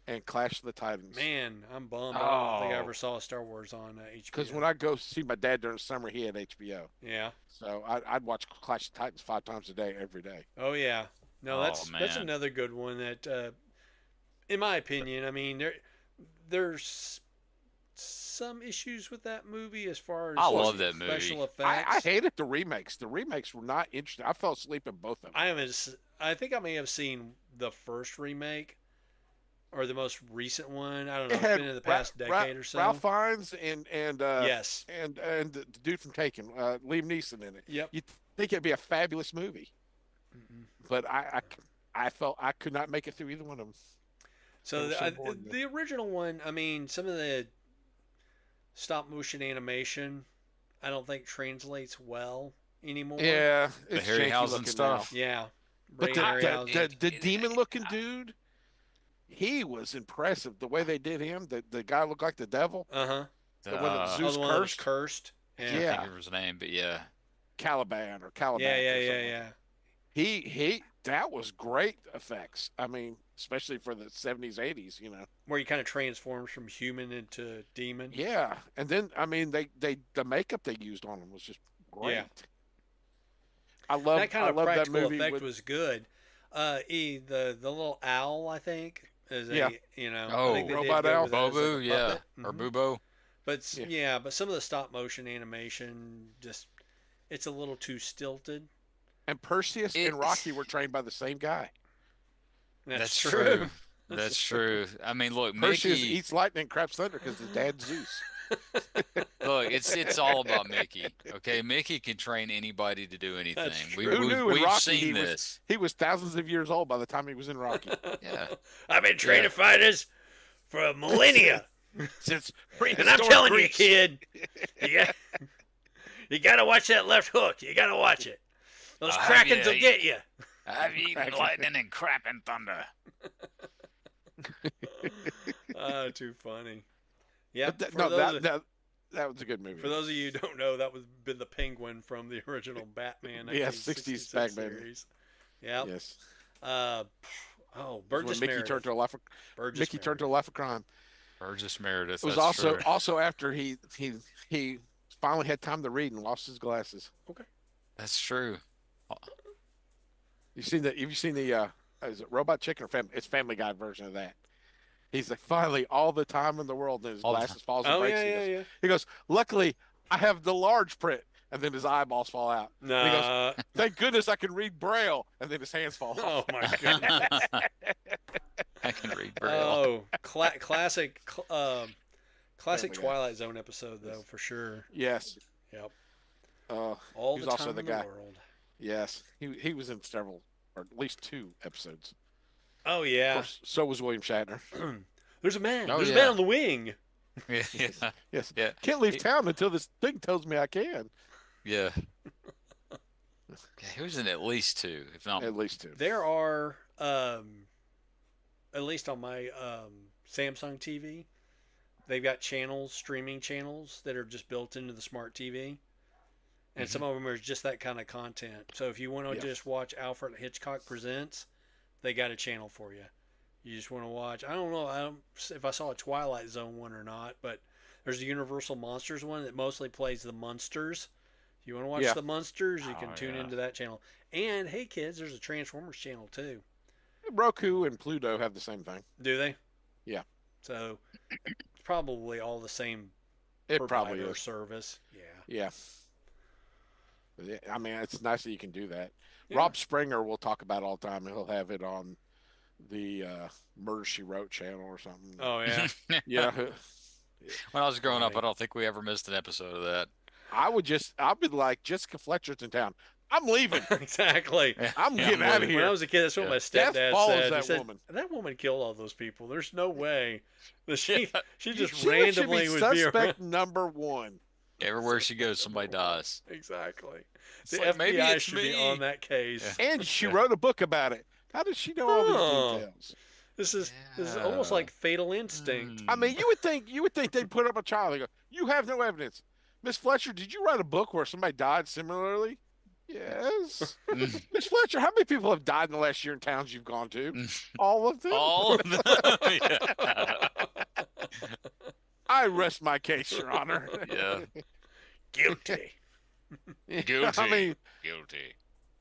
And Clash of the Titans. man. I'm bummed. I don't think I Oh. ever saw Star Wars on HBO. Because when I go see my dad during the summer, he had HBO. Yeah. So I'd watch Clash of the Titans 5 times a day, every day. Oh yeah. No, Oh, that's man. another good one that, in my opinion, I mean there's some issues with that movie as far as I love that special movie. effects. I hated the remakes. The remakes were not interesting. I fell asleep in both of them. I think I may have seen the first remake or the most recent one. I don't know. It's been in the past decade or so. Ralph Fiennes and Yes. and the dude from Taken, Liam Neeson in it. Yep. You'd think it'd be a fabulous movie, but I felt I could not make it through either one of them. So They were so boring, the original one, I mean, some of the stop motion animation, I don't think translates well anymore. Yeah, The it's Harryhausen janky looking stuff. now. Yeah. But Ray Harryhausen. the demon looking dude, he was impressive. The way they did him, the guy looked like the devil. Uh-huh. The one that Uh, Zeus the one that was cursed. cursed. I Yeah. can't Yeah. think of his name, but yeah. Caliban or Caliban. Yeah, or yeah, something. yeah. He that was great effects. I mean, especially for the 70s, 80s, Where he kind of transforms from human into demon. Yeah. And then I mean they the makeup they used on him was just great. Yeah. I That kind of love that practical movie effect with, was good. The little owl, I think, is Yeah. Oh, I think they did Robot good Owl. with it as Bobu, like a yeah. puppet. Or Mhm. Bubo. But Yeah. but some of the stop motion animation just it's a little too stilted. and Perseus It- and Rocky were trained by the same guy. That's true. That's true. I mean, look, Perseus Mickey. eats lightning and craps thunder because his dad's Zeus. Look, it's all about Mickey. Okay, Mickey can train anybody to do anything. That's true. Who knew in We've Rocky seen he was- this. He was thousands of years old by the time he was in Rocky. Yeah. I've been training fighters for millennia. Since And I'm telling you, kid, you gotta watch that left hook. You gotta watch it. Those Krakens will get you. I've eaten lightning and crap and thunder. Too funny. Yeah, But for that was a good movie. for those of you who don't know, that was been the Penguin from the original Batman. Yeah, 1966 60s Batman. series. Yeah. Yes. Burgess When Mickey Meredith. turned to a life of, Burgess Mickey turned to a Meredith. life of crime. Burgess Meredith. It was that's true. also after he finally had time to read and lost his glasses. That's true. Have you seen the is it Robot Chicken or Family? It's Family Guy version of that. He's like, finally, all the time in the world, and his All the glasses falls and Oh breaks. yeah, He yeah, goes, yeah. he goes, luckily, I have the large print, and then his eyeballs fall out. Nah. he goes, thank goodness I can read Braille, and then his hands fall Oh off. my goodness. I can read Braille. Oh, classic Family Guy. Twilight Zone episode though, for sure. Yes. Yep. He All was the also time the in guy. the world. Yes. He was in several, or at least 2 episodes. Oh Of yeah. course, so was William Shatner. There's a man. Oh, There's a yeah. man on the wing. Yeah, yeah, Yes. yeah, Can't leave town until this thing tells me I can. yeah. Yeah, he was in at least 2, if not. At least 2. There are, at least on my Samsung TV, they've got channels, streaming channels that are just built into the smart TV, and Hmm. some of them are just that kind of content. So if you want to Yeah. just watch Alfred Hitchcock Presents, they got a channel for you. You just want to watch. I don't know if I saw a Twilight Zone one or not, but there's a Universal Monsters one that mostly plays the Munsters. If you want to watch Yeah. the Munsters, you Oh can tune yeah. into that channel. And hey, kids, there's a Transformers channel too. Roku and Pluto have the same thing. Do they? Yeah. So it's probably all the same It probably provider is. service. Yeah. Yeah. I mean, it's nice that you can do that. Yeah. Rob Springer will talk about it all the time. He'll have it on the Murder She Wrote channel or something. Oh yeah. Yeah. When I was growing up, Funny. I don't think we ever missed an episode of that. I'd be like, Jessica Fletcher's in town. I'm leaving. Exactly. I'm Yeah, getting out of leaving. When I here. was a kid, that's what Yeah. my Death stepdad follows said. He that said, woman. that woman killed all those people. There's no way that she just She randomly should would be be around. suspect number one. Everywhere she goes, somebody dies. Exactly. It's The like, maybe FBI it's should be me. on that case. Yeah. And she wrote a book about it. How does she know all Oh. these details? This is almost like Fatal Instinct. I mean, you would think they'd put up a trial. They go, you have no evidence. Miss Fletcher, did you write a book where somebody died similarly? Yes. Miss Fletcher, how many people have died in the last year in towns you've gone to? All of them. all of them. Yeah. I rest my case, Your Honor. Yeah. Guilty. Guilty. I mean, Guilty.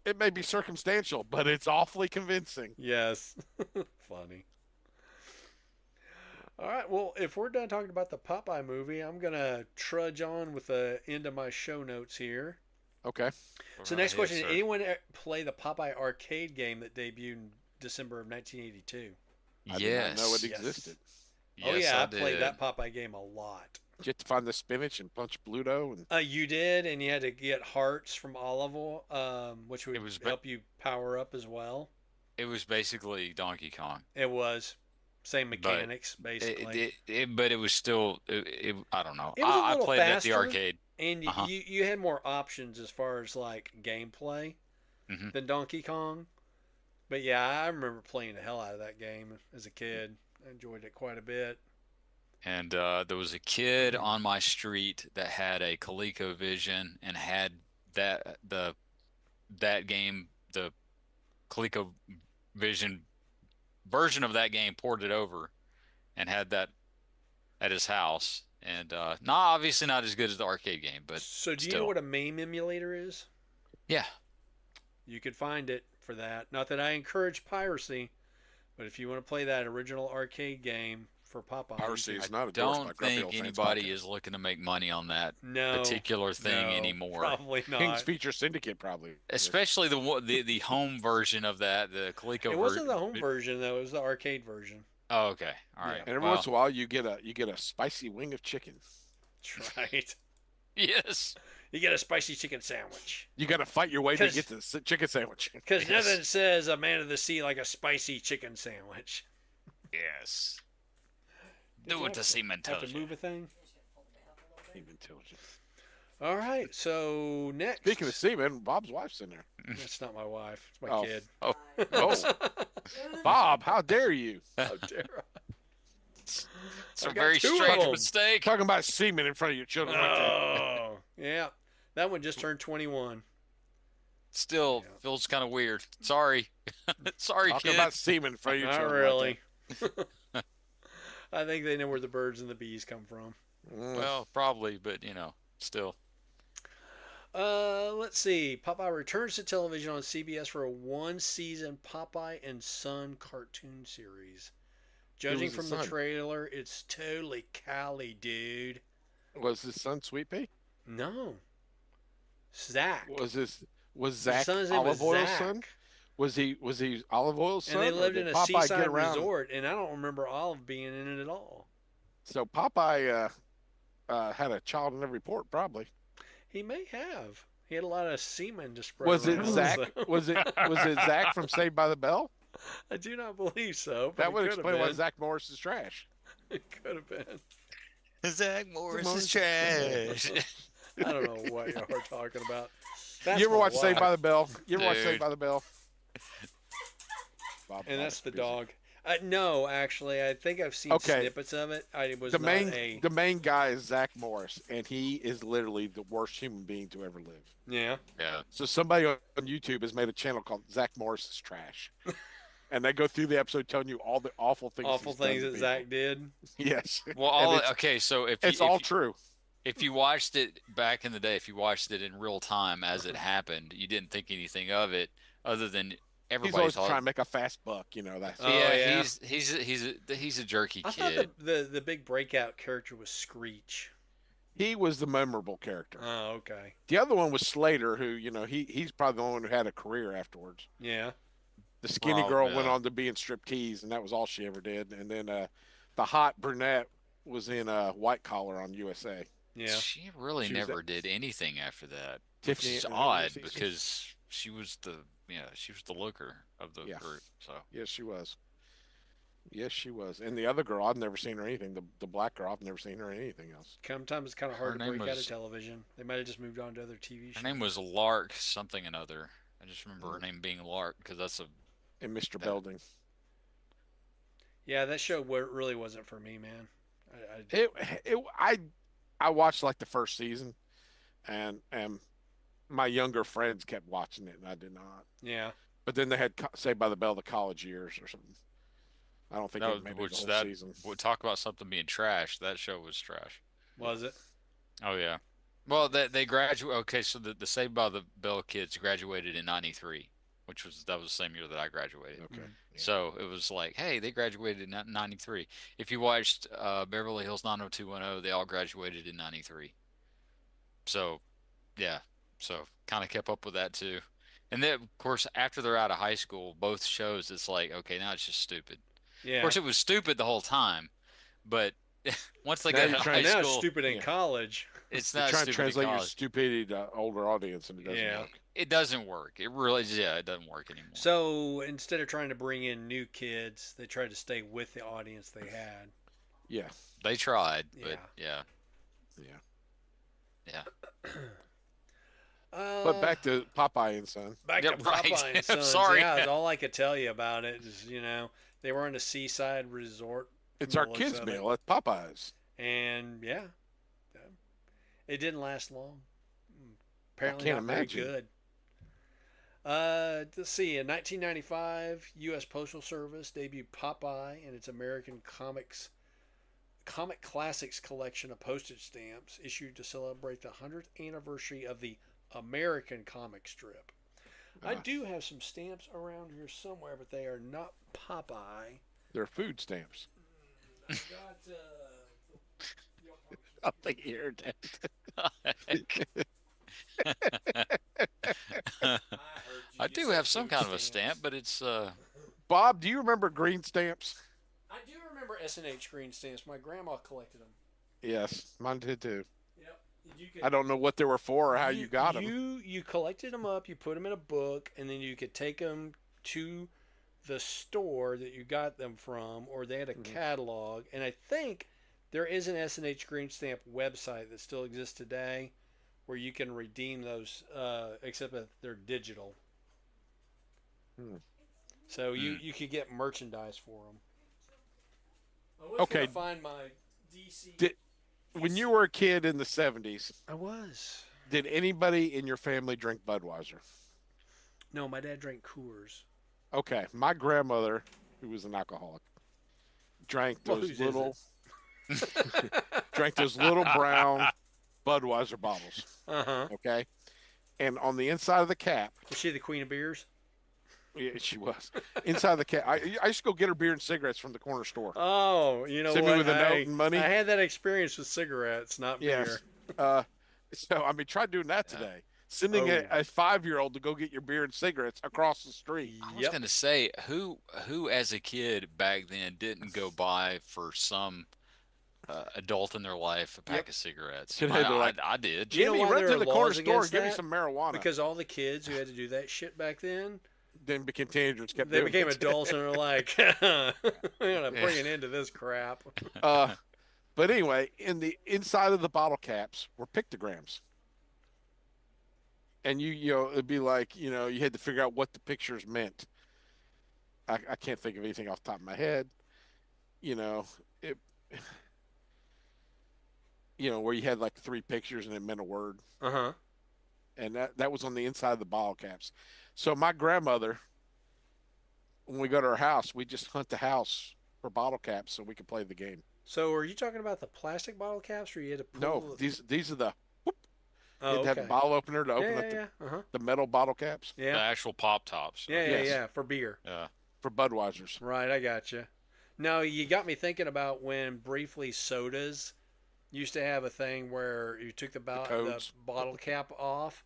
it may be circumstantial, but it's awfully convincing. Yes. Funny. All right. Well, if we're done talking about the Popeye movie, I'm going to trudge on with the end of my show notes here. Okay. So, next question: did anyone play the Popeye arcade game that debuted in December of 1982? I did Yes. not know it Yes. existed. Oh Yes, yeah, I did. played that Popeye game a lot. Did you have to find the spinach and punch Bluto? And You did, and you had to get hearts from olive oil, which would It was help you power up as well. It was basically Donkey Kong. It was same But mechanics, basically. But it was still. I don't know. It was a I little played it at the faster. arcade. And Uh-huh. you had more options as far as like gameplay Mhm. than Donkey Kong. But yeah, I remember playing the hell out of that game as a kid. I enjoyed it quite a bit. And there was a kid on my street that had a ColecoVision and had that game, the ColecoVision version of that game, ported over, and had that at his house. And obviously not as good as the arcade game, but So do you still. know what a MAME emulator is? Yeah. You could find it for that. Not that I encourage piracy, but if you want to play that original arcade game for Popeye, piracy is I not endorsed by don't Grumpy think Old Fans anybody podcast. is looking to make money on that no particular thing no, anymore. Probably King's not. Feature Syndicate probably. Especially the home version of that, the Coleco It wasn't the home version though; it was the arcade version. Oh, okay. All right. Yeah. And every Well, once in a while, you get a spicy wing of chicken. That's right. yes. You get a spicy chicken sandwich. You got to fight your way to 'Cause- get the chicken sandwich. Because Yes. nothing says a man of the sea like a spicy chicken sandwich. Yes. Did Do you what have the to- seaman Have tells to you. move a thing. Intelligent. All right. So next. Speaking of seamen, Bob's wife's in there. That's not my wife. It's my Oh. kid. Oh, Bob, how dare you? How dare I? It's I a got very two of strange them. mistake. Talking about semen in front of your children like that. Oh, yeah. That one just turned 21. Still Yeah. feels kind of weird. Sorry. Sorry, Talking kid. about semen in front of your Not children. really. I think they know where the birds and the bees come from. Like that. Well, probably, but still. Let's see. Popeye returns to television on CBS for a one-season Popeye and Son cartoon series. Judging was from his the son? trailer, it's totally Cali, dude. Was his son Sweet Pea? No. Zach. Was Zach son's name was Olive Oil's Zach. son? Was he Olive Oil's son? And they or lived did in a Popeye get seaside around? resort, and I don't remember Olive being in it at all. So Popeye had a child in every port, probably. He may have. He had a lot of semen to spread Was it around, Zach? so- Was it Zach from Saved by the Bell? I do not believe so. But That it would could have explain why been. Zach Morris is trash. It could have been. Zach Morris Morris is trash. I don't know what y'all are talking about. You ever watch Saved by the Bell? You ever watch Dude. Saved by the Bell? Bob, And that's the Bob's busy. dog. No, actually, I think I've seen Okay, snippets of it. I was the not main a the main guy is Zach Morris, and he is literally the worst human being to ever live. yeah. Yeah. So somebody on YouTube has made a channel called Zach Morris is Trash, and they go through the episode telling you all the awful things Awful he's done things to that people. Zach did. Yes, Well, and all okay. So it's all true. if you watched it back in the day, if you watched it in real time as it happened, you didn't think anything of it, other than He's everybody always thought, trying to make a fast buck. You know that's Oh yeah, yeah. he's a jerky I thought kid. the big breakout character was Screech. he was the memorable character. Oh, okay. The other one was Slater, who he's probably the one who had a career afterwards. Yeah. The skinny Well, girl went yeah. on to be in striptease, and that was all she ever did. And then the hot brunette was in White Collar on USA. Yeah. She really She was never did anything after that, which Tiffany. is What was odd he? because she was the looker of the Yeah, group. So yes, she was. Yes, she was. And the other girl, I've never seen her anything. The black girl, I've never seen her in anything else. Sometimes it's kind of hard her to name break out of was television. They might have just moved on to other TV her shows. name was Lark something another. I just remember her Mm. name being Lark because that's a And Mr. that Belding. Yeah, that show really wasn't for me, man. I It, it I watched like the first season, and my younger friends kept watching it, and I did not. yeah. But then they had Saved by the Bell the college years or something. I don't think that it was made it the which whole that season. would talk about something being trash. That show was trash. Yeah. Was it? Oh yeah. Well, they graduate. Okay, so the Saved by the Bell kids graduated in '93, which was that was the same year that I graduated. Okay. Mm. Yeah. So it was like, hey, they graduated in '93. If you watched Beverly Hills 90210, they all graduated in '93. So yeah, so kind of kept up with that too. And then of course after they're out of high school, both shows it's like, okay, now it's just stupid. Of Yeah. course, it was stupid the whole time, but once they Now get you're out of trying high Now it's school, stupid in Yeah. college. it's You're not trying to stupid in translate your college. stupidity to older audience, and it doesn't Yeah. work. It doesn't work. It really, yeah, it doesn't work anymore. So instead of trying to bring in new kids, they tried to stay with the audience they had. Yeah. They tried, but Yeah. yeah, Yeah. yeah, But Uh, back to Popeye and Son. back yeah, to right. Popeye and I'm Sons. sorry. Yeah, that's all I could tell you about it is, they were in a seaside resort. From It's the our looks kids' of it. meal at Popeyes. And yeah, it didn't last long. I Apparently can't not very imagine. good. Let's see. In 1995, U.S. Postal Service debuted Popeye and its American Comic Classics collection of postage stamps issued to celebrate the 100th anniversary of the American comic strip. I Uh, do have some stamps around here somewhere, but they are not Popeye. they're food stamps. I got. I think you heard I heard you. I You do said have some food kind of a stamps. stamp, but it's Bob, do you remember green stamps? I do remember S&H green stamps. My grandma collected them. Yes, mine did too. Yep. You could. I don't know what they were for or how you got them. You collected them up. You put them in a book, and then you could take them to the store that you got them from, or they had a Mhm. catalog. And I think there is an S&H green stamp website that still exists today, where you can redeem those, except that they're digital. Hmm. So Hmm. you could get merchandise for them. I was Okay. gonna find my DC. Did- When you were a kid in the 70s, I was. did anybody in your family drink Budweiser? No, my dad drank Coors. Okay, my grandmother, who was an alcoholic, drank Well, those whose little drank those little brown Budweiser bottles. Uh-huh. Okay, and on the inside of the cap, Was she the queen of beers? yeah, she was inside the cap. I used to go get her beer and cigarettes from the corner store. Oh, you know Send me what? with a note and money. I had that experience with cigarettes, not Yes. beer. So I mean, try doing that Yeah. today. Sending Oh. a 5-year-old to go get your beer and cigarettes across the street. I was Yep. gonna say who as a kid back then didn't go buy for some adult in their life a pack Yep. of cigarettes. Today they're like, I did. Do you know Jimmy, why run there to are the corner laws store, against give me that? some marijuana. Because all the kids who had to do that shit back then, Then became teenagers, kept they doing became it. adults and are like, "I'm gonna bring an end to this crap." But anyway, in the inside of the bottle caps were pictograms. And you know, it'd be like, you had to figure out what the pictures meant. I can't think of anything off the top of my head. You know, it. Where you had like three pictures and it meant a word, Uh huh. and that was on the inside of the bottle caps. So my grandmother, when we go to her house, we just hunt the house for bottle caps so we could play the game. So are you talking about the plastic bottle caps, or you had to No, pull? these are the. You Oh, had to have the okay. bottle opener to Yeah, open yeah, up yeah. Uh huh. the metal bottle caps. The Yeah. actual pop tops. Yeah, yeah, Okay. Yes, yeah. For beer. Yeah. for Budweisers. Right, I got you. Now you got me thinking about when briefly sodas used to have a thing where you took The the codes. bottle cap off.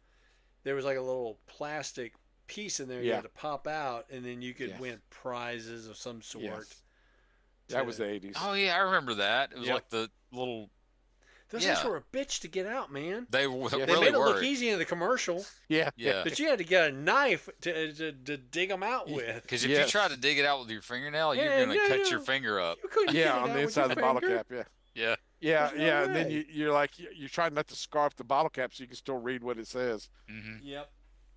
There was like a little plastic piece in there you Yeah, had to pop out, and then you could yeah, win prizes of some yeah. sort. That was To the '80s. Oh yeah, I remember that. It was Yep. like the little. those things Yeah, were a bitch to get out, man. they Yeah. They really made it were. look easy in the commercial, Yeah, yeah, Yeah. but you had to get a knife to dig them out with. Because if you try to yes, dig it out with your fingernail, you're Yeah, gonna no, cut your no, finger up. you couldn't yeah. get it On the out with inside your of the bottle finger. cap. Yeah, Yeah. yeah, There's no yeah. And then way. you're like you're trying not to scarf the bottle cap so you can still read what it says. Hmm. Yep.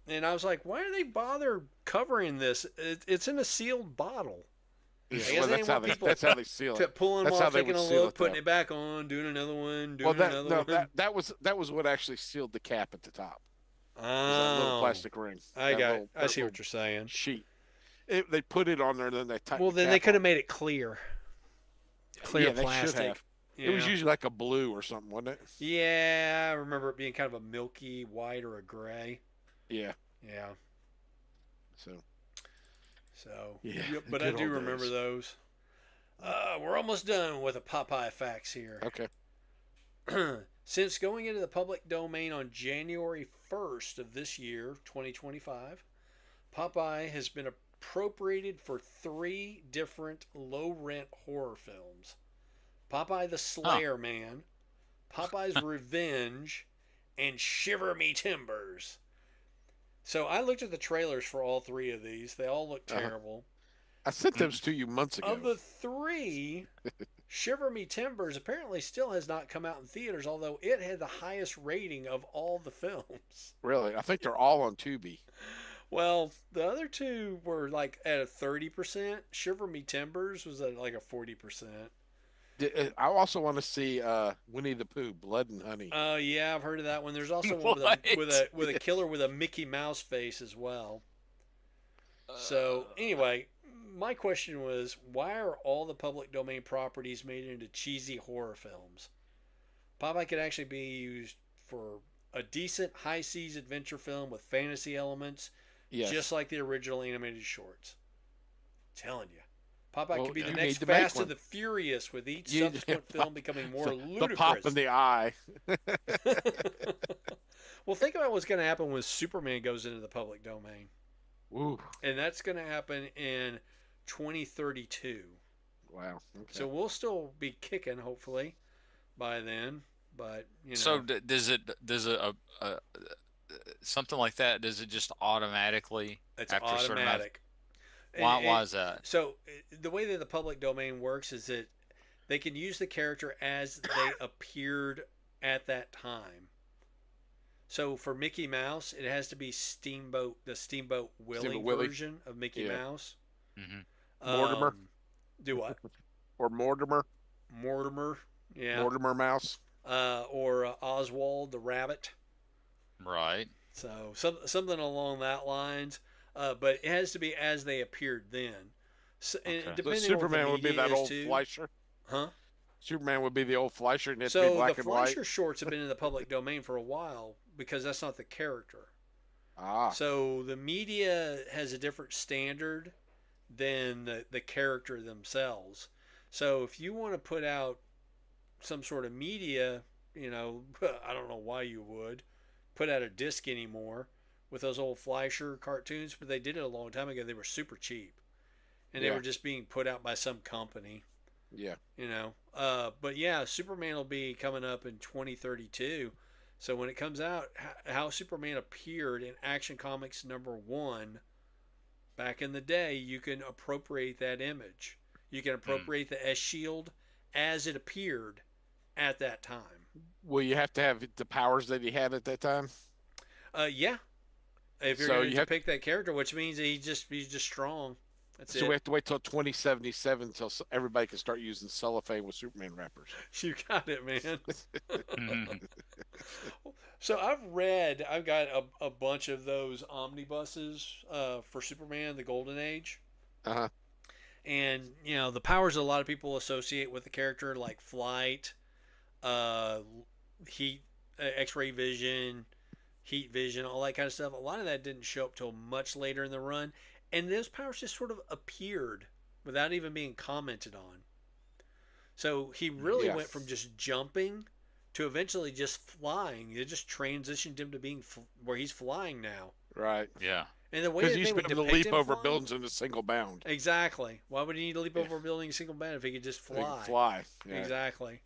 And I was like, why do they bother covering this? It's in a sealed bottle. Yeah, I guess well, they didn't want people that's how they seal it. pulling them That's how off, they taking would a seal look, it, putting though. it back on, doing another one, Well, doing another one. that was what actually sealed the cap at the top. Was that little Oh, plastic ring? I That got it. little I that see little what you're saying. sheet. They put it on there, then they Well, tightened the then they cap could have on. made it clear, clear Yeah, they should plastic. have. It was Yeah. usually like a blue or something, wasn't it? Yeah, I remember it being kind of a milky white or a gray. Yeah. Yeah. So So, yeah, yep, the but I good do old remember days. those. We're almost done with the Popeye facts here. Okay. Since going into the public domain on January 1st of this year, 2025, Popeye has been appropriated for three different low rent horror films: Popeye the Huh. Slayer Man, Popeye's Revenge, and Shiver Me Timbers. So I looked at the trailers for all three of these. They all look Uh-huh. terrible. I sent those to you months ago. Of the three, Shiver Me Timbers apparently still has not come out in theaters, although it had the highest rating of all the films. Really, I think they're all on Tubi. Well, the other two were like at a 30%. Shiver Me Timbers was at like a 40%. I also want to see Winnie the Pooh, Blood and Honey. Oh yeah, I've heard of that one. There's also one with What? a killer with a Mickey Mouse face as well. So anyway, my question was, why are all the public domain properties made into cheesy horror films? Popeye could actually be used for a decent high seas adventure film with fantasy elements, Yes. just like the original animated shorts. Telling you. Popeye Well, could be the you next need to make Fast and one. the Furious, with each You- subsequent film becoming more the pop in ludicrous. the eye. Well, think about what's going to happen when Superman goes into the public domain. Ooh, And that's going to happen in 2032. wow. Okay. So we'll still be kicking, hopefully, by then. But, So does something like that? Does it just automatically it's after a certain amount? automatic. Why is that? So the way that the public domain works is that they can use the character as they appeared at that time. So for Mickey Mouse, it has to be the Steamboat Willie Willie. version of Mickey Yeah. Mouse. Hmm. Mortimer. Do what? Or Mortimer. Mortimer. Yeah. Mortimer Mouse. Or Oswald the Rabbit. Right. So something along that lines. But it has to be as they appeared then. So, and Okay. So depending So on what the Superman would be media that is old too. Fleischer. Huh? Superman would be the old Fleischer, and it'd be So black the and white. Fleischer shorts have been in the public domain for a while because that's not the character. Ah, So the media has a different standard than the character themselves. So if you want to put out some sort of media, I don't know why you would put out a disc anymore with those old Fleischer cartoons, but they did it a long time ago. They were super cheap, and they Yeah. were just being put out by some company. yeah. But yeah, Superman will be coming up in 2032. So when it comes out, how Superman appeared in Action Comics #1 back in the day, you can appropriate that image. You can appropriate the S Shield as it appeared at that time. Will you have to have the powers that he had at that time? Yeah, if you're So going you to have- depict that character, which means he's just strong. That's So we it. have to wait till 2077 until everybody can start using cellophane with Superman wrappers. You got it, man. Mhm. So I've got a bunch of those omnibuses for Superman, the Golden Age. Uh-huh. And, the powers that a lot of people associate with the character, like flight, uh, heat, x ray vision, heat vision, all that kind of stuff, a lot of that didn't show up till much later in the run. And those powers just sort of appeared without even being commented on. So he really Yeah. went from just jumping to eventually just flying. It just transitioned him to being where he's flying now. Right. Yeah. And the way Because that he they used to would be able to depict leap him over flying, buildings in a single bound. exactly. Why would he need to leap Yeah. over a building in single band if he could just He could fly? fly. Yeah. Exactly. Uh,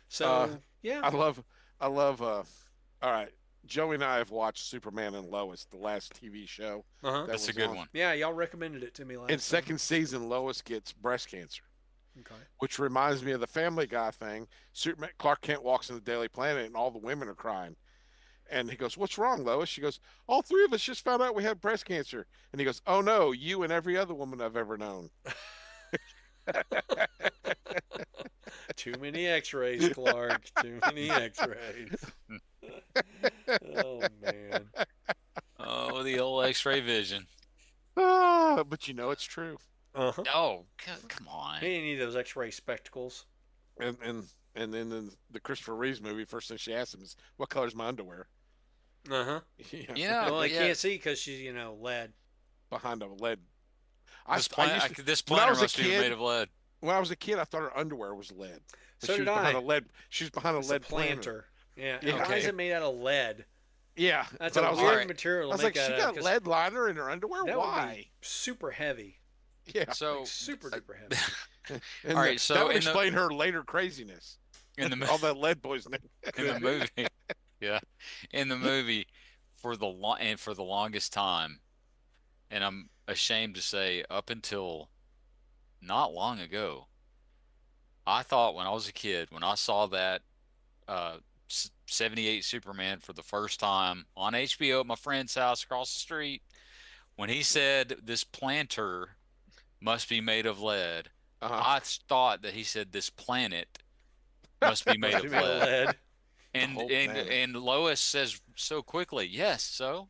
So yeah. I love. All right. Joey and I have watched Superman and Lois, the last TV show Uh huh. that That's a was good on. one. Yeah, y'all recommended it to me last In time. second season, Lois gets breast cancer, Okay. which reminds me of the Family Guy thing. Superman Clark Kent walks in the Daily Planet, and all the women are crying. And he goes, "What's wrong, Lois?" She goes, "All three of us just found out we had breast cancer." And he goes, "Oh no, you and every other woman I've ever known." Too many X-rays, Clark. Too many X-rays. Oh man. Oh, the old X-ray vision. But it's true. Uh huh. Oh, come on. He didn't need those X-ray spectacles. And then in the Christopher Reeves movie, first thing she asks him is, "What color's my underwear?" Uh huh. Yeah, Yeah, Well, I yeah. can't see because she's lead. behind a lead. This I planet, used to this when I planner was a must be made kid. of lead. When I was a kid, I thought her underwear was lead, but So she was did behind I. a lead. She was behind a It's a lead planter. planter. Yeah. And Yeah. why is Okay. it made out of lead? Yeah, That's but a I was All like, weird right. material I to was make like, that she out of got because lead liner in her underwear. that would be Why? super heavy. Yeah, Like So, super uh, duper heavy. all and right. that So would explain her later craziness. in the All that lead poisoning. in the Could be. movie, yeah, in the movie, for the longest time, and I'm ashamed to say, up until not long ago, I thought when I was a kid, when I saw that uh 78 Superman for the first time on HBO at my friend's house across the street, when he said this planter must be made of lead, Uh-huh. I thought that he said this planet must be made Must be of made of lead. lead. The And whole and planet. and Lois says so quickly, "Yes, so."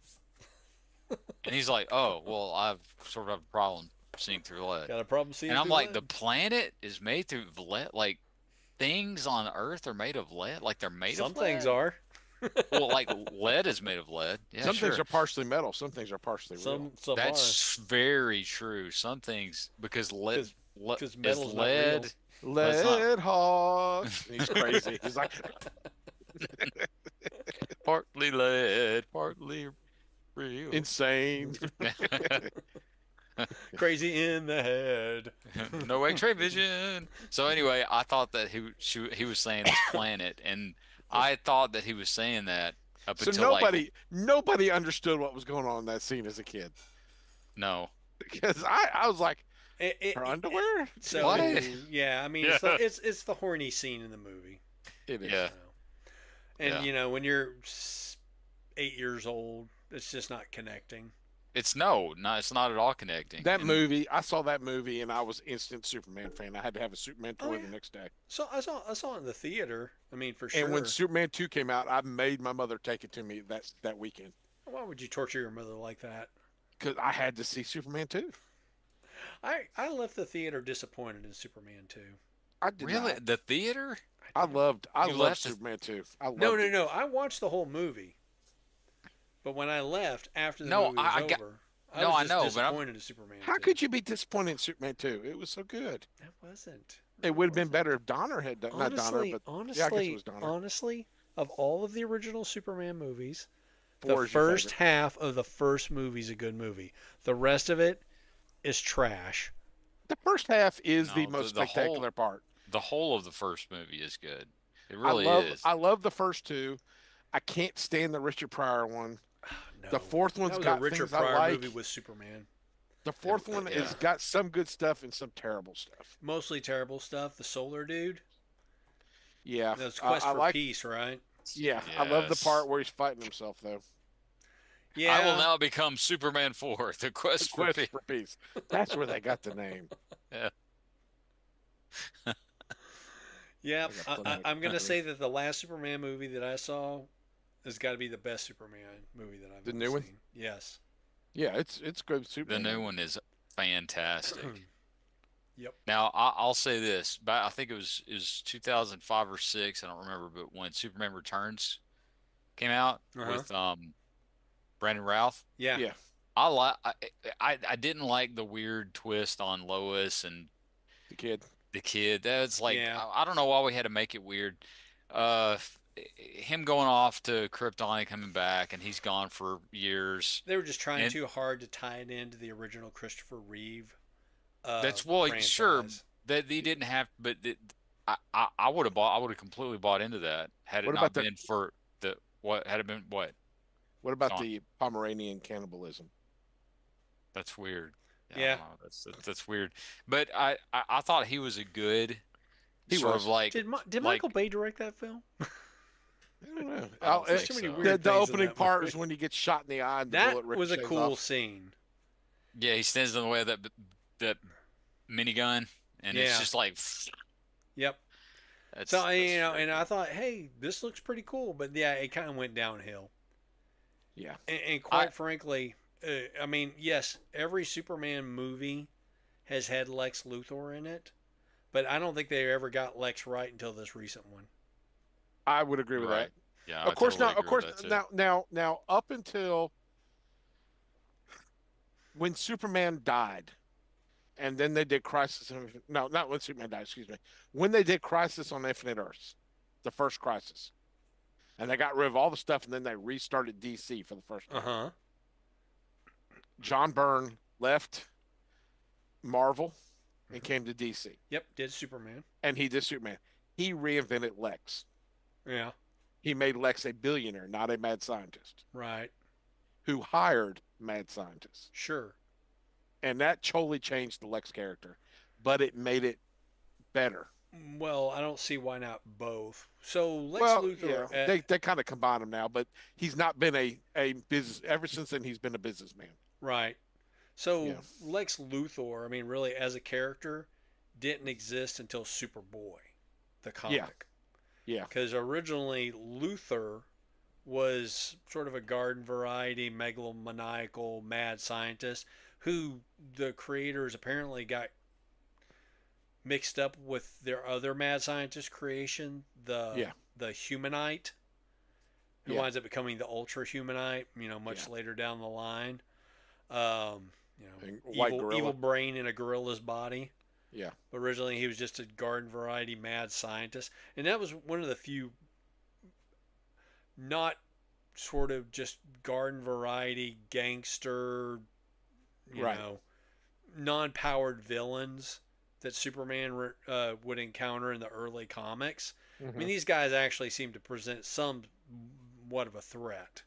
And he's like, "Oh, well, I've sort of have a problem seeing through lead." Got a problem seeing And I'm through like, "The lead. planet is made through lead? Like things on Earth are made of lead? Like they're made Some of things lead?" are. Well, like lead is made of lead. Yeah, Some things sure. are partially metal. Some things are partially real. Some are That's very true. Some things because because le is metal's not real. lead. It's not Lead hog. He's crazy. He's like, partly lead, partly real. insane. Crazy in the head. No X-ray vision. So anyway, I thought that he was saying this planet, and I thought that he was saying that up So until like nobody understood what was going on in that scene as a kid. no. Because I was like, It, it, her it, underwear? so What? yeah, I mean Yeah. it's the horny scene in the movie. It is. Yeah. And Yeah. when you're 8 years old, it's just not connecting. It's no, it's not at all connecting. That And movie, I saw that movie and I was instant Superman fan. I had to have a Superman Oh, toy yeah. the next day. So I saw it in the theater. I mean, for sure. And when Superman 2 came out, I made my mother take it to me that weekend Why would you torture your mother like that? because I had to see Superman 2. I left the theater disappointed in Superman 2. I did really, not. the theater? I did. loved You loved left the- Superman 2. I loved No, it. I watched the whole movie. But when I left after the No, movie was I got- over, no, was I just know, but I'm- disappointed in Superman How 2. could you be disappointed in Superman 2? It was so good. That wasn't. It would have been better if Donner had done not Donner, Honestly, but honestly, yeah, I guess it was Donner. honestly, of all of the original Superman movies, 4 the is your first favorite. half of the first movie is a good movie. The rest of it is trash. The first half is No, the most the whole- spectacular part. The whole of the first movie is good. It I really love is. I love the first two. I can't stand the Richard Pryor one. No, The fourth one's that was got a Richard things I Pryor like. movie with Superman. The fourth one Yeah. has got some good stuff and some terrible stuff. Mostly terrible stuff. The Solar Dude. Yeah, That's Quest I for like. Peace, right? Yeah, I love the Yes. part where he's fighting himself though. I will Yeah, now become Superman 4, The The Quest for Quest Peace. for Peace. That's where they got the name. Yeah. yeah. I got I, plenty of I'm gonna memories. say that the last Superman movie that I saw has got to be the best Superman movie that I've The ever new one. seen. Yes. Yeah, it's a good The Superman new movie. one is fantastic. Yep. Now, I'll say this, but I think it was 2005 or six, I don't remember, but when Superman Returns came out Uh huh. with Brandon Routh, Yeah. Yeah, I like I didn't like the weird twist on Lois and the kid. the kid. That's like Yeah. I don't know why we had to make it weird. Uh, him going off to Krypton and coming back, and he's gone for years. They were just trying And too hard to tie it into the original Christopher Reeve that's well, sure franchise. that he didn't have, but I would have bought. I would have completely bought into that had it What about not the been for the what had it been what. what It's about on. the Pomeranian cannibalism? That's weird. Yeah, I don't Yeah. know. That's weird. But I thought he was a good He sort of was. Did like Michael Bay direct that film? I don't know. I don't There's think too many so. The weird things in opening that part movie. is when he gets shot in the eye and the That bullet was a ricochets cool off. scene. Yeah, he stands in the way of that minigun, and it's Yeah. just like Yep. So that's very and I cool. thought, hey, this looks pretty cool, but yeah, it kind of went downhill. Yeah. And I quite frankly, I mean, yes, every Superman movie has had Lex Luthor in it, but I don't think they ever got Lex right until this recent one. I would agree You're with that. right. Yeah, I Of course totally not. Of agree with course that too. now up until when Superman died, and then they did Crisis on no, not when Superman died. Excuse me. When they did Crisis on Infinite Earths, the first Crisis, and they got rid of all the stuff, and then they restarted DC for the first Uh time. huh. John Byrne left Marvel and came to DC, Yep, did Superman. and he did Superman. He reinvented Lex. Yeah, He made Lex a billionaire, not a mad scientist, right. who hired mad scientists. Sure. And that totally changed the Lex character, but it made it better. Well, I don't see why not both. So Lex Well, Luthor, yeah, they kind of combine them now, but he's not been a business ever since then. He's been a businessman. right. So Yeah, Lex Luthor, I mean, really as a character, didn't exist until Superboy, the yeah, comic. yeah, Because originally Luthor was sort of a garden variety, megalomaniacal, mad scientist who the creators apparently got mixed up with their other mad scientist creation, yeah, the humanite, who yeah, winds up becoming the ultra humanite, much yeah. later down the line. Um, And White evil Gorilla. brain in a gorilla's body. Yeah, But originally he was just a garden variety mad scientist, and that was one of the few not sort of just garden variety gangster, you right. know, non-powered villains that Superman would encounter in the early comics. I mean, Hmm. these guys actually seem to present somewhat of a threat.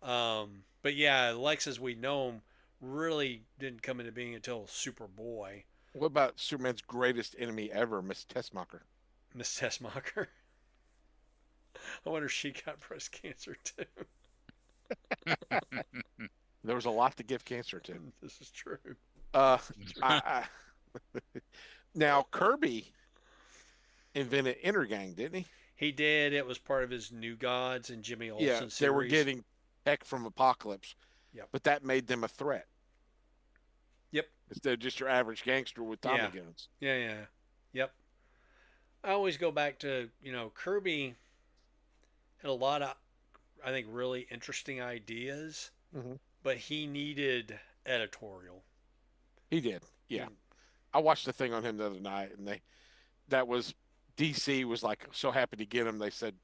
But yeah, Lex as we know him really didn't come into being until Superboy, What about Superman's greatest enemy ever, Miss Tessmacher? Miss Tessmacher. I wonder if she got breast cancer too. There was a lot to give cancer to. This is true. Uh, I now Kirby invented Intergang, didn't he? He did. It was part of his New Gods and Jimmy Yeah, Olsen they were series. getting tech from Apocalypse, Yep. but that made them a threat Yep. instead of just your average gangster with Tommy Yeah. guns. Yeah. Yeah. Yep. I always go back to Kirby had a lot of I think really interesting ideas, Hmm. but he needed editorial. He did. Yeah, He, I watched the thing on him the other night, and that was DC was like so happy to get him. They said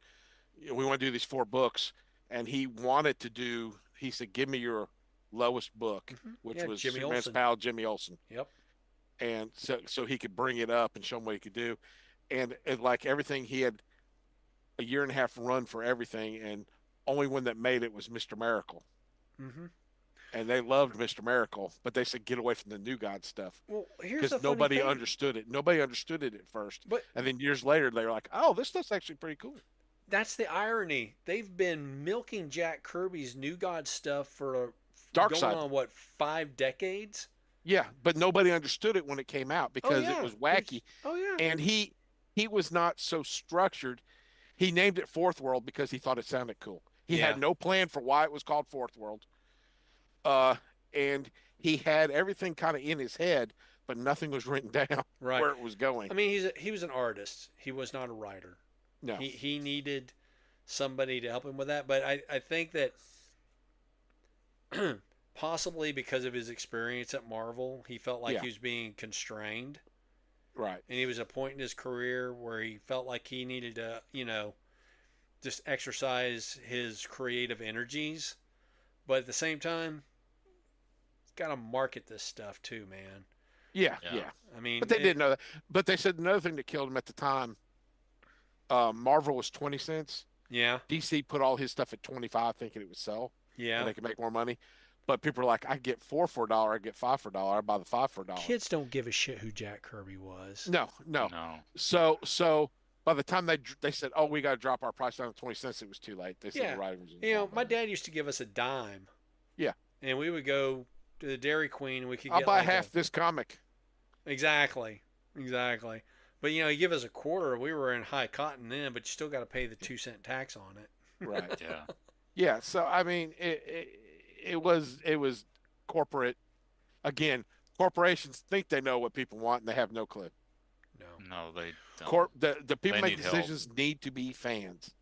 we want to do these 4 books, and he wanted to do. He said, "Give me your lowest book," which yeah, was Jimmy Superman's Olsen. pal Jimmy Olsen, Yep. and so he could bring it up and show him what he could do, and like everything he had a year and a half run for everything, and only one that made it was Mr. Miracle. Hmm. And they loved Mr. Miracle, but they said get away from the New God stuff Well, here's the because funny nobody thing. understood it. Nobody understood it at first, But and then years later they were like, "Oh, this stuff's actually pretty cool." that's the irony. They've been milking Jack Kirby's New God stuff for Dark going Side. on what 5 decades. Yeah, but nobody understood it when it came out Oh because it yeah, was wacky, oh yeah, and he was not so structured. He named it Fourth World because he thought it sounded cool. He yeah. had no plan for why it was called Fourth World. Uh, and he had everything kind of in his head, but nothing was written down Right. where it was going. I mean, he was an artist. He was not a writer. No. He needed somebody to help him with that. But I think that possibly because of his experience at Marvel, he felt like Yeah. he was being constrained. Right. And he was at a point in his career where he felt like he needed to, just exercise his creative energies. But at the same time, he's got to market this stuff too, man. Yeah. Yeah. Yeah. I mean, But they didn't know that. But they said another thing that killed him at the time. Marvel was 20 cents. yeah, DC put all his stuff at 25, thinking it would sell and yeah. they could make more money. But people are like, I get four for a dollar, I get five for a dollar, I buy the five for a dollar. Kids don't give a shit who Jack Kirby was. No, no. No. So by the time they said, oh, we got to drop our price down to 20 cents, it was too late. They said Yeah. the writing was My dad used to give us a dime. Yeah. And we would go to the Dairy Queen and we could I'll get buy like half this comic. Exactly. Exactly. But you give us a quarter, we were in high cotton then, but you still got to pay the 2-cent tax on it. Right. Yeah. Yeah. So I mean, it was corporate. Again, corporations think they know what people want, and they have no clue. No. No, they don't. The people They making need help. decisions need to be fans.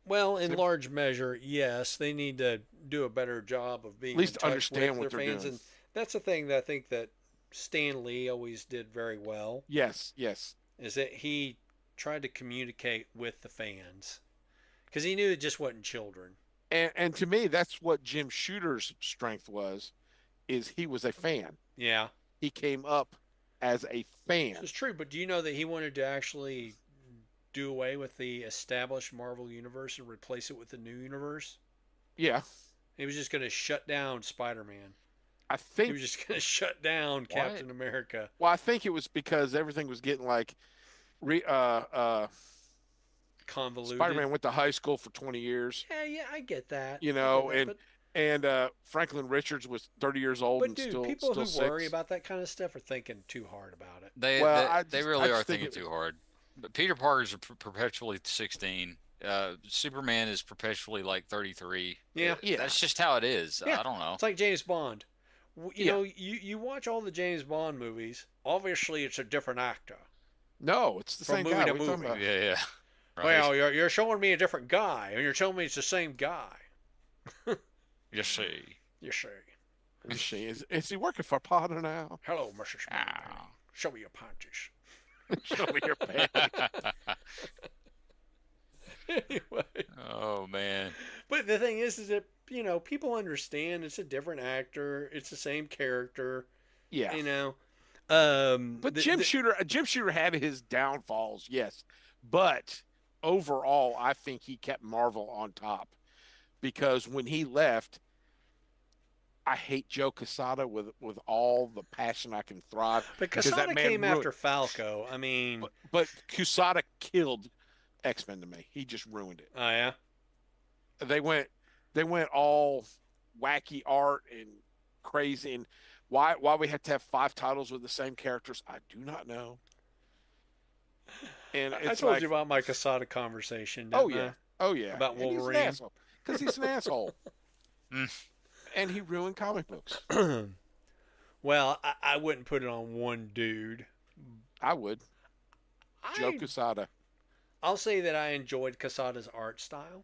Well, in Sim- large measure, yes, they need to do a better job of being At least in touch understand with what their they're fans, doing. and that's the thing that I think that Stan Lee always did very well, Yes. Yes. is that he tried to communicate with the fans because he knew it just wasn't children. And to me, that's what Jim Shooter's strength was, is he was a fan. Yeah, He came up as a fan. it's true. But do you know that he wanted to actually do away with the established Marvel universe and replace it with the new universe? Yeah. He was just going to shut down Spider-Man. I He think was just going to shut down What? Captain America. well, I think it was because everything was getting like Convoluted. Spider-Man went to high school for 20 years, Yeah, I get that. you I know, get that. and Franklin Richards was 30 years old But and dude, still people still who worry six. about that kind of stuff are thinking too hard about it. They Well, they I really just are think thinking too hard. But Peter Parker's perpetually 16. Superman is perpetually like 33. Yeah. Yeah. That's just how it is. Yeah. I don't know. It's like James Bond. You Yeah. know, you watch all the James Bond movies. Obviously, it's a different actor. No, it's the From same movie guy. to What are you talking movie. about? Yeah. Right. Well, you're showing me a different guy, and you're telling me it's the same guy. You see. You see. Is he working for Potter now? Hello, Mr. Smith. Ow. Show me your punches. Show me your pants. Anyway. Oh man. But the thing is that people understand it's a different actor, it's the same character, Yeah. you know. But Jim Shooter had his downfalls, yes. But overall, I think he kept Marvel on top because when he left, I hate Joe Quesada with all the passion I can thrive. But 'Cause that Quesada man came ruined- after Falco. I mean, But Quesada killed X-Men to me. He just ruined it. oh yeah, They went all wacky art and crazy, and why we have to have 5 titles with the same characters, I do not know. And I it's told like, you about my Quesada conversation. oh didn't yeah, oh yeah, About And he's an Wolverine. asshole because he's an asshole, Mm. and he ruined comic books. I? Well, I wouldn't put it on one dude. I would. Joe I, Quesada. I'll say that I enjoyed Quesada's art style.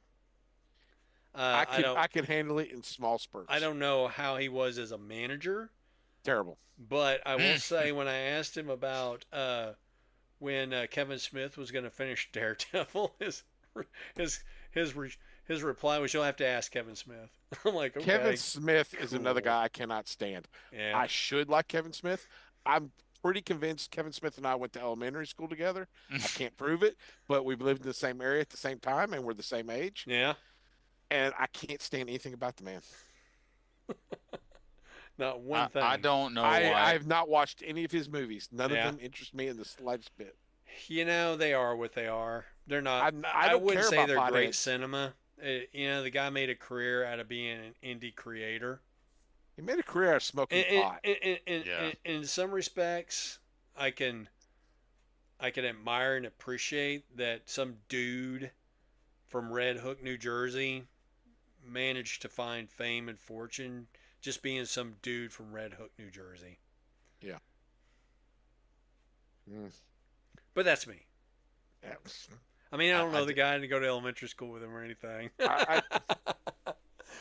I could handle it in small spurts. I don't know how he was as a manager. Terrible. But I will say, when I asked him about when Kevin Smith was going to finish Daredevil, his reply was, "You'll have to ask Kevin Smith." I'm like, okay, Kevin Smith is another cool. guy I cannot stand. yeah, I should like Kevin Smith. I'm pretty convinced Kevin Smith and I went to elementary school together. I can't prove it, but we lived in the same area at the same time and we're the same age. yeah, And I can't stand anything about the man. not one thing. I don't know I why. have not watched any of his movies. None Yeah. of them interest me in the slightest bit. They are what they are. They're not. I I don't wouldn't care say about they're great potheads. cinema. The guy made a career out of being an indie creator. He made a career out of smoking In, pot. Yeah. in some respects, I can admire and appreciate that some dude from Red Hook, New Jersey, managed to find fame and fortune just being some dude from Red Hook, New Jersey. Yeah. Mm. But that's me. Yeah. I mean, I don't know I, the guy. I didn't go to elementary school with him or anything. I,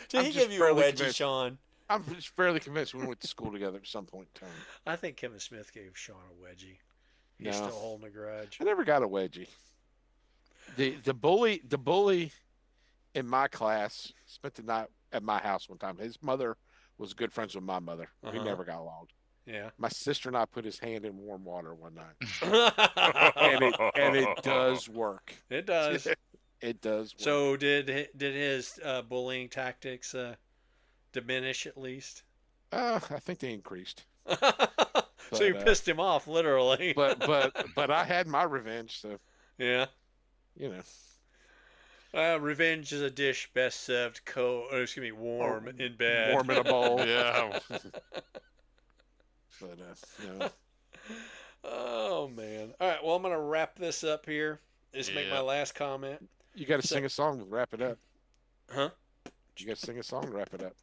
Did I'm he just give you a fairly wedgie, convinced. Sean? I'm just fairly convinced we went to school together at some point in time. I think Kevin Smith gave Sean a wedgie. He's No, still holding a grudge. I never got a wedgie. The bully in my class spent the night at my house one time. His mother was good friends with my mother. We Uh never got along. huh. My sister and I put his hand in warm water one night, and Yeah. it does work. It does. It does work. So did his bullying tactics diminish at least? I think they increased, So you but pissed him off, literally. but I had my revenge. So Yeah. you know, Revenge is a dish best served warm in bed. warm in a bowl. Yeah. But no. Oh man. All right. Well, I'm gonna wrap this up here. Just make my Yeah. last comment. You got to So- sing a song to wrap it up. Huh? You got to sing a song to wrap it up.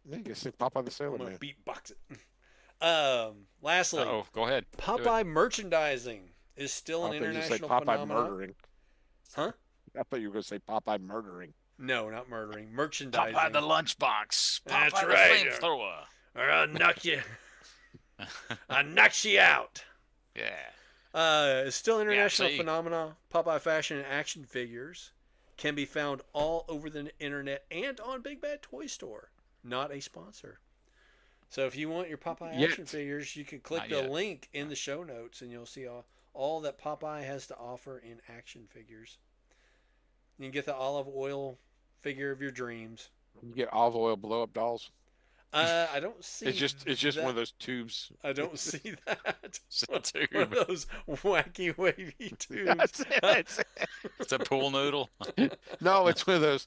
Yeah, you got to sing Popeye the Sailor I'm gonna Man. beatbox it. Lastly, Oh, go ahead. Do it. Popeye merchandising is still I an thought you were going to say international Popeye phenomenon. murdering. Huh? I thought you were going to say Popeye murdering. No, not murdering. Merchandising. Popeye the lunchbox. That's Popeye right. the flamethrower. Or I'll knock you. I'll knock you out. Yeah. It's still an international see. phenomenon. Popeye fashion and action figures can be found all over the internet and on Big Bad Toy Store. Not a sponsor. So if you want your Popeye Yet. action figures, you can click Not the yet. link in the show notes and you'll see all that Popeye has to offer in action figures. You can get the olive oil figure of your dreams. You get olive oil blow up dolls. I don't see. It's just that. one of those tubes. I don't see that. It's a tube. One of those wacky wavy tubes. That's it. It's a pool noodle. No, it's one of those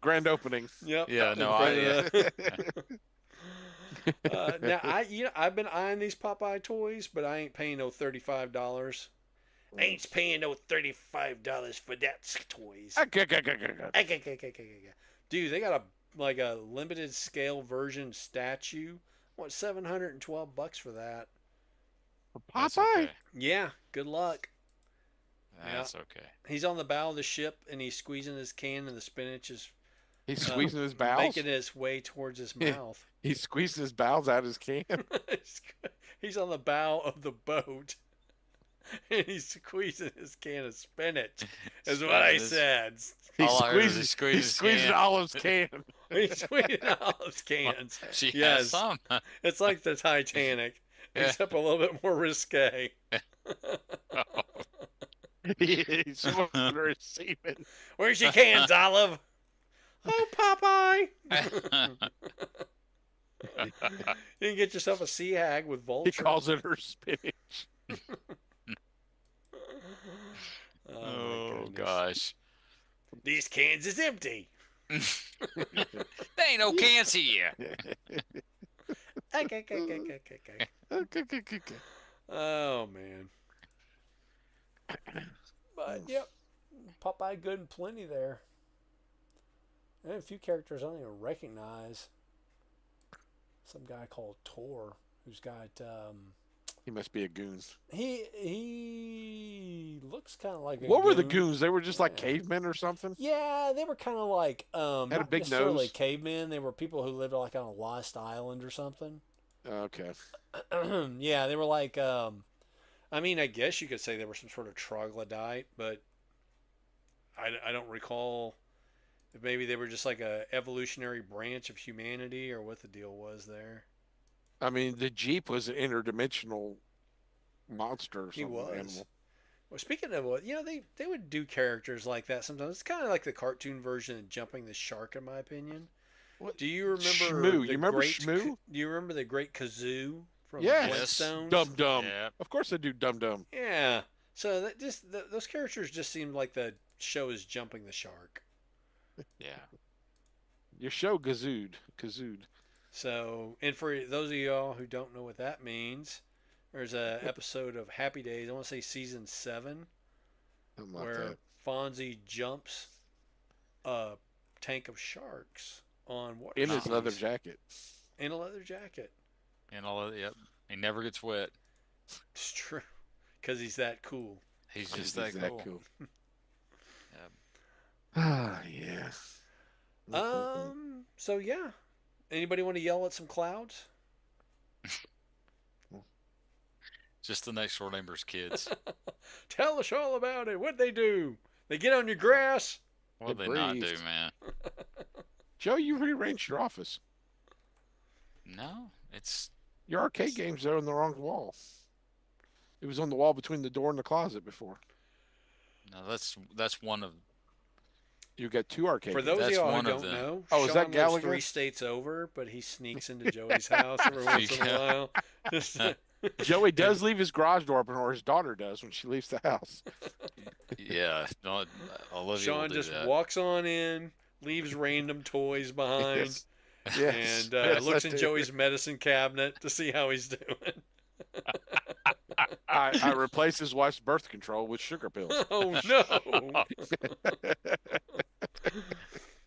grand opening. Yep. Yeah, in no, front I- of the- now I've been eyeing these Popeye toys, but I ain't paying no $35. Ain't paying no $35 for that toys. Dude, they got a limited scale version statue. What, $712 for that? That's Popeye? okay. Yeah, good luck. That's okay. He's on the bow of the ship and he's squeezing his can and the spinach is He's squeezing his bowels. making its way towards his mouth. He's squeezing his bowels out of his can. He's on the bow of the boat and he's squeezing his can of spinach. Is what I said. All I heard was he squeezed He's his squeezing can. Olive's can. He's squeezing all his cans. She Yes. has some. It's like the Titanic, Yeah. except a little bit more risque. He's swimming under his seaman. Where's your cans, Olive? Oh, Popeye! You can get yourself a sea hag with He vulture. calls it her spinach. my Oh goodness. gosh. These cans is empty. There ain't no cans here. Oh man. But yep, Popeye good and plenty there. And a few characters I don't even recognize. Some guy called Tor, who's got He must be a goon. he looks kind of like a What were the goon. goons? They were just like Yeah. cavemen or something? Yeah, they were kind of like Had a not big necessarily nose. cavemen. They were people who lived like on a lost island or something. Okay. Yeah, they were like I mean, I guess you could say they were some sort of troglodyte, but I don't recall if maybe they were just like a evolutionary branch of humanity or what the deal was there. I mean, the Jeep was an interdimensional monster or He something. was. Animal. Well, speaking of what, they would do characters like that sometimes. It's kind of like the cartoon version of Jumping the Shark, in my opinion. What? Do you remember Shmoo. the You remember great Shmoo? Do you remember the Great Kazoo from Yes. Flintstones? Dum Dum. Yeah. Of course I do Dum Dum. Yeah. So that just those characters just seem like the show is jumping the shark. Yeah. Your show kazooed. So, and for those of y'all who don't know what that means, there's a episode of Happy Days. I want to say season 7, Something like where that. Fonzie jumps a tank of sharks on water In his leather skis jacket. in a leather jacket. And all of, yep. He never gets wet. It's true, because he's that cool. He's He's just that that cool. cool. Yeah. Ah, yeah. So yeah. Anybody want to yell at some clouds? Just the next door neighbor's kids. Tell us all about it. What'd they do? They get on your grass? What They they not do, breathed. man? Joe, you rearranged your office. No, it's Your arcade game's there on the wrong wall. It was on the wall between the door and the closet before. no. That's one of You got two arcade For games. those of That's y'all who one of don't them. know, Oh, is that Sean lives Gallagher? 3 states over, but he sneaks into Joey's house every once in a while. Just, Joey does leave his garage door open, or his daughter does when she leaves the house. yeah. No, Olivia will Sean do just that. walks on in, leaves random toys behind, Yes. Yes. and Yes, looks I in do. Joey's medicine cabinet to see how he's doing. I replaced his wife's birth control with sugar pills. Oh no!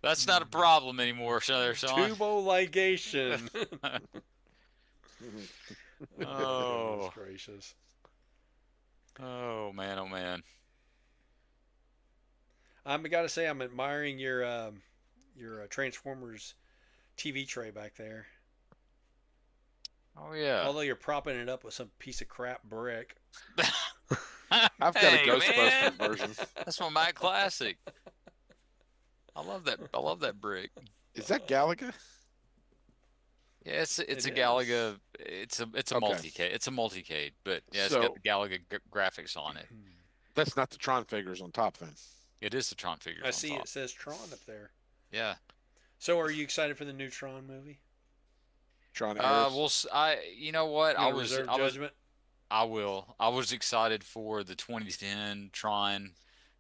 That's not a problem anymore, so there, Sean. Tubo ligation. Oh, Goodness gracious! oh man, oh man. I'm gotta say I'm admiring your Transformers TV tray back there. Oh yeah. Although you're propping it up with some piece of crap brick. I've got Hey, a Ghostbusters man. version. That's one of my classic. I love that. I love that brick. Is that Galaga? Yeah, it's It a is. Galaga. It's a Okay. multicade. It's a multicade, but yeah, it's So got the Galaga graphics on it. that's not the Tron figures on top then. It is the Tron figures I on see top. it says Tron up there. Yeah. So are you excited for the new Tron movie? Tron Ares. Well, you know what? You gonna reserve judgment? I will. I was excited for the 2010 Tron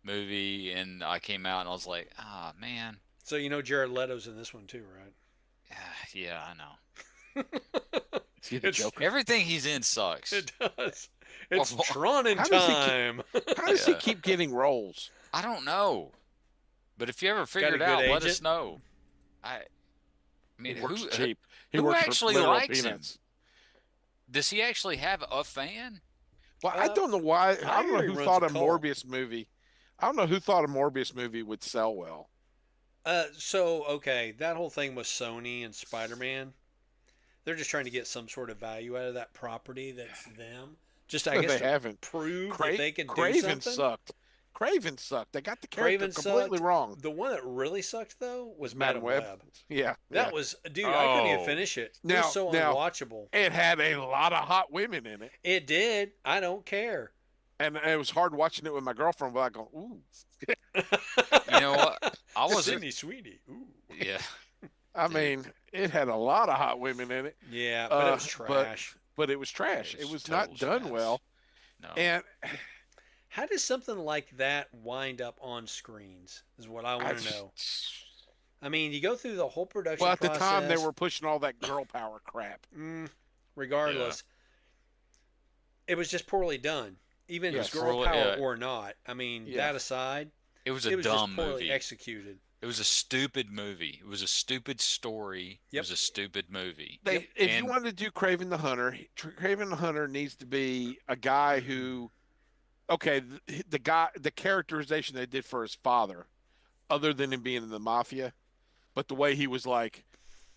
movie, and I came out and I was like, ah, man. So you know Jared Leto's in this one too, right? Yeah, I know. Is he the it's- Joker? Everything he's in sucks. It does. It's Well, Tron in how does he keep- time. How does he Yeah. keep getting roles? I don't know, but if you ever figure it good out, let agent? us know. I mean, He works who cheap. He who works for actually literal likes him? peanuts. Does he actually have a fan? Well, I don't know why. I don't know hear he who runs thought a a cult. Morbius movie. I don't know who thought a Morbius movie would sell well. So okay, that whole thing with Sony and Spider-Man, they're just trying to get some sort of value out of that property that's them. Just I guess They to haven't. prove that they can do Craven something. sucked. Craven sucked. They got the character Craven completely sucked. wrong. The one that really sucked though was Madam Madam Web. Web. Yeah. That yeah. was, dude, I couldn't even Oh. finish it. It Now- was so now- unwatchable. It had a lot of hot women in it, It did. I don't care. and it was hard watching it with my girlfriend. But I go, ooh. You know what? I wasn't. Sydney Sweetie. Ooh. Yeah. I Dude. mean, it had a lot of hot women in it, Yeah, but it was but- trash. but it was trash. It It was was not total done trash. well, No. and How does something like that wind up on screens? Is what I want to know. I mean, you go through the whole production Well, at the process. time, they were pushing all that girl power crap. Regardless, it was just poorly done. Even Yes. girl Poorly- power yeah. or not. I mean, Yeah. that aside, It was it a was dumb just poorly movie. executed. It was a stupid movie. It was a stupid story. It Yep. was a stupid movie. They, Yep. if you And- wanted to do Craven the Hunter, Craven the Hunter needs to be a guy who, okay, the characterization they did for his father, other than him being in the mafia, but the way he was like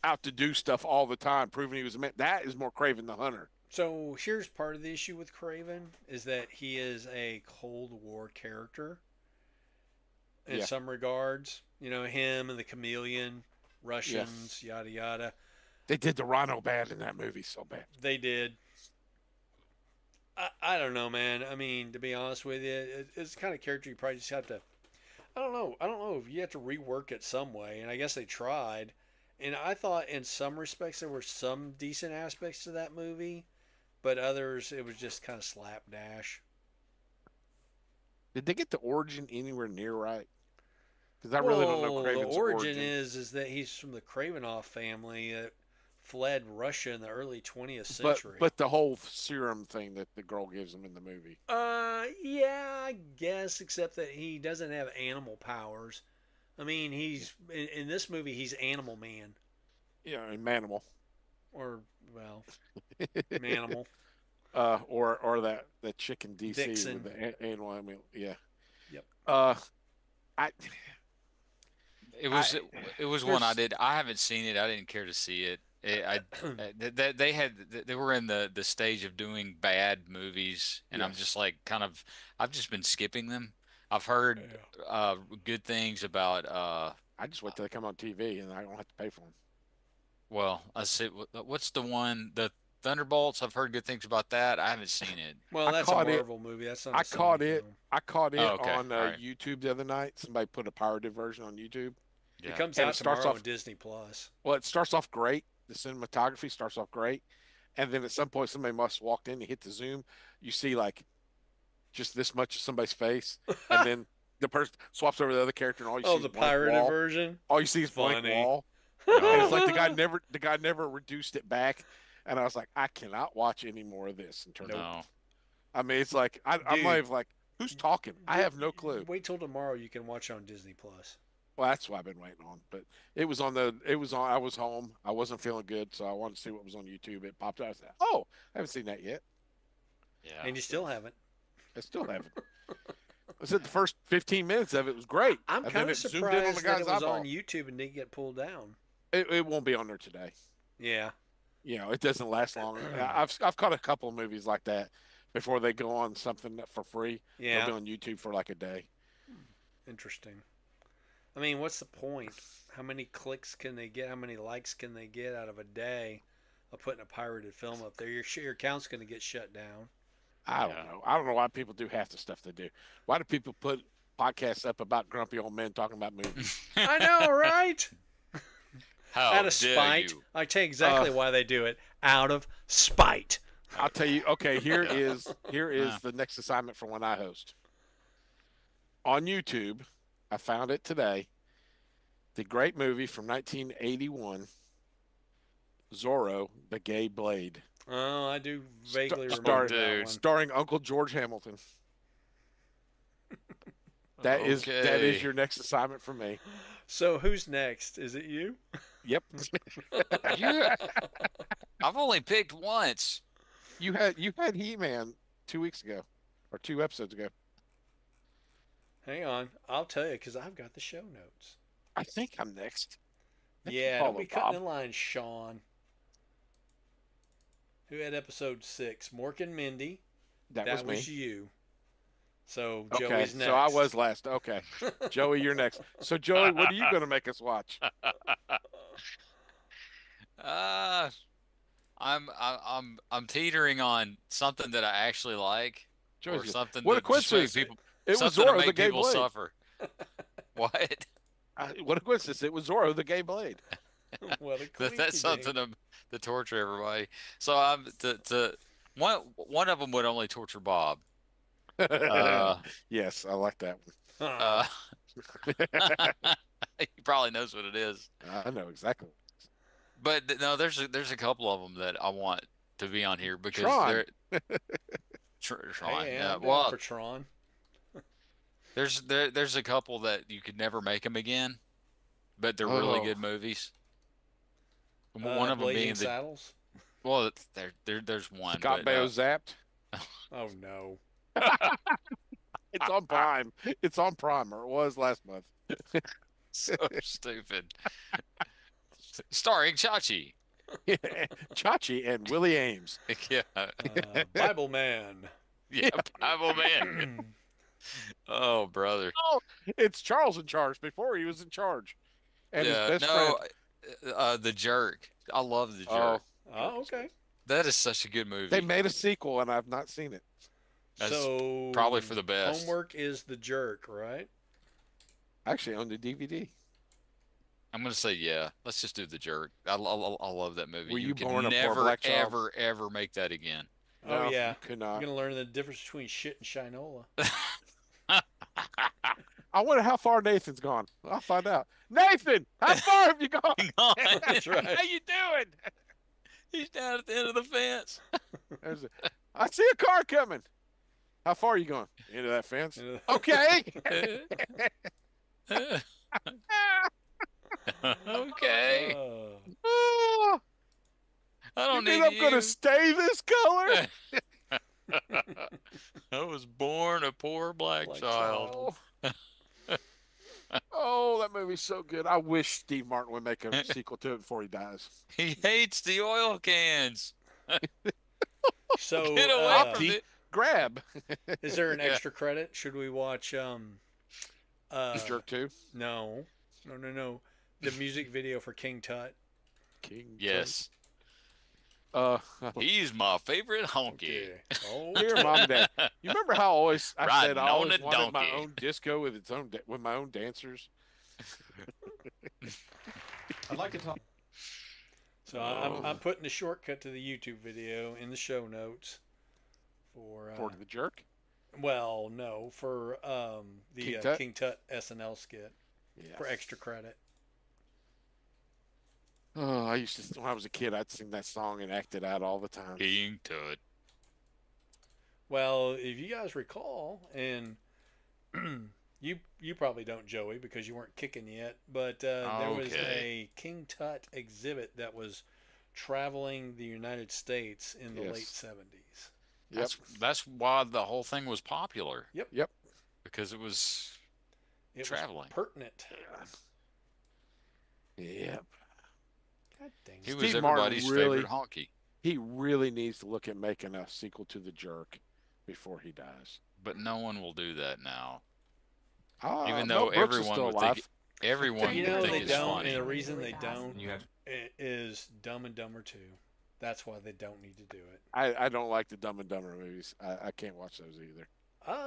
out to do stuff all the time, proving he was a man, that is more Craven the Hunter. So here's part of the issue with Craven is that he is a Cold War character in Yeah. some regards. You know, him and the chameleon, Russians, yada yada. They did the Rhino bad in that movie so bad. They did. I don't know, man. I mean, to be honest with you, it's the kind of character you probably just have to. I don't know. I don't know if you have to rework it some way, and I guess they tried. And I thought, in some respects, there were some decent aspects to that movie, but others, it was just kind of slapdash. Did they get the origin anywhere near right? Because I really don't know Well, the Craven's origin origin. is that he's from the Kravinoff family that fled Russia in the early 20th But century. but the whole serum thing that the girl gives him in the movie. Yeah, I guess, except that he doesn't have animal powers. I mean, he's in this movie he's Animal Man, In Manimal. or well, Manimal, or that chick in DC with Vixen. the animal. I mean, yeah. Yep. Uh, I It was I it was one I there's did. I haven't seen it. I didn't care to see it. They had they were in the stage of doing bad movies, and I'm yes. just like kind of I've just been skipping them. I've heard Yeah. good things about I just wait till they come on TV and I don't have to pay for them. well, I see what's the one the Thunderbolts. I've heard good things about that. I haven't seen it. Well, I that's a caught it. Marvel movie. That's not I a Sony caught it. film. I caught Oh, it okay. on All right. YouTube the other night. Somebody put a pirated version on YouTube, It Yeah. comes and it out starts tomorrow on off. Disney Plus. Well, it starts off great. The cinematography starts off great, and then at some point somebody must have walked in. You hit the zoom. You see like just this much of somebody's face, and then the person swaps over to the other character, and all you Oh, see is the blank pirated wall. version. All you see is blank Funny. wall, and it's No. like the guy never reduced it back. And I was like, I cannot watch any more of this and turn it Nope. No. off. I mean, it's like I'm Dude, like, who's talking? I have no clue. wait till tomorrow. You can watch it on Disney Plus. Well, that's what I've been waiting on. But it was on. I was home. I wasn't feeling good, so I wanted to see what was on YouTube. It popped out. I said, "Oh, I haven't seen that yet." Yeah. And you So still haven't. I still haven't. I said the first 15 minutes of it was great, I'm and then kind of it zoomed in on the surprised that guy's it was on eyeball. YouTube and didn't get pulled down. It won't be on there today. Yeah. It doesn't last long. I've caught a couple of movies like that before they go on something for free. They'll be Yeah. on YouTube for like a day. Interesting. I mean, what's the point? How many clicks can they get? How many likes can they get out of a day of putting a pirated film up there? Your account's going to get shut down. I don't Yeah. know. I don't know why people do half the stuff they do. Why do people put podcasts up about grumpy old men talking about movies? I know, right? How Out of dare spite. you? I tell you Uh, exactly why they do it. Out of spite. I'll tell you. Okay, Yeah. here is the next assignment for when I host on YouTube. I found it today. The great movie from 1981, Zorro, the Gay Blade, Oh, I do vaguely Oh, remember that dude. one. starring Uncle George Hamilton. That is Okay. your next assignment for me. So who's next? Is it you? Yep. You I've only picked once. You had He-Man 2 weeks ago, or 2 episodes ago. Hang on. I'll tell you because I've got the show notes. I think I'm next. I think you Yeah, don't follow be cutting Bob. in line, Sean. Who had episode 6? Mork and Mindy. That was me. you. So Okay, Joey's next. so I was last. Okay, Joey, you're next. So Joey, what are you going to make us watch? Uh, I'm teetering on something that I actually like, or Joey's something what a that just make coincidence! people It was something to Zorro the make Gay people Blade. suffer. What? What a coincidence! It was Zorro the Gay Blade. What a That's something dink. to torture everybody. So I'm to one of them would only torture Bob. Uh, Yes, I like that uh, he probably knows what it is. one. I know exactly. But no, there's a couple of them that I want to be on here because Tron. Tron. Hey, Yeah, I'm down well, for Tron. there's a couple that you could never make them again, but they're really Oh, good movies. One of them Blazing being the Saddles. well, there's one, Scott but Baio zapped. Oh no. It's on Prime. It's on Prime, or it was last month. so stupid. Starring Chachi. Chachi and Willie Ames. Yeah, Bible Man. yeah, Bible Man. Oh, brother. Oh, it's Charles in charge before he was in charge, and his Yeah, best friend. no, The Jerk. I love The Oh, Jerk. Oh, okay. That is such a good they movie. made a sequel, and I've not seen it. That's So probably for the best. homework is the jerk, right? I actually own the DVD. I'm gonna say yeah. Let's just do The Jerk. I love that movie. Were You you can born a poor never, black child? ever, ever make that again. Oh No, yeah. you could You're not. gonna learn the difference between shit and shinola. I wonder how far Nathan's gone. I'll find out. Nathan, how far have you gone? Hang on. That's right. How you doing? He's down at the end of the fence. There's a, I see a car coming. How far are you going? Into that fence? Okay. Okay. Oh, I you don't mean need I'm going to you. stay this color? I was born a poor black Black child. child. Oh, oh, that movie's so good. I wish Steve Martin would make a sequel to it before he dies. He hates the oil cans. So, Get away from Opti, it. grab. is there an Yeah. extra credit? Should we watch Jerk 2. no. No. The music video for King Tut. King. Yes. Uh, He's my favorite honky. Okay. Oh, Dear Mom and Dad, you remember how always I said I Riding on always a wanted my donkey. own disco with its own with my own dancers. I'd like to talk. So I'm putting the shortcut to the YouTube video in the show notes for For the jerk. well, no, for the King Tut? King Tut SNL skit Yeah. for extra credit. Oh, I used to when I was a kid, I'd sing that song and act it out all the time. King Tut. Well, if you guys recall, and you probably don't, Joey, because you weren't kicking yet, but there was Okay. a King Tut exhibit that was traveling the United States in the Yes. late 70s. Yep. That's why the whole thing was popular. Yep. Because it was It traveling. was pertinent. Yep. God dang He it. was Steve Martin everybody's really- favorite honky. He really needs to look at making a sequel to The Jerk before he dies. But no one will do that now. Mel Even though Brooks is everyone still would alive. think everyone You would know, think they it's don't, funny. and the reason they don't You have is Dumb and Dumber 2. That's why they don't need to do it. I don't like the Dumb and Dumber movies. I can't watch those either.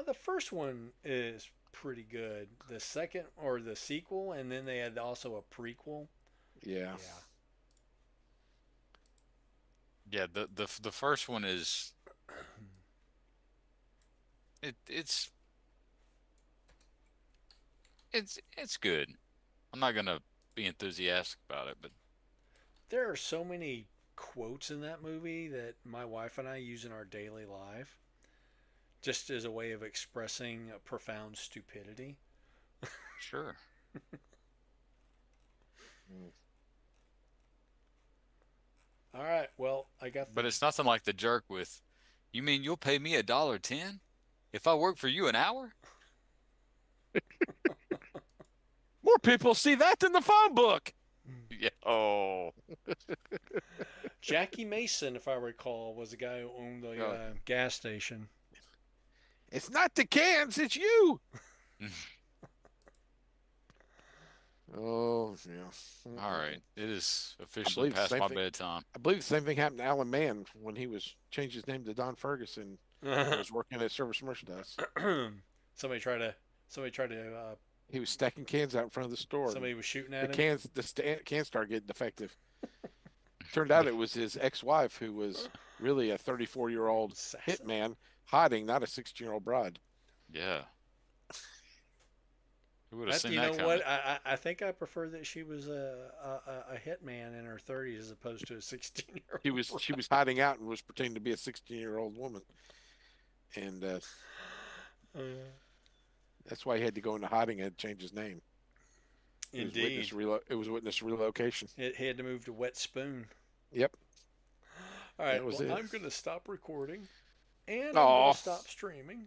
The first one is pretty good. The second, or the sequel, and then they had also a prequel. Yeah. Yeah, the first one is it's good. I'm not gonna be enthusiastic about it, but There are so many quotes in that movie that my wife and I use in our daily life, just as a way of expressing a profound stupidity. sure. All right, well, I got the But it's nothing like the jerk with, you mean you'll pay me $1.10 if I work for you an hour? More people see that than the phone book. Yeah. Oh. Jackie Mason, if I recall, was the guy who owned the Oh. gas station. It's not the cans, it's you. Oh, yeah. All right. It is I officially believe the past same my thing. bedtime. I believe the same thing happened to Alan Mann when he was changed his name to Don Ferguson. He was working at Service Merchandise. somebody tried to He was stacking cans out in front of the store. somebody was shooting The at him. cans started getting defective. Turned out it was his ex-wife who was really a 34-year-old Assassin. hitman hiding, not a 16-year-old bride. Yeah. Who would have That, seen you that know coming? what? I think I prefer that she was a hitman in her 30s as opposed to a 16-year-old. She was hiding out and was pretending to be a 16-year-old woman, and that's why he had to go into hiding and change his name. Indeed. It was witness relocation. He had to move to Wet Spoon. Yep. All right, That was well, it. I'm going to stop recording, and I'm Aw. going to stop streaming.